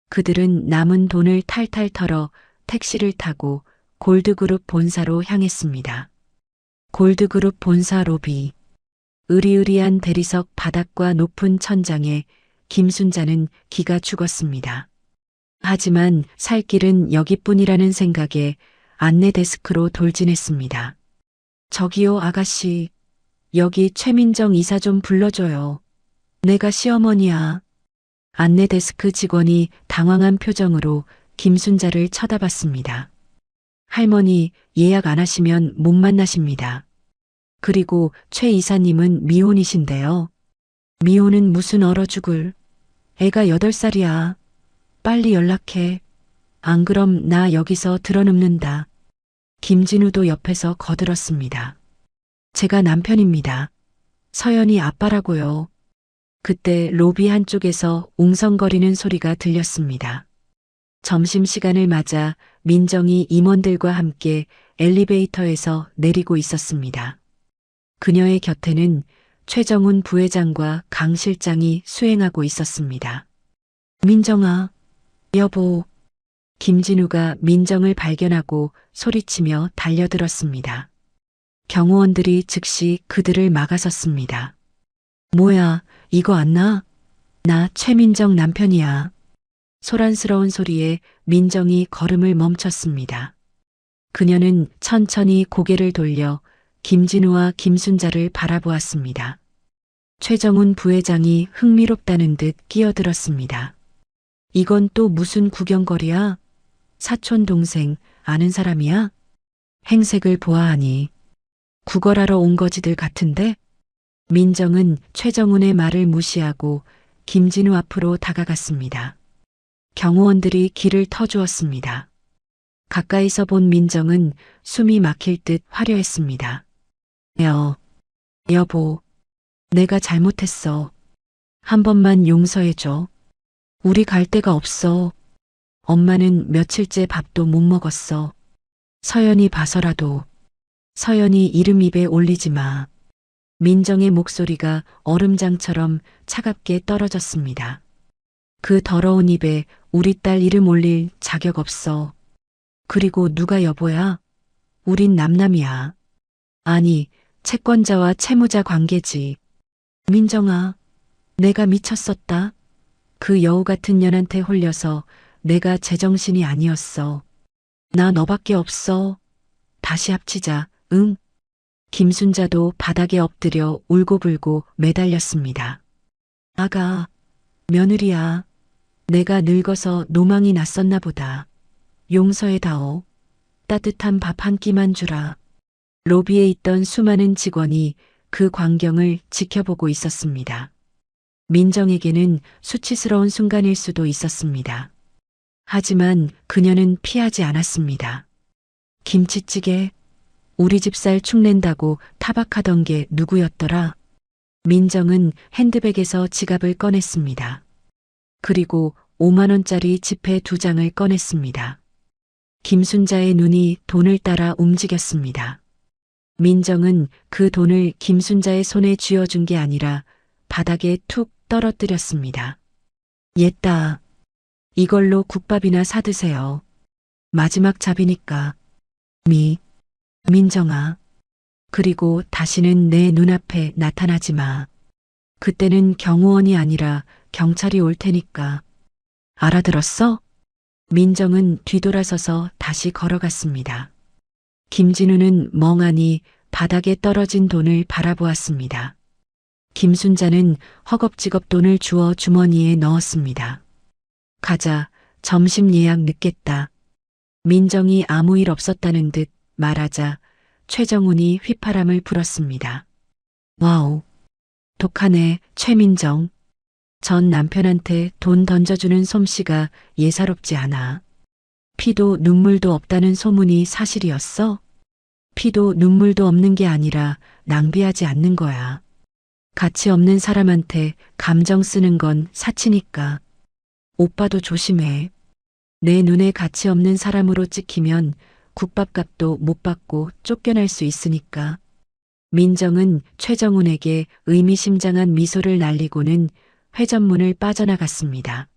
그들은 남은 돈을 탈탈 털어 택시를 타고 골드그룹 본사로 향했습니다. 골드그룹 본사 로비. 으리으리한 대리석 바닥과 높은 천장에 김순자는 기가 죽었습니다. 하지만 살 길은 여기뿐이라는 생각에 안내 데스크로 돌진했습니다. 저기요, 아가씨. 여기 최민정 이사 좀 불러줘요. 내가 시어머니야. 안내 데스크 직원이 당황한 표정으로 김순자를 쳐다봤습니다. 할머니, 예약 안 하시면 못 만나십니다. 그리고 최 이사님은 미혼이신데요. 미혼은 무슨 얼어 죽을. 애가 8살이야. 빨리 연락해. 안 그럼 나 여기서 드러눕는다. 김진우도 옆에서 거들었습니다. 제가 남편입니다. 서연이 아빠라고요. 그때 로비 한쪽에서 웅성거리는 소리가 들렸습니다. 점심시간을 맞아 민정이 임원들과 함께 엘리베이터에서 내리고 있었습니다. 그녀의 곁에는 최정훈 부회장과 강 실장이 수행하고 있었습니다. 민정아, 여보. 김진우가 민정을 발견하고 소리치며 달려들었습니다. 경호원들이 즉시 그들을 막아섰습니다. 뭐야, 이거 안 나? 나 최민정 남편이야. 소란스러운 소리에 민정이 걸음을 멈췄습니다. 그녀는 천천히 고개를 돌려 김진우와 김순자를 바라보았습니다. 최정훈 부회장이 흥미롭다는 듯 끼어들었습니다. 이건 또 무슨 구경거리야? 사촌 동생 아는 사람이야? 행색을 보아하니 구걸하러 온 거지들 같은데? 민정은 최정훈의 말을 무시하고 김진우 앞으로 다가갔습니다. 경호원들이 길을 터주었습니다. 가까이서 본 민정은 숨이 막힐 듯 화려했습니다. 여보, 내가 잘못했어. 한 번만 용서해줘. 우리 갈 데가 없어. 엄마는 며칠째 밥도 못 먹었어. 서연이 봐서라도. 서연이 이름 입에 올리지 마. 민정의 목소리가 얼음장처럼 차갑게 떨어졌습니다. 그 더러운 입에 우리 딸 이름 올릴 자격 없어. 그리고 누가 여보야? 우린 남남이야. 아니, 채권자와 채무자 관계지. 민정아, 내가 미쳤었다. 그 여우 같은 년한테 홀려서 내가 제정신이 아니었어. 나 너밖에 없어. 다시 합치자, 응? 김순자도 바닥에 엎드려 울고불고 매달렸습니다. 아가, 며느리야. 내가 늙어서 노망이 났었나 보다. 용서해다오. 따뜻한 밥 한 끼만 주라. 로비에 있던 수많은 직원이 그 광경을 지켜보고 있었습니다. 민정에게는 수치스러운 순간일 수도 있었습니다. 하지만 그녀는 피하지 않았습니다. 김치찌개, 우리 집 쌀 축낸다고 타박하던 게 누구였더라? 민정은 핸드백에서 지갑을 꺼냈습니다. 그리고 5만 원짜리 지폐 2장을 꺼냈습니다. 김순자의 눈이 돈을 따라 움직였습니다. 민정은 그 돈을 김순자의 손에 쥐어준 게 아니라 바닥에 툭 떨어뜨렸습니다. 옛다. 이걸로 국밥이나 사드세요. 마지막 잡이니까. 민정아. 그리고 다시는 내 눈앞에 나타나지 마. 그때는 경호원이 아니라 경찰이 올 테니까. 알아들었어? 민정은 뒤돌아서서 다시 걸어갔습니다. 김진우는 멍하니 바닥에 떨어진 돈을 바라보았습니다. 김순자는 허겁지겁 돈을 주워 주머니에 넣었습니다. 가자, 점심 예약 늦겠다. 민정이 아무 일 없었다는 듯 말하자 최정훈이 휘파람을 불었습니다. 와우, 독하네, 최민정. 전 남편한테 돈 던져주는 솜씨가 예사롭지 않아. 피도 눈물도 없다는 소문이 사실이었어? 피도 눈물도 없는 게 아니라 낭비하지 않는 거야. 가치 없는 사람한테 감정 쓰는 건 사치니까. 오빠도 조심해. 내 눈에 가치 없는 사람으로 찍히면 국밥값도 못 받고 쫓겨날 수 있으니까. 민정은 최정훈에게 의미심장한 미소를 날리고는 회전문을 빠져나갔습니다.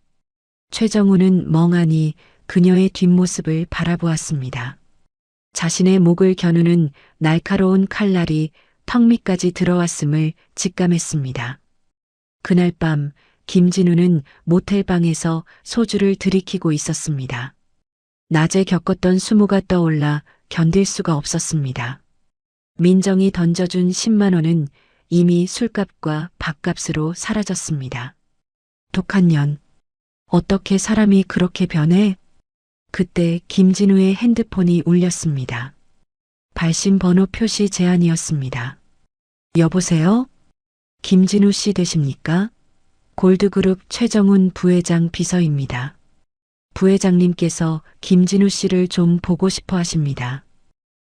최정훈은 멍하니 그녀의 뒷모습을 바라보았습니다. 자신의 목을 겨누는 날카로운 칼날이 턱 밑까지 들어왔음을 직감했습니다. 그날 밤 김진우는 모텔방에서 소주를 들이키고 있었습니다. 낮에 겪었던 수모가 떠올라 견딜 수가 없었습니다. 민정이 던져준 10만 원은 이미 술값과 밥값으로 사라졌습니다. 독한 년. 어떻게 사람이 그렇게 변해? 그때 김진우의 핸드폰이 울렸습니다. 발신 번호 표시 제한이었습니다. 여보세요? 김진우 씨 되십니까? 골드그룹 최정훈 부회장 비서입니다. 부회장님께서 김진우 씨를 좀 보고 싶어 하십니다.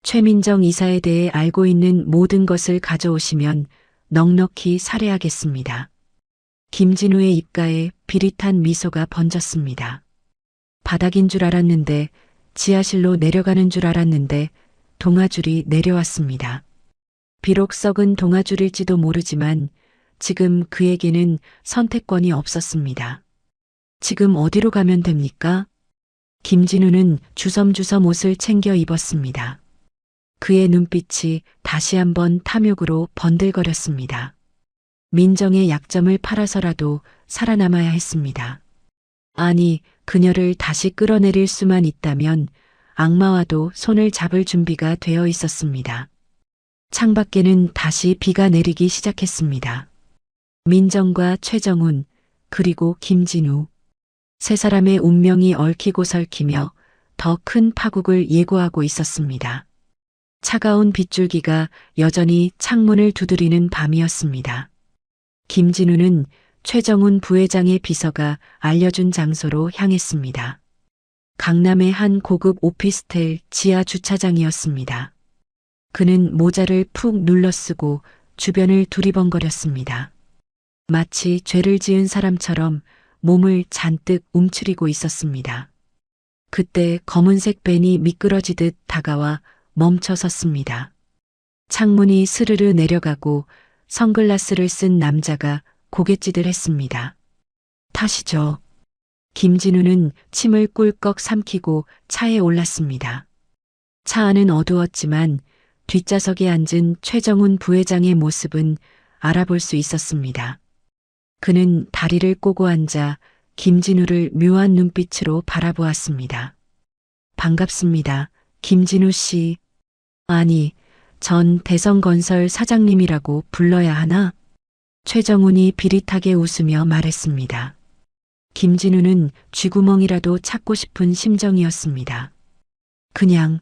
최민정 이사에 대해 알고 있는 모든 것을 가져오시면 넉넉히 살해하겠습니다. 김진우의 입가에 비릿한 미소가 번졌습니다. 바닥인 줄 알았는데, 지하실로 내려가는 줄 알았는데 동아줄이 내려왔습니다. 비록 썩은 동아줄일지도 모르지만 지금 그에게는 선택권이 없었습니다. 지금 어디로 가면 됩니까? 김진우는 주섬주섬 옷을 챙겨 입었습니다. 그의 눈빛이 다시 한번 탐욕으로 번들거렸습니다. 민정의 약점을 팔아서라도 살아남아야 했습니다. 아니, 그녀를 다시 끌어내릴 수만 있다면 악마와도 손을 잡을 준비가 되어 있었습니다. 창밖에는 다시 비가 내리기 시작했습니다. 민정과 최정훈, 그리고 김진우. 세 사람의 운명이 얽히고 설키며 더 큰 파국을 예고하고 있었습니다. 차가운 빗줄기가 여전히 창문을 두드리는 밤이었습니다. 김진우는 최정훈 부회장의 비서가 알려준 장소로 향했습니다. 강남의 한 고급 오피스텔 지하 주차장이었습니다. 그는 모자를 푹 눌러쓰고 주변을 두리번거렸습니다. 마치 죄를 지은 사람처럼 몸을 잔뜩 움츠리고 있었습니다. 그때 검은색 밴이 미끄러지듯 다가와 멈춰 섰습니다. 창문이 스르르 내려가고 선글라스를 쓴 남자가 고갯짓을 했습니다. 타시죠. 김진우는 침을 꿀꺽 삼키고 차에 올랐습니다. 차 안은 어두웠지만 뒷좌석에 앉은 최정훈 부회장의 모습은 알아볼 수 있었습니다. 그는 다리를 꼬고 앉아 김진우를 묘한 눈빛으로 바라보았습니다. 반갑습니다. 김진우 씨. 아니, 전 대성건설 사장님이라고 불러야 하나? 최정훈이 비릿하게 웃으며 말했습니다. 김진우는 쥐구멍이라도 찾고 싶은 심정이었습니다. 그냥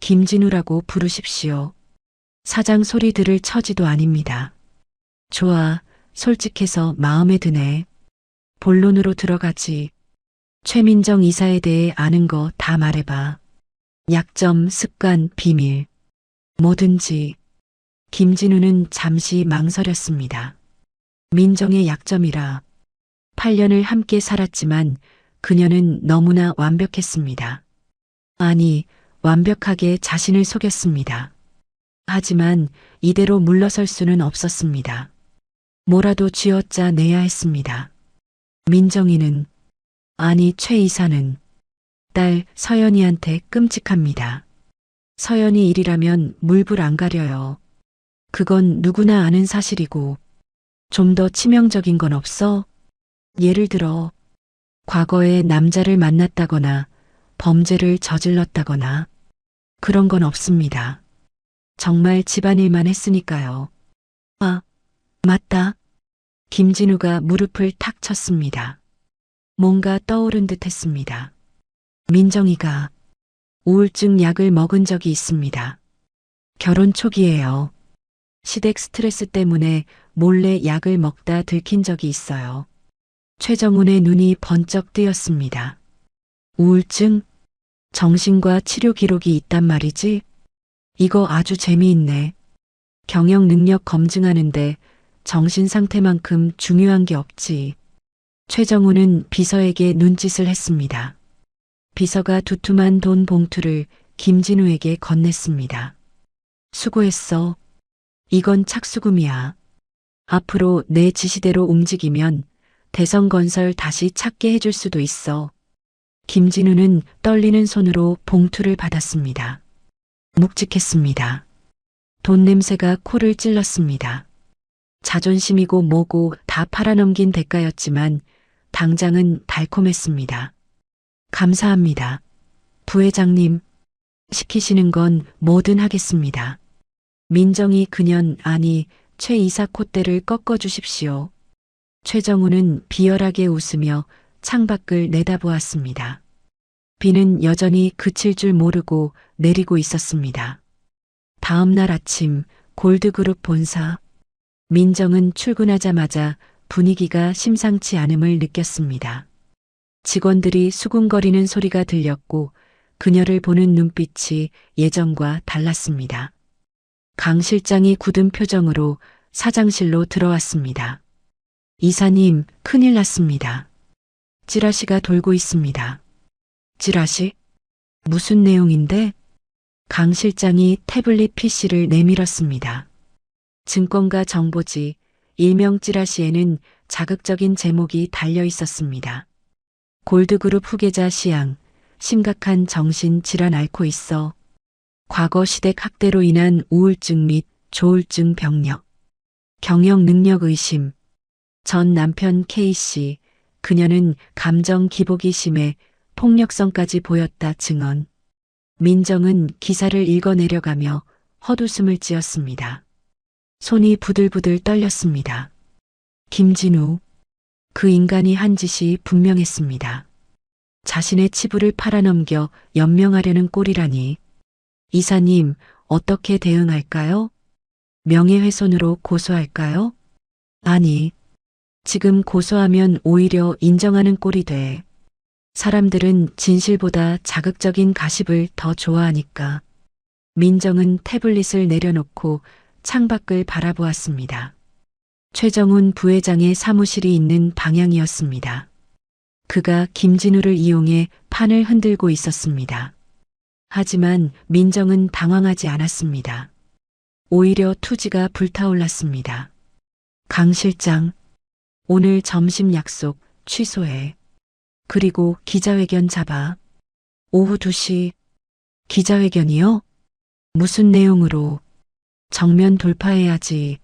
김진우라고 부르십시오. 사장 소리 들을 처지도 아닙니다. 좋아, 솔직해서 마음에 드네. 본론으로 들어가지. 최민정 이사에 대해 아는 거 다 말해봐. 약점, 습관, 비밀. 뭐든지. 김진우는 잠시 망설였습니다. 민정의 약점이라. 8년을 함께 살았지만 그녀는 너무나 완벽했습니다. 아니, 완벽하게 자신을 속였습니다. 하지만 이대로 물러설 수는 없었습니다. 뭐라도 쥐어짜 내야 했습니다. 민정이는, 아니 최 이사는 딸 서연이한테 끔찍합니다. 서연이 일이라면 물불 안 가려요. 그건 누구나 아는 사실이고 좀 더 치명적인 건 없어? 예를 들어 과거에 남자를 만났다거나 범죄를 저질렀다거나 그런 건 없습니다. 정말 집안일만 했으니까요. 아, 맞다. 김진우가 무릎을 탁 쳤습니다. 뭔가 떠오른 듯 했습니다. 민정이가 우울증 약을 먹은 적이 있습니다. 결혼 초기에요. 시댁 스트레스 때문에 몰래 약을 먹다 들킨 적이 있어요. 최정훈의 눈이 번쩍 뜨였습니다. 우울증? 정신과 치료 기록이 있단 말이지? 이거 아주 재미있네. 경영 능력 검증하는데 정신 상태만큼 중요한 게 없지. 최정훈은 비서에게 눈짓을 했습니다. 비서가 두툼한 돈 봉투를 김진우에게 건넸습니다. 수고했어. 이건 착수금이야. 앞으로 내 지시대로 움직이면 대성건설 다시 찾게 해줄 수도 있어. 김진우는 떨리는 손으로 봉투를 받았습니다. 묵직했습니다. 돈 냄새가 코를 찔렀습니다. 자존심이고 뭐고 다 팔아넘긴 대가였지만 당장은 달콤했습니다. 감사합니다. 부회장님, 시키시는 건 뭐든 하겠습니다. 민정이 그년 아니 최 이사 콧대를 꺾어주십시오. 최정우는 비열하게 웃으며 창밖을 내다보았습니다. 비는 여전히 그칠 줄 모르고 내리고 있었습니다. 다음 날 아침 골드그룹 본사. 민정은 출근하자마자 분위기가 심상치 않음을 느꼈습니다. 직원들이 수군거리는 소리가 들렸고 그녀를 보는 눈빛이 예전과 달랐습니다. 강 실장이 굳은 표정으로 사장실로 들어왔습니다. 이사님, 큰일 났습니다. 찌라시가 돌고 있습니다. 찌라시? 무슨 내용인데? 강 실장이 태블릿 PC를 내밀었습니다. 증권가 정보지, 일명 찌라시에는 자극적인 제목이 달려 있었습니다. 골드그룹 후계자 시양, 심각한 정신질환 앓고 있어. 과거 시댁 학대로 인한 우울증 및 조울증 병력, 경영 능력 의심, 전 남편 K씨, 그녀는 감정 기복이 심해 폭력성까지 보였다 증언. 민정은 기사를 읽어내려가며 헛웃음을 지었습니다. 손이 부들부들 떨렸습니다. 김진우, 그 인간이 한 짓이 분명했습니다. 자신의 치부를 팔아넘겨 연명하려는 꼴이라니. 이사님, 어떻게 대응할까요? 명예훼손으로 고소할까요? 아니, 지금 고소하면 오히려 인정하는 꼴이 돼. 사람들은 진실보다 자극적인 가십을 더 좋아하니까. 민정은 태블릿을 내려놓고 창밖을 바라보았습니다. 최정훈 부회장의 사무실이 있는 방향이었습니다. 그가 김진우를 이용해 판을 흔들고 있었습니다. 하지만 민정은 당황하지 않았습니다. 오히려 투지가 불타올랐습니다. 강 실장, 오늘 점심 약속 취소해. 그리고 기자회견 잡아. 오후 2시. 기자회견이요? 무슨 내용으로? 정면 돌파해야지.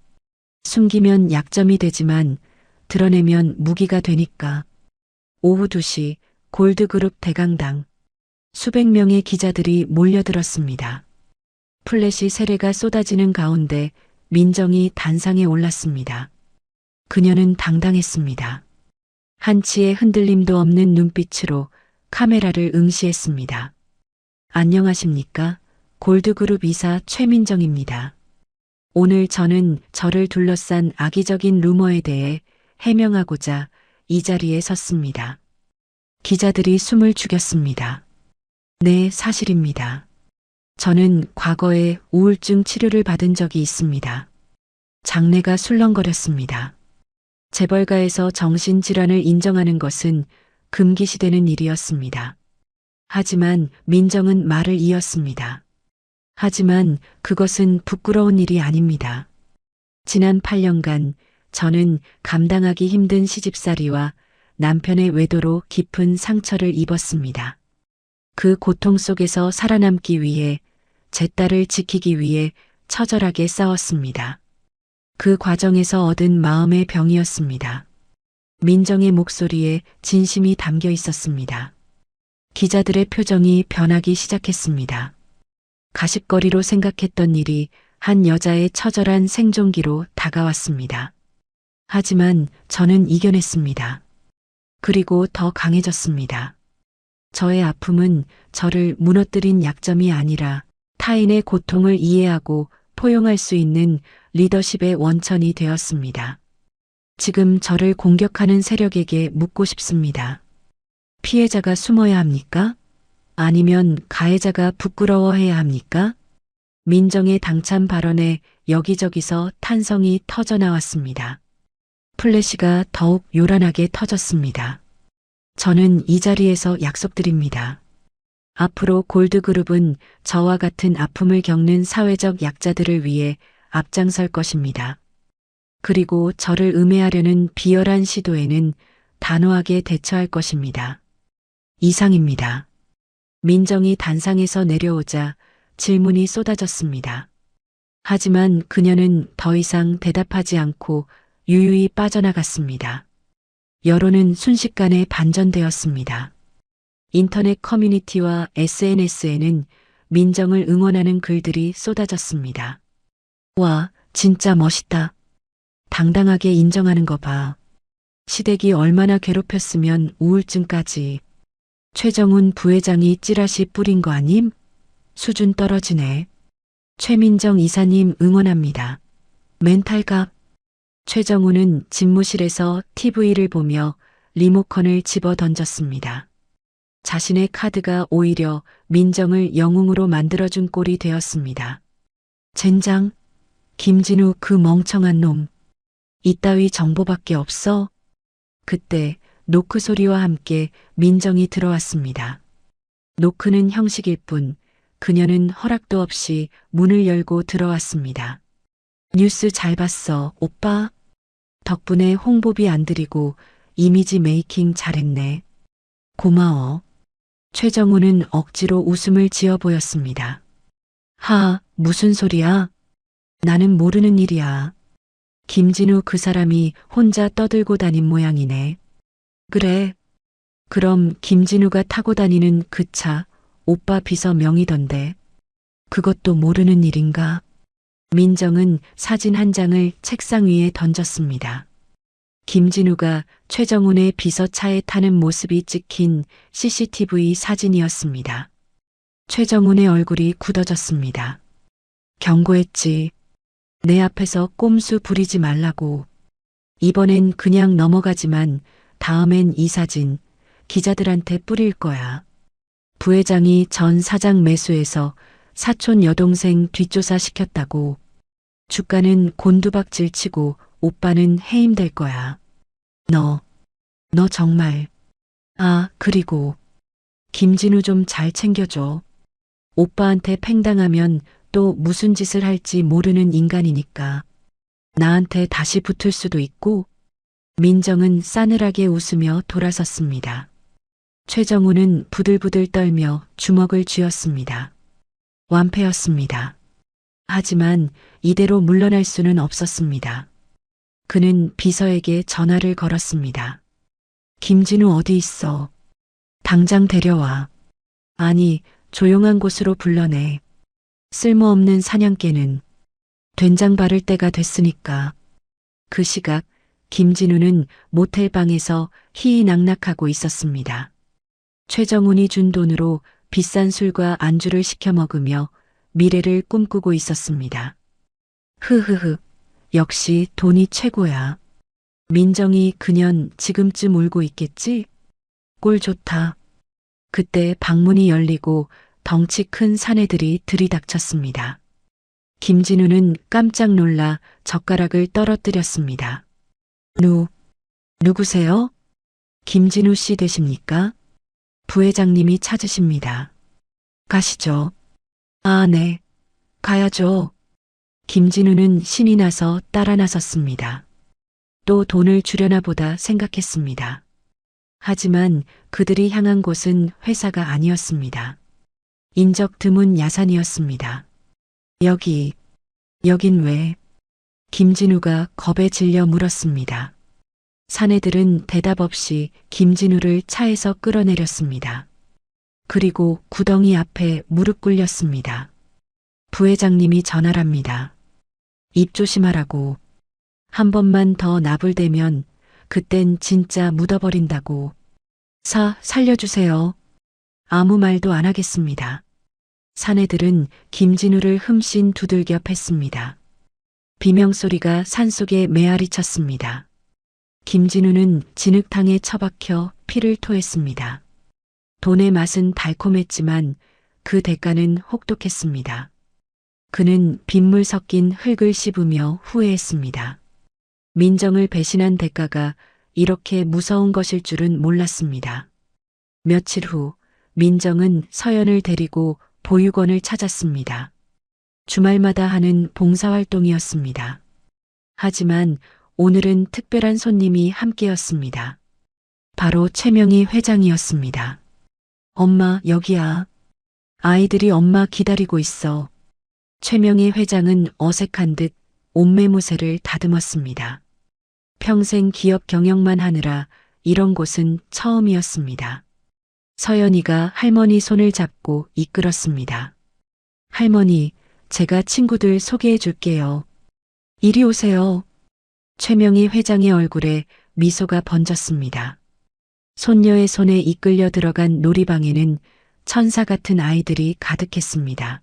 숨기면 약점이 되지만 드러내면 무기가 되니까. 오후 2시 골드그룹 대강당. 수백 명의 기자들이 몰려들었습니다. 플래시 세례가 쏟아지는 가운데 민정이 단상에 올랐습니다. 그녀는 당당했습니다. 한치의 흔들림도 없는 눈빛으로 카메라를 응시했습니다. 안녕하십니까? 골드그룹 이사 최민정입니다. 오늘 저는 저를 둘러싼 악의적인 루머에 대해 해명하고자 이 자리에 섰습니다. 기자들이 숨을 죽였습니다. 네, 사실입니다. 저는 과거에 우울증 치료를 받은 적이 있습니다. 장래가 술렁거렸습니다. 재벌가에서 정신질환을 인정하는 것은 금기시되는 일이었습니다. 하지만 민정은 말을 이었습니다. 하지만 그것은 부끄러운 일이 아닙니다. 지난 8년간 저는 감당하기 힘든 시집살이와 남편의 외도로 깊은 상처를 입었습니다. 그 고통 속에서 살아남기 위해 제 딸을 지키기 위해 처절하게 싸웠습니다. 그 과정에서 얻은 마음의 병이었습니다. 민정의 목소리에 진심이 담겨 있었습니다. 기자들의 표정이 변하기 시작했습니다. 가십거리로 생각했던 일이 한 여자의 처절한 생존기로 다가왔습니다. 하지만 저는 이겨냈습니다. 그리고 더 강해졌습니다. 저의 아픔은 저를 무너뜨린 약점이 아니라 타인의 고통을 이해하고 포용할 수 있는 리더십의 원천이 되었습니다. 지금 저를 공격하는 세력에게 묻고 싶습니다. 피해자가 숨어야 합니까? 아니면 가해자가 부끄러워해야 합니까? 민정의 당찬 발언에 여기저기서 탄성이 터져나왔습니다. 플래시가 더욱 요란하게 터졌습니다. 저는 이 자리에서 약속드립니다. 앞으로 골드그룹은 저와 같은 아픔을 겪는 사회적 약자들을 위해 앞장설 것입니다. 그리고 저를 음해하려는 비열한 시도에는 단호하게 대처할 것입니다. 이상입니다. 민정이 단상에서 내려오자 질문이 쏟아졌습니다. 하지만 그녀는 더 이상 대답하지 않고 유유히 빠져나갔습니다. 여론은 순식간에 반전되었습니다. 인터넷 커뮤니티와 SNS에는 민정을 응원하는 글들이 쏟아졌습니다. 와, 진짜 멋있다. 당당하게 인정하는 거 봐. 시댁이 얼마나 괴롭혔으면 우울증까지. 최정훈 부회장이 찌라시 뿌린 거 아님? 수준 떨어지네. 최민정 이사님 응원합니다. 멘탈갑. 최정훈은 집무실에서 TV를 보며 리모컨을 집어 던졌습니다. 자신의 카드가 오히려 민정을 영웅으로 만들어준 꼴이 되었습니다. 젠장, 김진우 그 멍청한 놈. 이따위 정보밖에 없어? 그때 노크 소리와 함께 민정이 들어왔습니다. 노크는 형식일 뿐 그녀는 허락도 없이 문을 열고 들어왔습니다. 뉴스 잘 봤어, 오빠. 덕분에 홍보비 안 들이고 이미지 메이킹 잘했네. 고마워. 최정우는 억지로 웃음을 지어 보였습니다. 하, 무슨 소리야? 나는 모르는 일이야. 김진우 그 사람이 혼자 떠들고 다닌 모양이네. 그래. 그럼 김진우가 타고 다니는 그 차, 오빠 비서 명의던데. 그것도 모르는 일인가? 민정은 사진 한 장을 책상 위에 던졌습니다. 김진우가 최정훈의 비서차에 타는 모습이 찍힌 CCTV 사진이었습니다. 최정훈의 얼굴이 굳어졌습니다. 경고했지. 내 앞에서 꼼수 부리지 말라고. 이번엔 그냥 넘어가지만 다음엔 이 사진 기자들한테 뿌릴 거야. 부회장이 전 사장 매수해서 사촌 여동생 뒷조사 시켰다고. 주가는 곤두박질 치고 오빠는 해임될 거야. 너 정말. 아, 그리고 김진우 좀 잘 챙겨줘. 오빠한테 팽당하면 또 무슨 짓을 할지 모르는 인간이니까. 나한테 다시 붙을 수도 있고. 민정은 싸늘하게 웃으며 돌아섰습니다. 최정우는 부들부들 떨며 주먹을 쥐었습니다. 완패였습니다. 하지만 이대로 물러날 수는 없었습니다. 그는 비서에게 전화를 걸었습니다. 김진우 어디 있어? 당장 데려와. 아니, 조용한 곳으로 불러내. 쓸모없는 사냥개는. 된장 바를 때가 됐으니까. 그 시각 김진우는 모텔 방에서 희희낙낙하고 있었습니다. 최정훈이 준 돈으로 비싼 술과 안주를 시켜 먹으며 미래를 꿈꾸고 있었습니다. 흐흐흐, 역시 돈이 최고야. 민정이 그년 지금쯤 울고 있겠지? 꼴 좋다. 그때 방문이 열리고 덩치 큰 사내들이 들이닥쳤습니다. 김진우는 깜짝 놀라 젓가락을 떨어뜨렸습니다. 누구세요? 김진우 씨 되십니까? 부회장님이 찾으십니다. 가시죠. 아, 네. 가야죠. 김진우는 신이 나서 따라 나섰습니다. 또 돈을 주려나 보다 생각했습니다. 하지만 그들이 향한 곳은 회사가 아니었습니다. 인적 드문 야산이었습니다. 여긴 왜? 김진우가 겁에 질려 물었습니다. 사내들은 대답 없이 김진우를 차에서 끌어내렸습니다. 그리고 구덩이 앞에 무릎 꿇렸습니다. 부회장님이 전화랍니다. 입 조심하라고. 한 번만 더 나불대면 그땐 진짜 묻어버린다고. 살려주세요. 아무 말도 안 하겠습니다. 사내들은 김진우를 흠씬 두들겨 팼습니다. 비명소리가 산속에 메아리 쳤습니다. 김진우는 진흙탕에 처박혀 피를 토했습니다. 돈의 맛은 달콤했지만 그 대가는 혹독했습니다. 그는 빗물 섞인 흙을 씹으며 후회했습니다. 민정을 배신한 대가가 이렇게 무서운 것일 줄은 몰랐습니다. 며칠 후 민정은 서연을 데리고 보육원을 찾았습니다. 주말마다 하는 봉사활동이었습니다. 하지만 오늘은 특별한 손님이 함께였습니다. 바로 최명희 회장이었습니다. 엄마, 여기야. 아이들이 엄마 기다리고 있어. 최명희 회장은 어색한 듯 옷매무새를 다듬었습니다. 평생 기업 경영만 하느라 이런 곳은 처음이었습니다. 서연이가 할머니 손을 잡고 이끌었습니다. 할머니, 제가 친구들 소개해 줄게요. 이리 오세요. 최명희 회장의 얼굴에 미소가 번졌습니다. 손녀의 손에 이끌려 들어간 놀이방에는 천사 같은 아이들이 가득했습니다.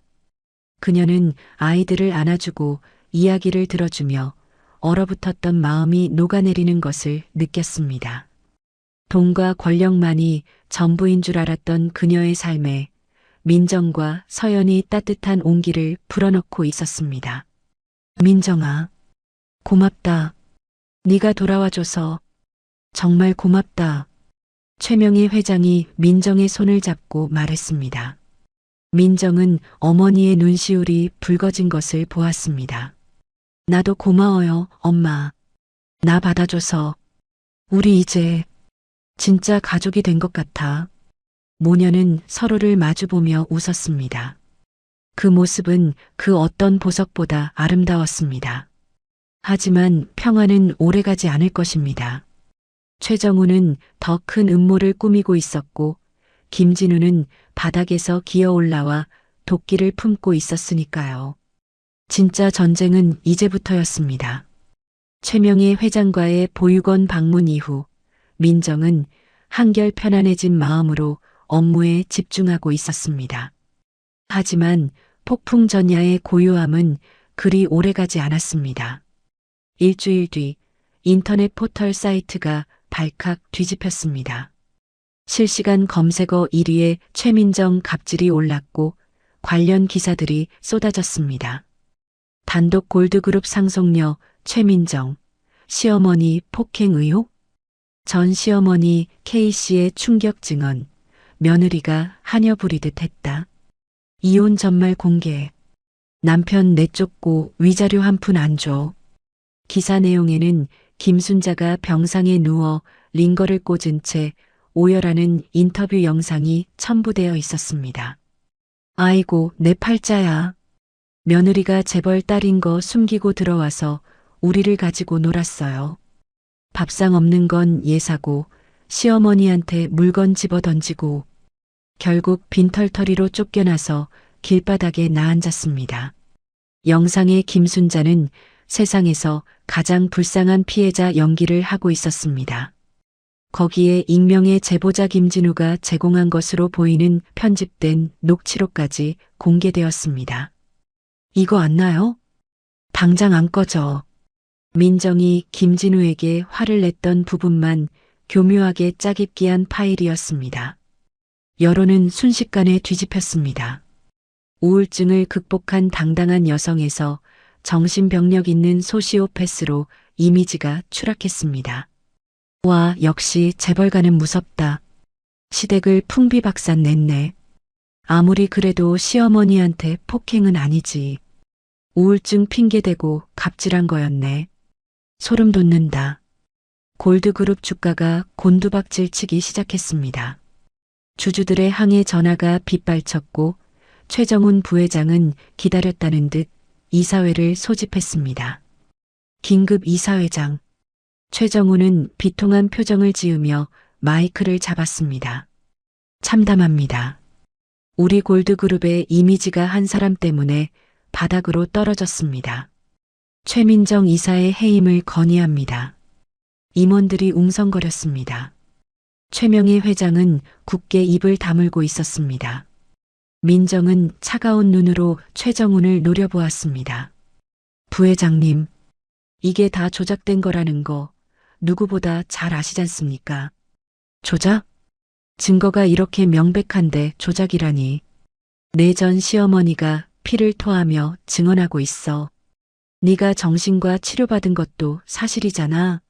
그녀는 아이들을 안아주고 이야기를 들어주며 얼어붙었던 마음이 녹아내리는 것을 느꼈습니다. 돈과 권력만이 전부인 줄 알았던 그녀의 삶에 민정과 서연이 따뜻한 온기를 불어넣고 있었습니다. 민정아, 고맙다. 네가 돌아와줘서 정말 고맙다. 최명희 회장이 민정의 손을 잡고 말했습니다. 민정은 어머니의 눈시울이 붉어진 것을 보았습니다. 나도 고마워요, 엄마. 나 받아줘서. 우리 이제 진짜 가족이 된 것 같아. 모녀는 서로를 마주보며 웃었습니다. 그 모습은 그 어떤 보석보다 아름다웠습니다. 하지만 평화는 오래가지 않을 것입니다. 최정우는 더 큰 음모를 꾸미고 있었고 김진우는 바닥에서 기어 올라와 도끼를 품고 있었으니까요. 진짜 전쟁은 이제부터였습니다. 최명희 회장과의 보육원 방문 이후 민정은 한결 편안해진 마음으로 업무에 집중하고 있었습니다. 하지만 폭풍전야의 고요함은 그리 오래가지 않았습니다. 일주일 뒤 인터넷 포털 사이트가 발칵 뒤집혔습니다. 실시간 검색어 1위에 최민정 갑질이 올랐고 관련 기사들이 쏟아졌습니다. 단독 골드그룹 상속녀 최민정, 시어머니 폭행 의혹, 전 시어머니 K씨의 충격 증언, 며느리가 하녀 부리듯 했다. 이혼 전말 공개, 남편 내쫓고 위자료 한 푼 안 줘. 기사 내용에는 김순자가 병상에 누워 링거를 꽂은 채 오열하는 인터뷰 영상이 첨부되어 있었습니다. 아이고, 내 팔자야. 며느리가 재벌 딸인 거 숨기고 들어와서 우리를 가지고 놀았어요. 밥상 없는 건 예사고 시어머니한테 물건 집어 던지고 결국 빈털터리로 쫓겨나서 길바닥에 나앉았습니다. 영상의 김순자는 세상에서 가장 불쌍한 피해자 연기를 하고 있었습니다. 거기에 익명의 제보자 김진우가 제공한 것으로 보이는 편집된 녹취록까지 공개되었습니다. 이거 안 나요? 당장 안 꺼져. 민정이 김진우에게 화를 냈던 부분만 교묘하게 짜깁기한 파일이었습니다. 여론은 순식간에 뒤집혔습니다. 우울증을 극복한 당당한 여성에서 정신병력 있는 소시오패스로 이미지가 추락했습니다. 와, 역시 재벌가는 무섭다. 시댁을 풍비박산 냈네. 아무리 그래도 시어머니한테 폭행은 아니지. 우울증 핑계대고 갑질한 거였네. 소름 돋는다. 골드그룹 주가가 곤두박질 치기 시작했습니다. 주주들의 항해 전화가 빗발쳤고 최정훈 부회장은 기다렸다는 듯 이사회를 소집했습니다. 긴급 이사회장. 최정훈은 비통한 표정을 지으며 마이크를 잡았습니다. 참담합니다. 우리 골드그룹의 이미지가 한 사람 때문에 바닥으로 떨어졌습니다. 최민정 이사의 해임을 건의합니다. 임원들이 웅성거렸습니다. 최명희 회장은 굳게 입을 다물고 있었습니다. 민정은 차가운 눈으로 최정훈을 노려보았습니다. 부회장님, 이게 다 조작된 거라는 거 누구보다 잘 아시지 않습니까? 조작? 증거가 이렇게 명백한데 조작이라니. 내 전 시어머니가 피를 토하며 증언하고 있어. 네가 정신과 치료받은 것도 사실이잖아.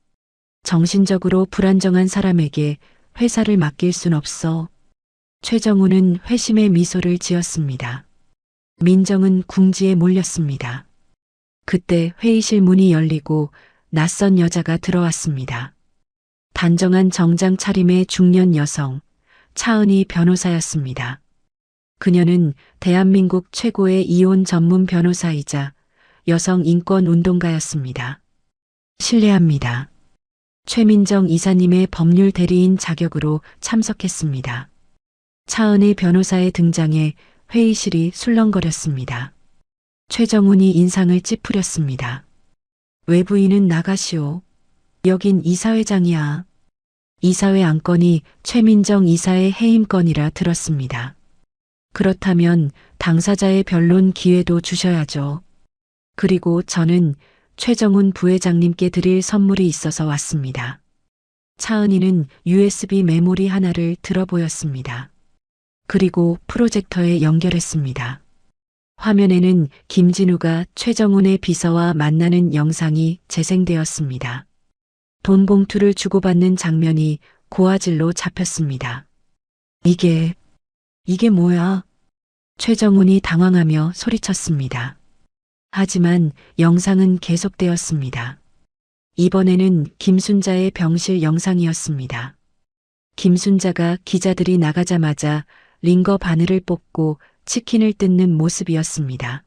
정신적으로 불안정한 사람에게 회사를 맡길 순 없어. 최정훈은 회심의 미소를 지었습니다. 민정은 궁지에 몰렸습니다. 그때 회의실 문이 열리고 낯선 여자가 들어왔습니다. 단정한 정장 차림의 중년 여성, 차은희 변호사였습니다. 그녀는 대한민국 최고의 이혼 전문 변호사이자 여성 인권 운동가였습니다. 실례합니다. 최민정 이사님의 법률 대리인 자격으로 참석했습니다. 차은희 변호사의 등장에 회의실이 술렁거렸습니다. 최정훈이 인상을 찌푸렸습니다. 외부인은 나가시오. 여긴 이사회장이야. 이사회 안건이 최민정 이사의 해임건이라 들었습니다. 그렇다면 당사자의 변론 기회도 주셔야죠. 그리고 저는 최정훈 부회장님께 드릴 선물이 있어서 왔습니다. 차은희는 USB 메모리 하나를 들어 보였습니다. 그리고 프로젝터에 연결했습니다. 화면에는 김진우가 최정훈의 비서와 만나는 영상이 재생되었습니다. 돈 봉투를 주고받는 장면이 고화질로 잡혔습니다. 이게 뭐야? 최정훈이 당황하며 소리쳤습니다. 하지만 영상은 계속되었습니다. 이번에는 김순자의 병실 영상이었습니다. 김순자가 기자들이 나가자마자 링거 바늘을 뽑고 치킨을 뜯는 모습이었습니다.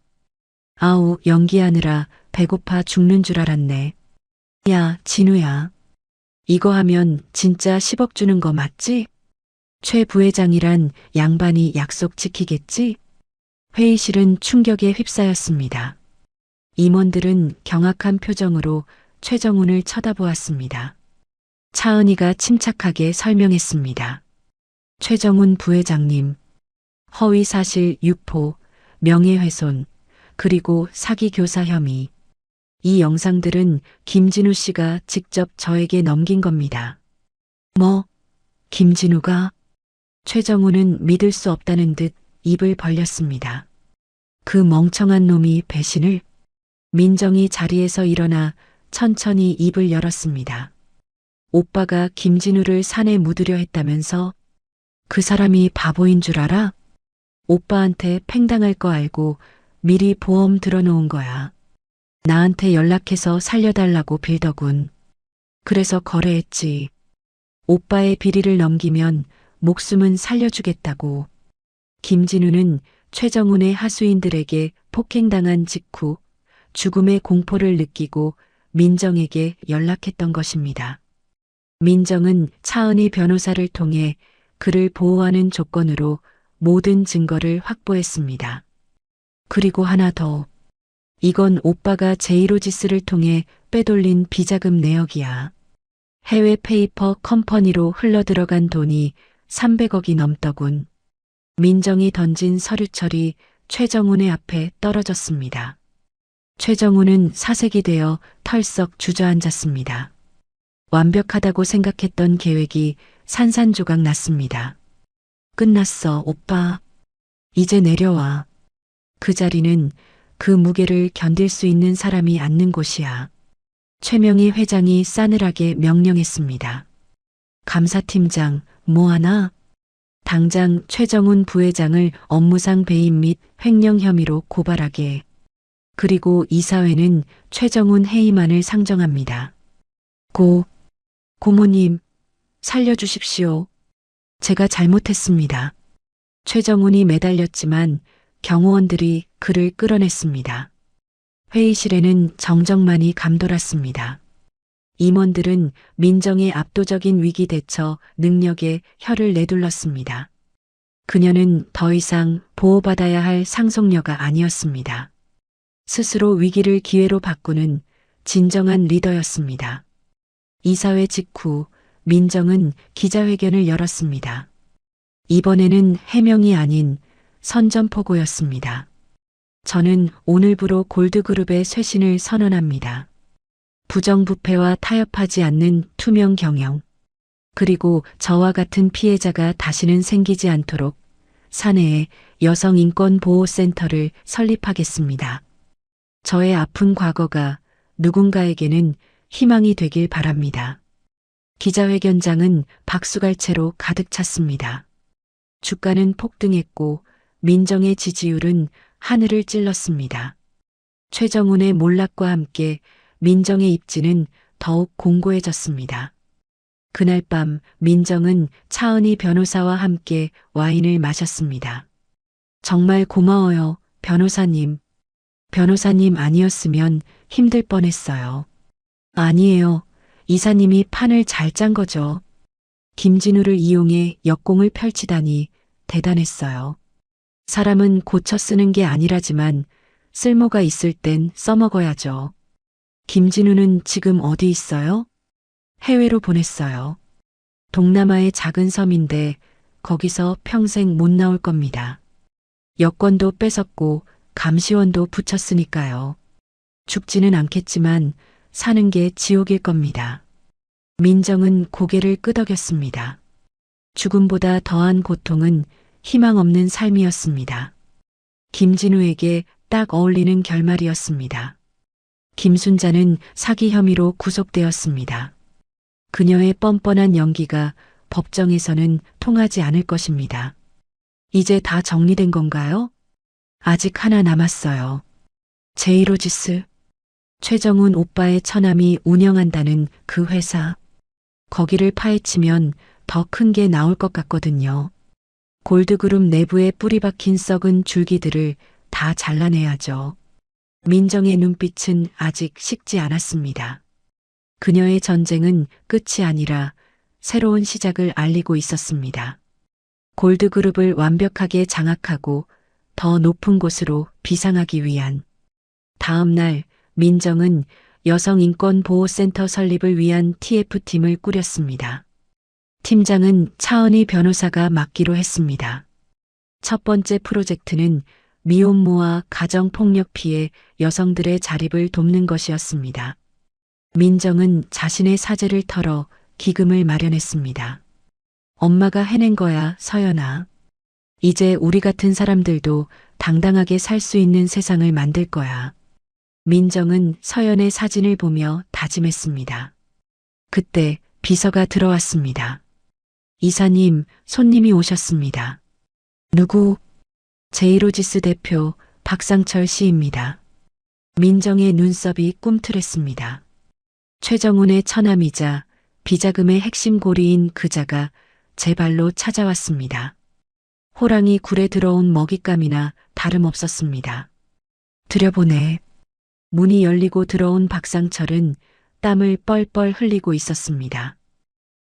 아우, 연기하느라 배고파 죽는 줄 알았네. 야, 진우야. 이거 하면 진짜 10억 주는 거 맞지? 최 부회장이란 양반이 약속 지키겠지? 회의실은 충격에 휩싸였습니다. 임원들은 경악한 표정으로 최정훈을 쳐다보았습니다. 차은희가 침착하게 설명했습니다. 최정훈 부회장님, 허위사실 유포, 명예훼손, 그리고 사기교사 혐의. 이 영상들은 김진우 씨가 직접 저에게 넘긴 겁니다. 뭐? 김진우가? 최정훈은 믿을 수 없다는 듯 입을 벌렸습니다. 그 멍청한 놈이 배신을? 민정이 자리에서 일어나 천천히 입을 열었습니다. 오빠가 김진우를 산에 묻으려 했다면서? 그 사람이 바보인 줄 알아? 오빠한테 팽당할 거 알고 미리 보험 들어놓은 거야. 나한테 연락해서 살려달라고 빌더군. 그래서 거래했지. 오빠의 비리를 넘기면 목숨은 살려주겠다고. 김진우는 최정훈의 하수인들에게 폭행당한 직후 죽음의 공포를 느끼고 민정에게 연락했던 것입니다. 민정은 차은희 변호사를 통해 그를 보호하는 조건으로 모든 증거를 확보했습니다. 그리고 하나 더. 이건 오빠가 제이로지스를 통해 빼돌린 비자금 내역이야. 해외 페이퍼 컴퍼니로 흘러들어간 돈이 300억이 넘더군. 민정이 던진 서류철이 최정훈의 앞에 떨어졌습니다. 최정훈은 사색이 되어 털썩 주저앉았습니다. 완벽하다고 생각했던 계획이 산산조각 났습니다. 끝났어, 오빠. 이제 내려와. 그 자리는 그 무게를 견딜 수 있는 사람이 앉는 곳이야. 최명희 회장이 싸늘하게 명령했습니다. 감사팀장, 뭐하나? 당장 최정훈 부회장을 업무상 배임 및 횡령 혐의로 고발하게. 그리고 이사회는 최정훈 해임안을 상정합니다. 고모님, 살려주십시오. 제가 잘못했습니다. 최정훈이 매달렸지만 경호원들이 그를 끌어냈습니다. 회의실에는 정적만이 감돌았습니다. 임원들은 민정의 압도적인 위기 대처 능력에 혀를 내둘렀습니다. 그녀는 더 이상 보호받아야 할 상속녀가 아니었습니다. 스스로 위기를 기회로 바꾸는 진정한 리더였습니다. 이사회 직후 민정은 기자회견을 열었습니다. 이번에는 해명이 아닌 선전포고였습니다. 저는 오늘부로 골드그룹의 쇄신을 선언합니다. 부정부패와 타협하지 않는 투명 경영, 그리고 저와 같은 피해자가 다시는 생기지 않도록 사내에 여성인권보호센터를 설립하겠습니다. 저의 아픈 과거가 누군가에게는 희망이 되길 바랍니다. 기자회견장은 박수갈채로 가득 찼습니다. 주가는 폭등했고 민정의 지지율은 하늘을 찔렀습니다. 최정훈의 몰락과 함께 민정의 입지는 더욱 공고해졌습니다. 그날 밤 민정은 차은희 변호사와 함께 와인을 마셨습니다. 정말 고마워요, 변호사님. 변호사님 아니었으면 힘들 뻔했어요. 아니에요. 이사님이 판을 잘 짠 거죠. 김진우를 이용해 역공을 펼치다니 대단했어요. 사람은 고쳐 쓰는 게 아니라지만 쓸모가 있을 땐 써먹어야죠. 김진우는 지금 어디 있어요? 해외로 보냈어요. 동남아의 작은 섬인데 거기서 평생 못 나올 겁니다. 여권도 뺏었고 감시원도 붙였으니까요. 죽지는 않겠지만 사는 게 지옥일 겁니다. 민정은 고개를 끄덕였습니다. 죽음보다 더한 고통은 희망 없는 삶이었습니다. 김진우에게 딱 어울리는 결말이었습니다. 김순자는 사기 혐의로 구속되었습니다. 그녀의 뻔뻔한 연기가 법정에서는 통하지 않을 것입니다. 이제 다 정리된 건가요? 아직 하나 남았어요. 제이로지스. 최정훈 오빠의 처남이 운영한다는 그 회사. 거기를 파헤치면 더 큰 게 나올 것 같거든요. 골드그룹 내부에 뿌리 박힌 썩은 줄기들을 다 잘라내야죠. 민정의 눈빛은 아직 식지 않았습니다. 그녀의 전쟁은 끝이 아니라 새로운 시작을 알리고 있었습니다. 골드그룹을 완벽하게 장악하고 더 높은 곳으로 비상하기 위한. 다음 날 민정은 여성인권보호센터 설립을 위한 TF팀을 꾸렸습니다. 팀장은 차은희 변호사가 맡기로 했습니다. 첫 번째 프로젝트는 미혼모와 가정폭력 피해 여성들의 자립을 돕는 것이었습니다. 민정은 자신의 사재를 털어 기금을 마련했습니다. 엄마가 해낸 거야, 서연아. 이제 우리 같은 사람들도 당당하게 살 수 있는 세상을 만들 거야. 민정은 서연의 사진을 보며 다짐했습니다. 그때 비서가 들어왔습니다. 이사님, 손님이 오셨습니다. 누구? 제이로지스 대표 박상철 씨입니다. 민정의 눈썹이 꿈틀했습니다. 최정훈의 처남이자 비자금의 핵심 고리인 그자가 제 발로 찾아왔습니다. 호랑이 굴에 들어온 먹잇감이나 다름없었습니다. 들여보내. 문이 열리고 들어온 박상철은 땀을 뻘뻘 흘리고 있었습니다.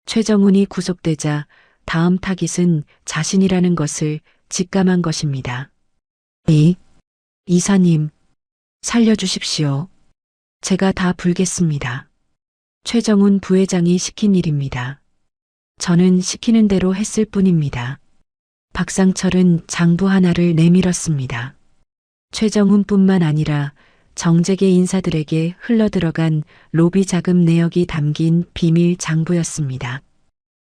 최정훈이 구속되자 다음 타깃은 자신이라는 것을 직감한 것입니다. 이사님, 살려주십시오. 제가 다 불겠습니다. 최정훈 부회장이 시킨 일입니다. 저는 시키는 대로 했을 뿐입니다. 박상철은 장부 하나를 내밀었습니다. 최정훈뿐만 아니라 정재계 인사들에게 흘러들어간 로비 자금 내역이 담긴 비밀 장부였습니다.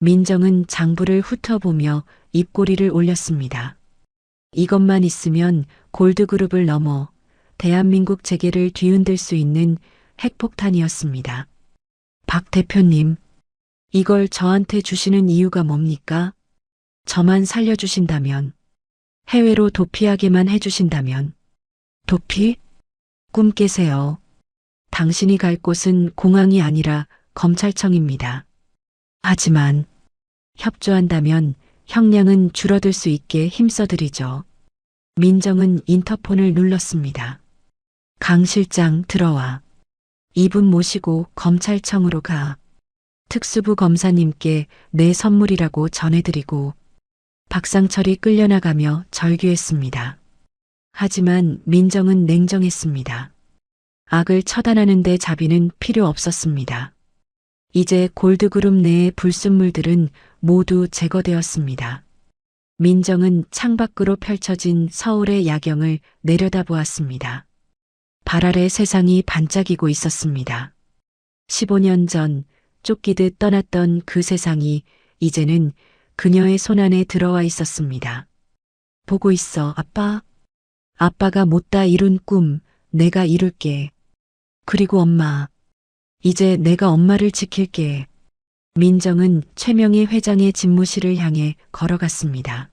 민정은 장부를 훑어보며 입꼬리를 올렸습니다. 이것만 있으면 골드그룹을 넘어 대한민국 재계를 뒤흔들 수 있는 핵폭탄이었습니다. 박 대표님, 이걸 저한테 주시는 이유가 뭡니까? 저만 살려주신다면, 해외로 도피하게만 해주신다면. 도피? 꿈 깨세요. 당신이 갈 곳은 공항이 아니라 검찰청입니다. 하지만 협조한다면 형량은 줄어들 수 있게 힘써드리죠. 민정은 인터폰을 눌렀습니다. 강 실장 들어와. 이분 모시고 검찰청으로 가. 특수부 검사님께 내 선물이라고 전해드리고 박상철이 끌려나가며 절규했습니다. 하지만 민정은 냉정했습니다. 악을 처단하는 데 자비는 필요 없었습니다. 이제 골드그룹 내의 불순물들은 모두 제거되었습니다. 민정은 창밖으로 펼쳐진 서울의 야경을 내려다보았습니다. 발 아래 세상이 반짝이고 있었습니다. 15년 전 쫓기듯 떠났던 그 세상이 이제는 그녀의 손안에 들어와 있었습니다. 보고 있어, 아빠. 아빠가 못다 이룬 꿈 내가 이룰게. 그리고 엄마. 이제 내가 엄마를 지킬게. 민정은 최명희 회장의 집무실을 향해 걸어갔습니다.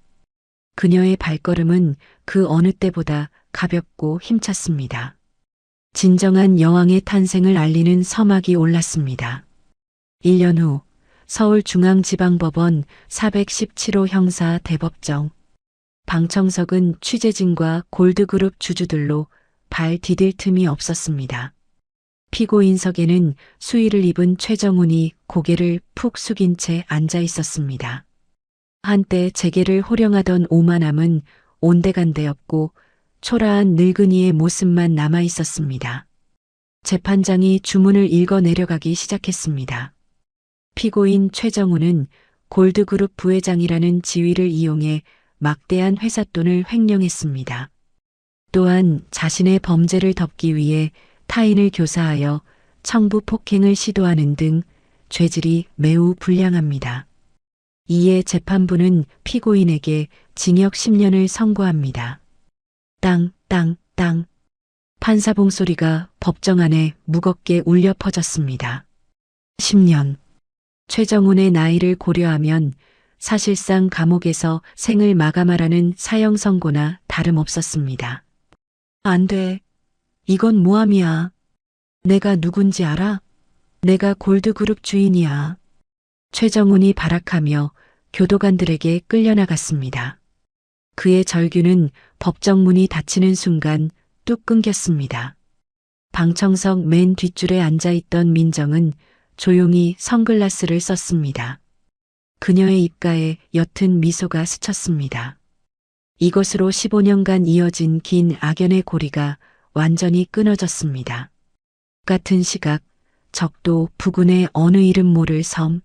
그녀의 발걸음은 그 어느 때보다 가볍고 힘찼습니다. 진정한 여왕의 탄생을 알리는 서막이 올랐습니다. 1년 후 서울중앙지방법원 417호 형사 대법정. 방청석은 취재진과 골드그룹 주주들로 발 디딜 틈이 없었습니다. 피고인석에는 수의를 입은 최정훈이 고개를 푹 숙인 채 앉아 있었습니다. 한때 재계를 호령하던 오만함은 온데간데없고 초라한 늙은이의 모습만 남아 있었습니다. 재판장이 주문을 읽어 내려가기 시작했습니다. 피고인 최정훈은 골드그룹 부회장이라는 지위를 이용해 막대한 회삿돈을 횡령했습니다. 또한 자신의 범죄를 덮기 위해 타인을 교사하여 청부 폭행을 시도하는 등 죄질이 매우 불량합니다. 이에 재판부는 피고인에게 징역 10년을 선고합니다. 땅, 땅, 땅. 판사 봉소리가 법정 안에 무겁게 울려 퍼졌습니다. 10년. 최정훈의 나이를 고려하면 사실상 감옥에서 생을 마감하라는 사형 선고나 다름없었습니다. 안 돼. 이건 모함이야. 내가 누군지 알아? 내가 골드그룹 주인이야. 최정훈이 발악하며 교도관들에게 끌려나갔습니다. 그의 절규는 법정 문이 닫히는 순간 뚝 끊겼습니다. 방청석 맨 뒷줄에 앉아있던 민정은 조용히 선글라스를 썼습니다. 그녀의 입가에 옅은 미소가 스쳤습니다. 이것으로 15년간 이어진 긴 악연의 고리가 완전히 끊어졌습니다. 같은 시각 적도 부근의 어느 이름 모를 섬.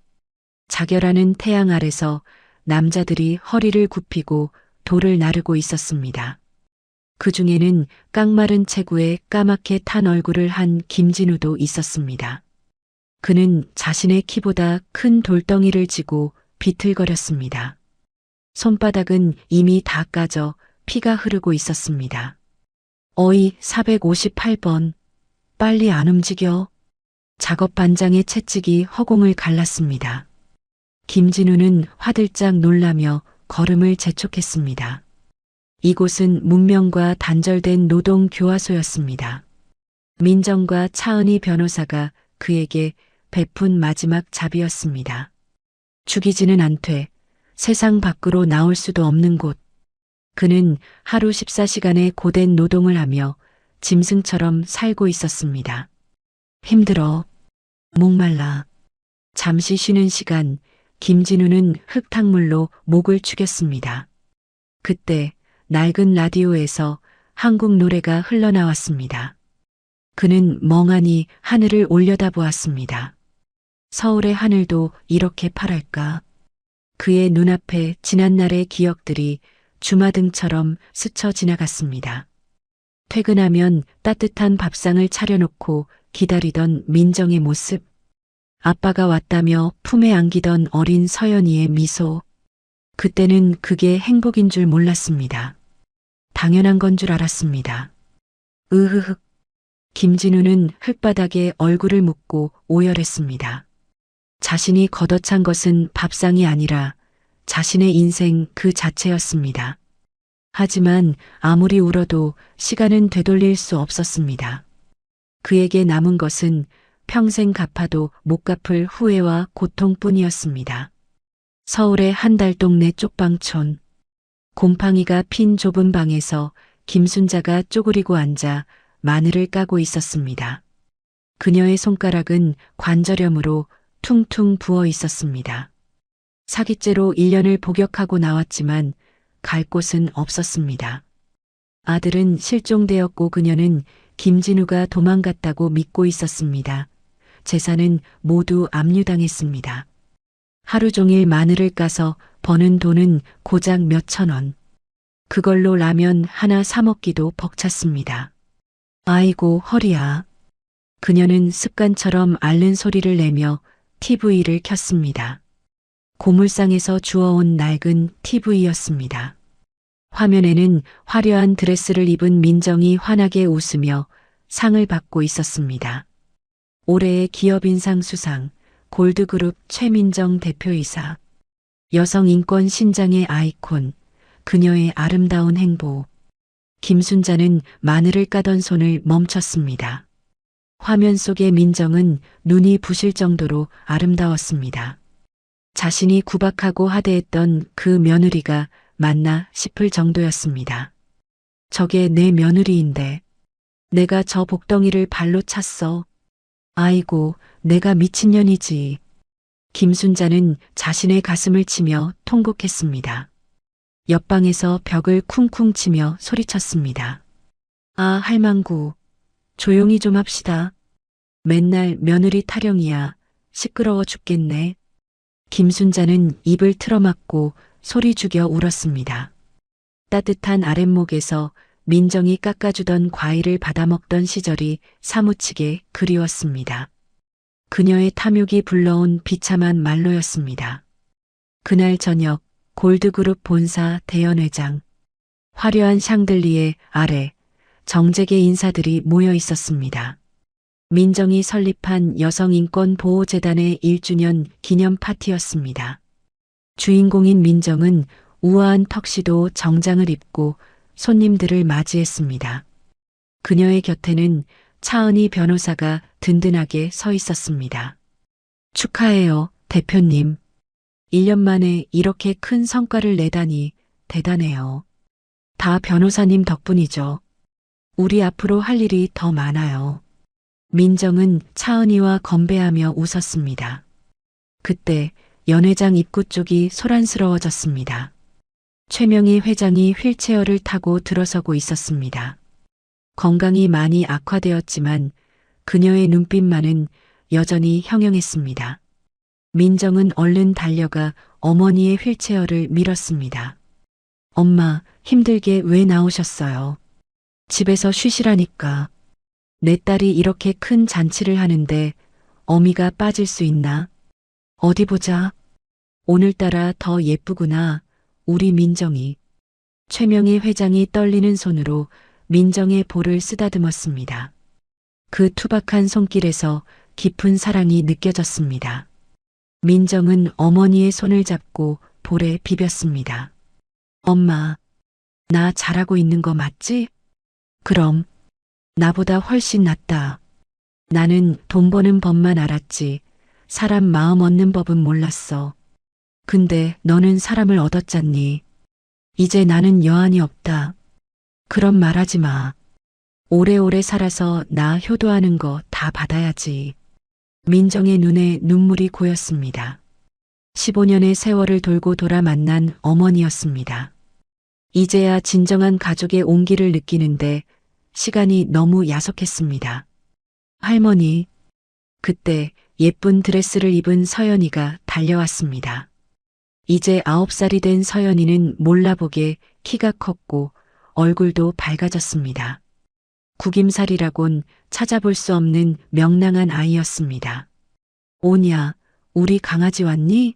자결하는 태양 아래서 남자들이 허리를 굽히고 돌을 나르고 있었습니다. 그 중에는 깡마른 체구에 까맣게 탄 얼굴을 한 김진우도 있었습니다. 그는 자신의 키보다 큰 돌덩이를 지고 비틀거렸습니다. 손바닥은 이미 다 까져 피가 흐르고 있었습니다. 어이 458번. 빨리 안 움직여. 작업 반장의 채찍이 허공을 갈랐습니다. 김진우는 화들짝 놀라며 걸음을 재촉했습니다. 이곳은 문명과 단절된 노동 교화소였습니다. 민정과 차은희 변호사가 그에게 베푼 마지막 자비였습니다. 죽이지는 않되 세상 밖으로 나올 수도 없는 곳. 그는 하루 14시간의 고된 노동을 하며 짐승처럼 살고 있었습니다. 힘들어. 목말라. 잠시 쉬는 시간, 김진우는 흙탕물로 목을 축였습니다. 그때 낡은 라디오에서 한국 노래가 흘러나왔습니다. 그는 멍하니 하늘을 올려다보았습니다. 서울의 하늘도 이렇게 파랄까? 그의 눈앞에 지난날의 기억들이 주마등처럼 스쳐 지나갔습니다. 퇴근하면 따뜻한 밥상을 차려놓고 기다리던 민정의 모습. 아빠가 왔다며 품에 안기던 어린 서연이의 미소. 그때는 그게 행복인 줄 몰랐습니다. 당연한 건 줄 알았습니다. 으흐흑. 김진우는 흙바닥에 얼굴을 묻고 오열했습니다. 자신이 걷어찬 것은 밥상이 아니라 자신의 인생 그 자체였습니다. 하지만 아무리 울어도 시간은 되돌릴 수 없었습니다. 그에게 남은 것은 평생 갚아도 못 갚을 후회와 고통뿐이었습니다. 서울의 한 달 동네 쪽방촌. 곰팡이가 핀 좁은 방에서 김순자가 쪼그리고 앉아 마늘을 까고 있었습니다. 그녀의 손가락은 관절염으로 퉁퉁 부어 있었습니다. 사기죄로 1년을 복역하고 나왔지만 갈 곳은 없었습니다. 아들은 실종되었고 그녀는 김진우가 도망갔다고 믿고 있었습니다. 재산은 모두 압류당했습니다. 하루 종일 마늘을 까서 버는 돈은 고작 몇천 원. 그걸로 라면 하나 사 먹기도 벅찼습니다. 아이고 허리야. 그녀는 습관처럼 앓는 소리를 내며 TV를 켰습니다. 고물상에서 주워온 낡은 TV였습니다. 화면에는 화려한 드레스를 입은 민정이 환하게 웃으며 상을 받고 있었습니다. 올해의 기업인상 수상, 골드그룹 최민정 대표이사. 여성인권 신장의 아이콘, 그녀의 아름다운 행보. 김순자는 마늘을 까던 손을 멈췄습니다. 화면 속의 민정은 눈이 부실 정도로 아름다웠습니다. 자신이 구박하고 하대했던 그 며느리가 맞나 싶을 정도였습니다. 저게 내 며느리인데 내가 저 복덩이를 발로 찼어. 아이고, 내가 미친년이지. 김순자는 자신의 가슴을 치며 통곡했습니다. 옆방에서 벽을 쿵쿵 치며 소리쳤습니다. 아, 할망구. 조용히 좀 합시다. 맨날 며느리 타령이야. 시끄러워 죽겠네. 김순자는 입을 틀어막고 소리 죽여 울었습니다. 따뜻한 아랫목에서 민정이 깎아주던 과일을 받아먹던 시절이 사무치게 그리웠습니다. 그녀의 탐욕이 불러온 비참한 말로였습니다. 그날 저녁 골드그룹 본사 대연회장. 화려한 샹들리에 아래 정재계 인사들이 모여 있었습니다. 민정이 설립한 여성인권보호재단의 1주년 기념 파티였습니다. 주인공인 민정은 우아한 턱시도 정장을 입고 손님들을 맞이했습니다. 그녀의 곁에는 차은희 변호사가 든든하게 서 있었습니다. 축하해요, 대표님. 1년 만에 이렇게 큰 성과를 내다니 대단해요. 다 변호사님 덕분이죠. 우리 앞으로 할 일이 더 많아요. 민정은 차은희와 건배하며 웃었습니다. 그때 연회장 입구 쪽이 소란스러워졌습니다. 최명희 회장이 휠체어를 타고 들어서고 있었습니다. 건강이 많이 악화되었지만 그녀의 눈빛만은 여전히 형형했습니다. 민정은 얼른 달려가 어머니의 휠체어를 밀었습니다. 엄마, 힘들게 왜 나오셨어요? 집에서 쉬시라니까. 내 딸이 이렇게 큰 잔치를 하는데 어미가 빠질 수 있나? 어디 보자. 오늘따라 더 예쁘구나. 우리 민정이. 최명희 회장이 떨리는 손으로 민정의 볼을 쓰다듬었습니다. 그 투박한 손길에서 깊은 사랑이 느껴졌습니다. 민정은 어머니의 손을 잡고 볼에 비볐습니다. 엄마, 나 잘하고 있는 거 맞지? 그럼, 나보다 훨씬 낫다. 나는 돈 버는 법만 알았지. 사람 마음 얻는 법은 몰랐어. 근데 너는 사람을 얻었잖니. 이제 나는 여한이 없다. 그런 말하지 마. 오래오래 살아서 나 효도하는 거 다 받아야지. 민정의 눈에 눈물이 고였습니다. 15년의 세월을 돌고 돌아 만난 어머니였습니다. 이제야 진정한 가족의 온기를 느끼는데 시간이 너무 야속했습니다. 할머니, 그때 예쁜 드레스를 입은 서연이가 달려왔습니다. 이제 9살이 된 서연이는 몰라보게 키가 컸고 얼굴도 밝아졌습니다. 구김살이라곤 찾아볼 수 없는 명랑한 아이였습니다. 오냐, 우리 강아지 왔니?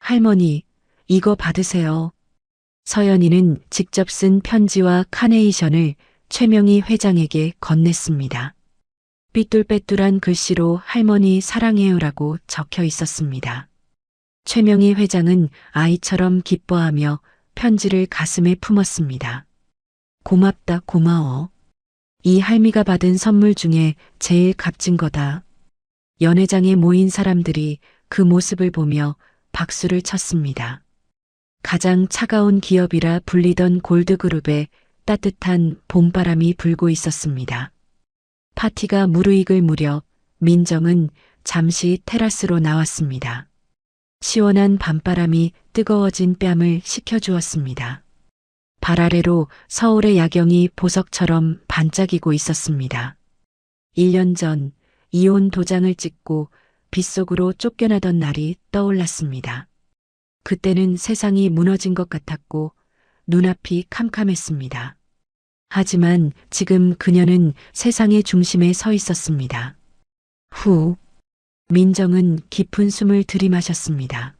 할머니, 이거 받으세요. 서연이는 직접 쓴 편지와 카네이션을 최명희 회장에게 건넸습니다. 삐뚤빼뚤한 글씨로 할머니 사랑해요라고 적혀 있었습니다. 최명희 회장은 아이처럼 기뻐하며 편지를 가슴에 품었습니다. 고맙다, 고마워. 이 할미가 받은 선물 중에 제일 값진 거다. 연회장에 모인 사람들이 그 모습을 보며 박수를 쳤습니다. 가장 차가운 기업이라 불리던 골드그룹에 따뜻한 봄바람이 불고 있었습니다. 파티가 무르익을 무렵 민정은 잠시 테라스로 나왔습니다. 시원한 밤바람이 뜨거워진 뺨을 식혀주었습니다. 발 아래로 서울의 야경이 보석처럼 반짝이고 있었습니다. 1년 전 이혼 도장을 찍고 빗속으로 쫓겨나던 날이 떠올랐습니다. 그때는 세상이 무너진 것 같았고 눈앞이 캄캄했습니다. 하지만 지금 그녀는 세상의 중심에 서 있었습니다. 후, 민정은 깊은 숨을 들이마셨습니다.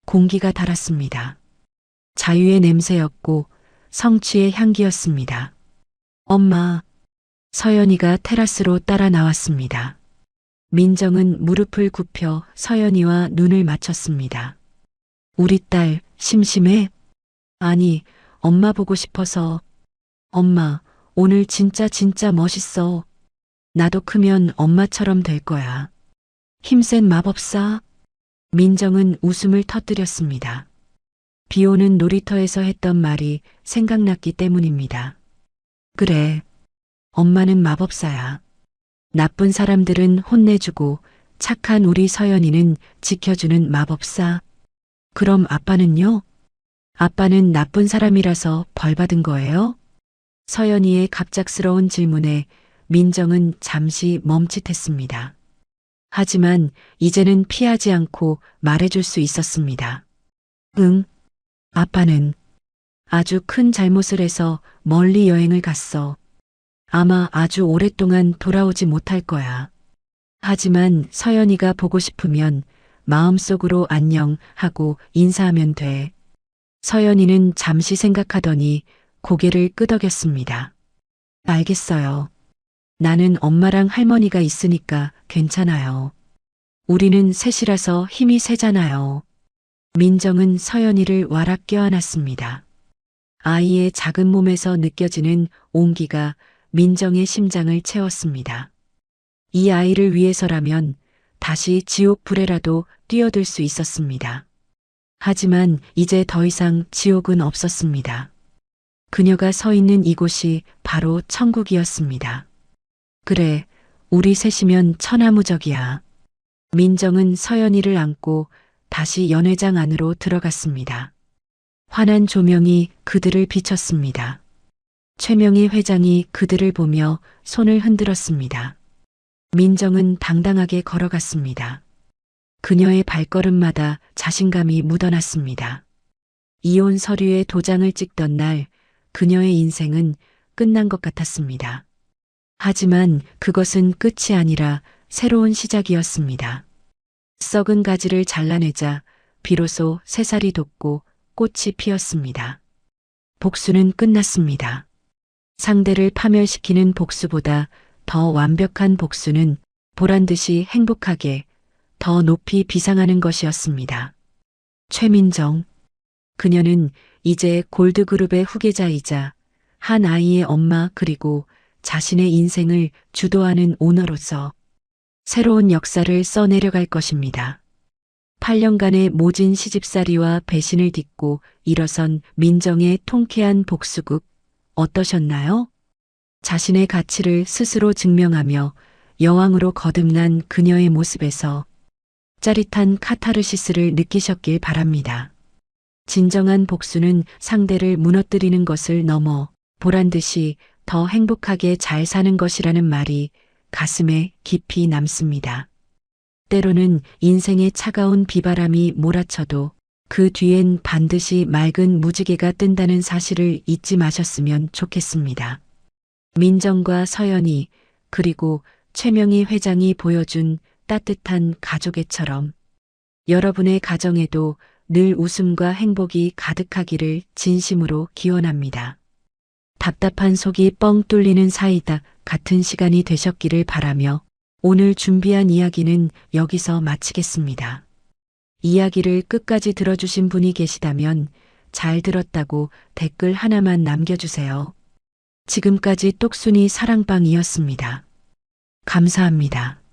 공기가 달았습니다. 자유의 냄새였고 성취의 향기였습니다. 엄마, 서연이가 테라스로 따라 나왔습니다. 민정은 무릎을 굽혀 서연이와 눈을 맞췄습니다. 우리 딸 심심해? 아니, 엄마 보고 싶어서. 엄마, 오늘 진짜 멋있어. 나도 크면 엄마처럼 될 거야. 힘센 마법사? 민정은 웃음을 터뜨렸습니다. 비 오는 놀이터에서 했던 말이 생각났기 때문입니다. 그래, 엄마는 마법사야. 나쁜 사람들은 혼내주고 착한 우리 서연이는 지켜주는 마법사. 그럼 아빠는요? 아빠는 나쁜 사람이라서 벌 받은 거예요? 서연이의 갑작스러운 질문에 민정은 잠시 멈칫했습니다. 하지만 이제는 피하지 않고 말해줄 수 있었습니다. 응, 아빠는 아주 큰 잘못을 해서 멀리 여행을 갔어. 아마 아주 오랫동안 돌아오지 못할 거야. 하지만 서연이가 보고 싶으면 마음속으로 안녕 하고 인사하면 돼. 서연이는 잠시 생각하더니 고개를 끄덕였습니다. 알겠어요. 나는 엄마랑 할머니가 있으니까 괜찮아요. 우리는 셋이라서 힘이 세잖아요. 민정은 서연이를 와락 껴안았습니다. 아이의 작은 몸에서 느껴지는 온기가 민정의 심장을 채웠습니다. 이 아이를 위해서라면 다시 지옥 불에라도 뛰어들 수 있었습니다. 하지만 이제 더 이상 지옥은 없었습니다. 그녀가 서 있는 이곳이 바로 천국이었습니다. 그래, 우리 셋이면 천하무적이야. 민정은 서연이를 안고 다시 연회장 안으로 들어갔습니다. 환한 조명이 그들을 비췄습니다. 최명희 회장이 그들을 보며 손을 흔들었습니다. 민정은 당당하게 걸어갔습니다. 그녀의 발걸음마다 자신감이 묻어났습니다. 이혼 서류에 도장을 찍던 날 그녀의 인생은 끝난 것 같았습니다. 하지만 그것은 끝이 아니라 새로운 시작이었습니다. 썩은 가지를 잘라내자 비로소 새살이 돋고 꽃이 피었습니다. 복수는 끝났습니다. 상대를 파멸시키는 복수보다 더 완벽한 복수는 보란듯이 행복하게 더 높이 비상하는 것이었습니다. 최민정. 그녀는 이제 골드그룹의 후계자이자 한 아이의 엄마 그리고 자신의 인생을 주도하는 오너로서 새로운 역사를 써내려갈 것입니다. 8년간의 모진 시집살이와 배신을 딛고 일어선 민정의 통쾌한 복수극 어떠셨나요? 자신의 가치를 스스로 증명하며 여왕으로 거듭난 그녀의 모습에서 짜릿한 카타르시스를 느끼셨길 바랍니다. 진정한 복수는 상대를 무너뜨리는 것을 넘어 보란듯이 더 행복하게 잘 사는 것이라는 말이 가슴에 깊이 남습니다. 때로는 인생의 차가운 비바람이 몰아쳐도 그 뒤엔 반드시 맑은 무지개가 뜬다는 사실을 잊지 마셨으면 좋겠습니다. 민정과 서연이 그리고 최명희 회장이 보여준 따뜻한 가족애처럼 여러분의 가정에도 늘 웃음과 행복이 가득하기를 진심으로 기원합니다. 답답한 속이 뻥 뚫리는 사이다 같은 시간이 되셨기를 바라며 오늘 준비한 이야기는 여기서 마치겠습니다. 이야기를 끝까지 들어주신 분이 계시다면 잘 들었다고 댓글 하나만 남겨주세요. 지금까지 똑순이 사랑방이었습니다. 감사합니다.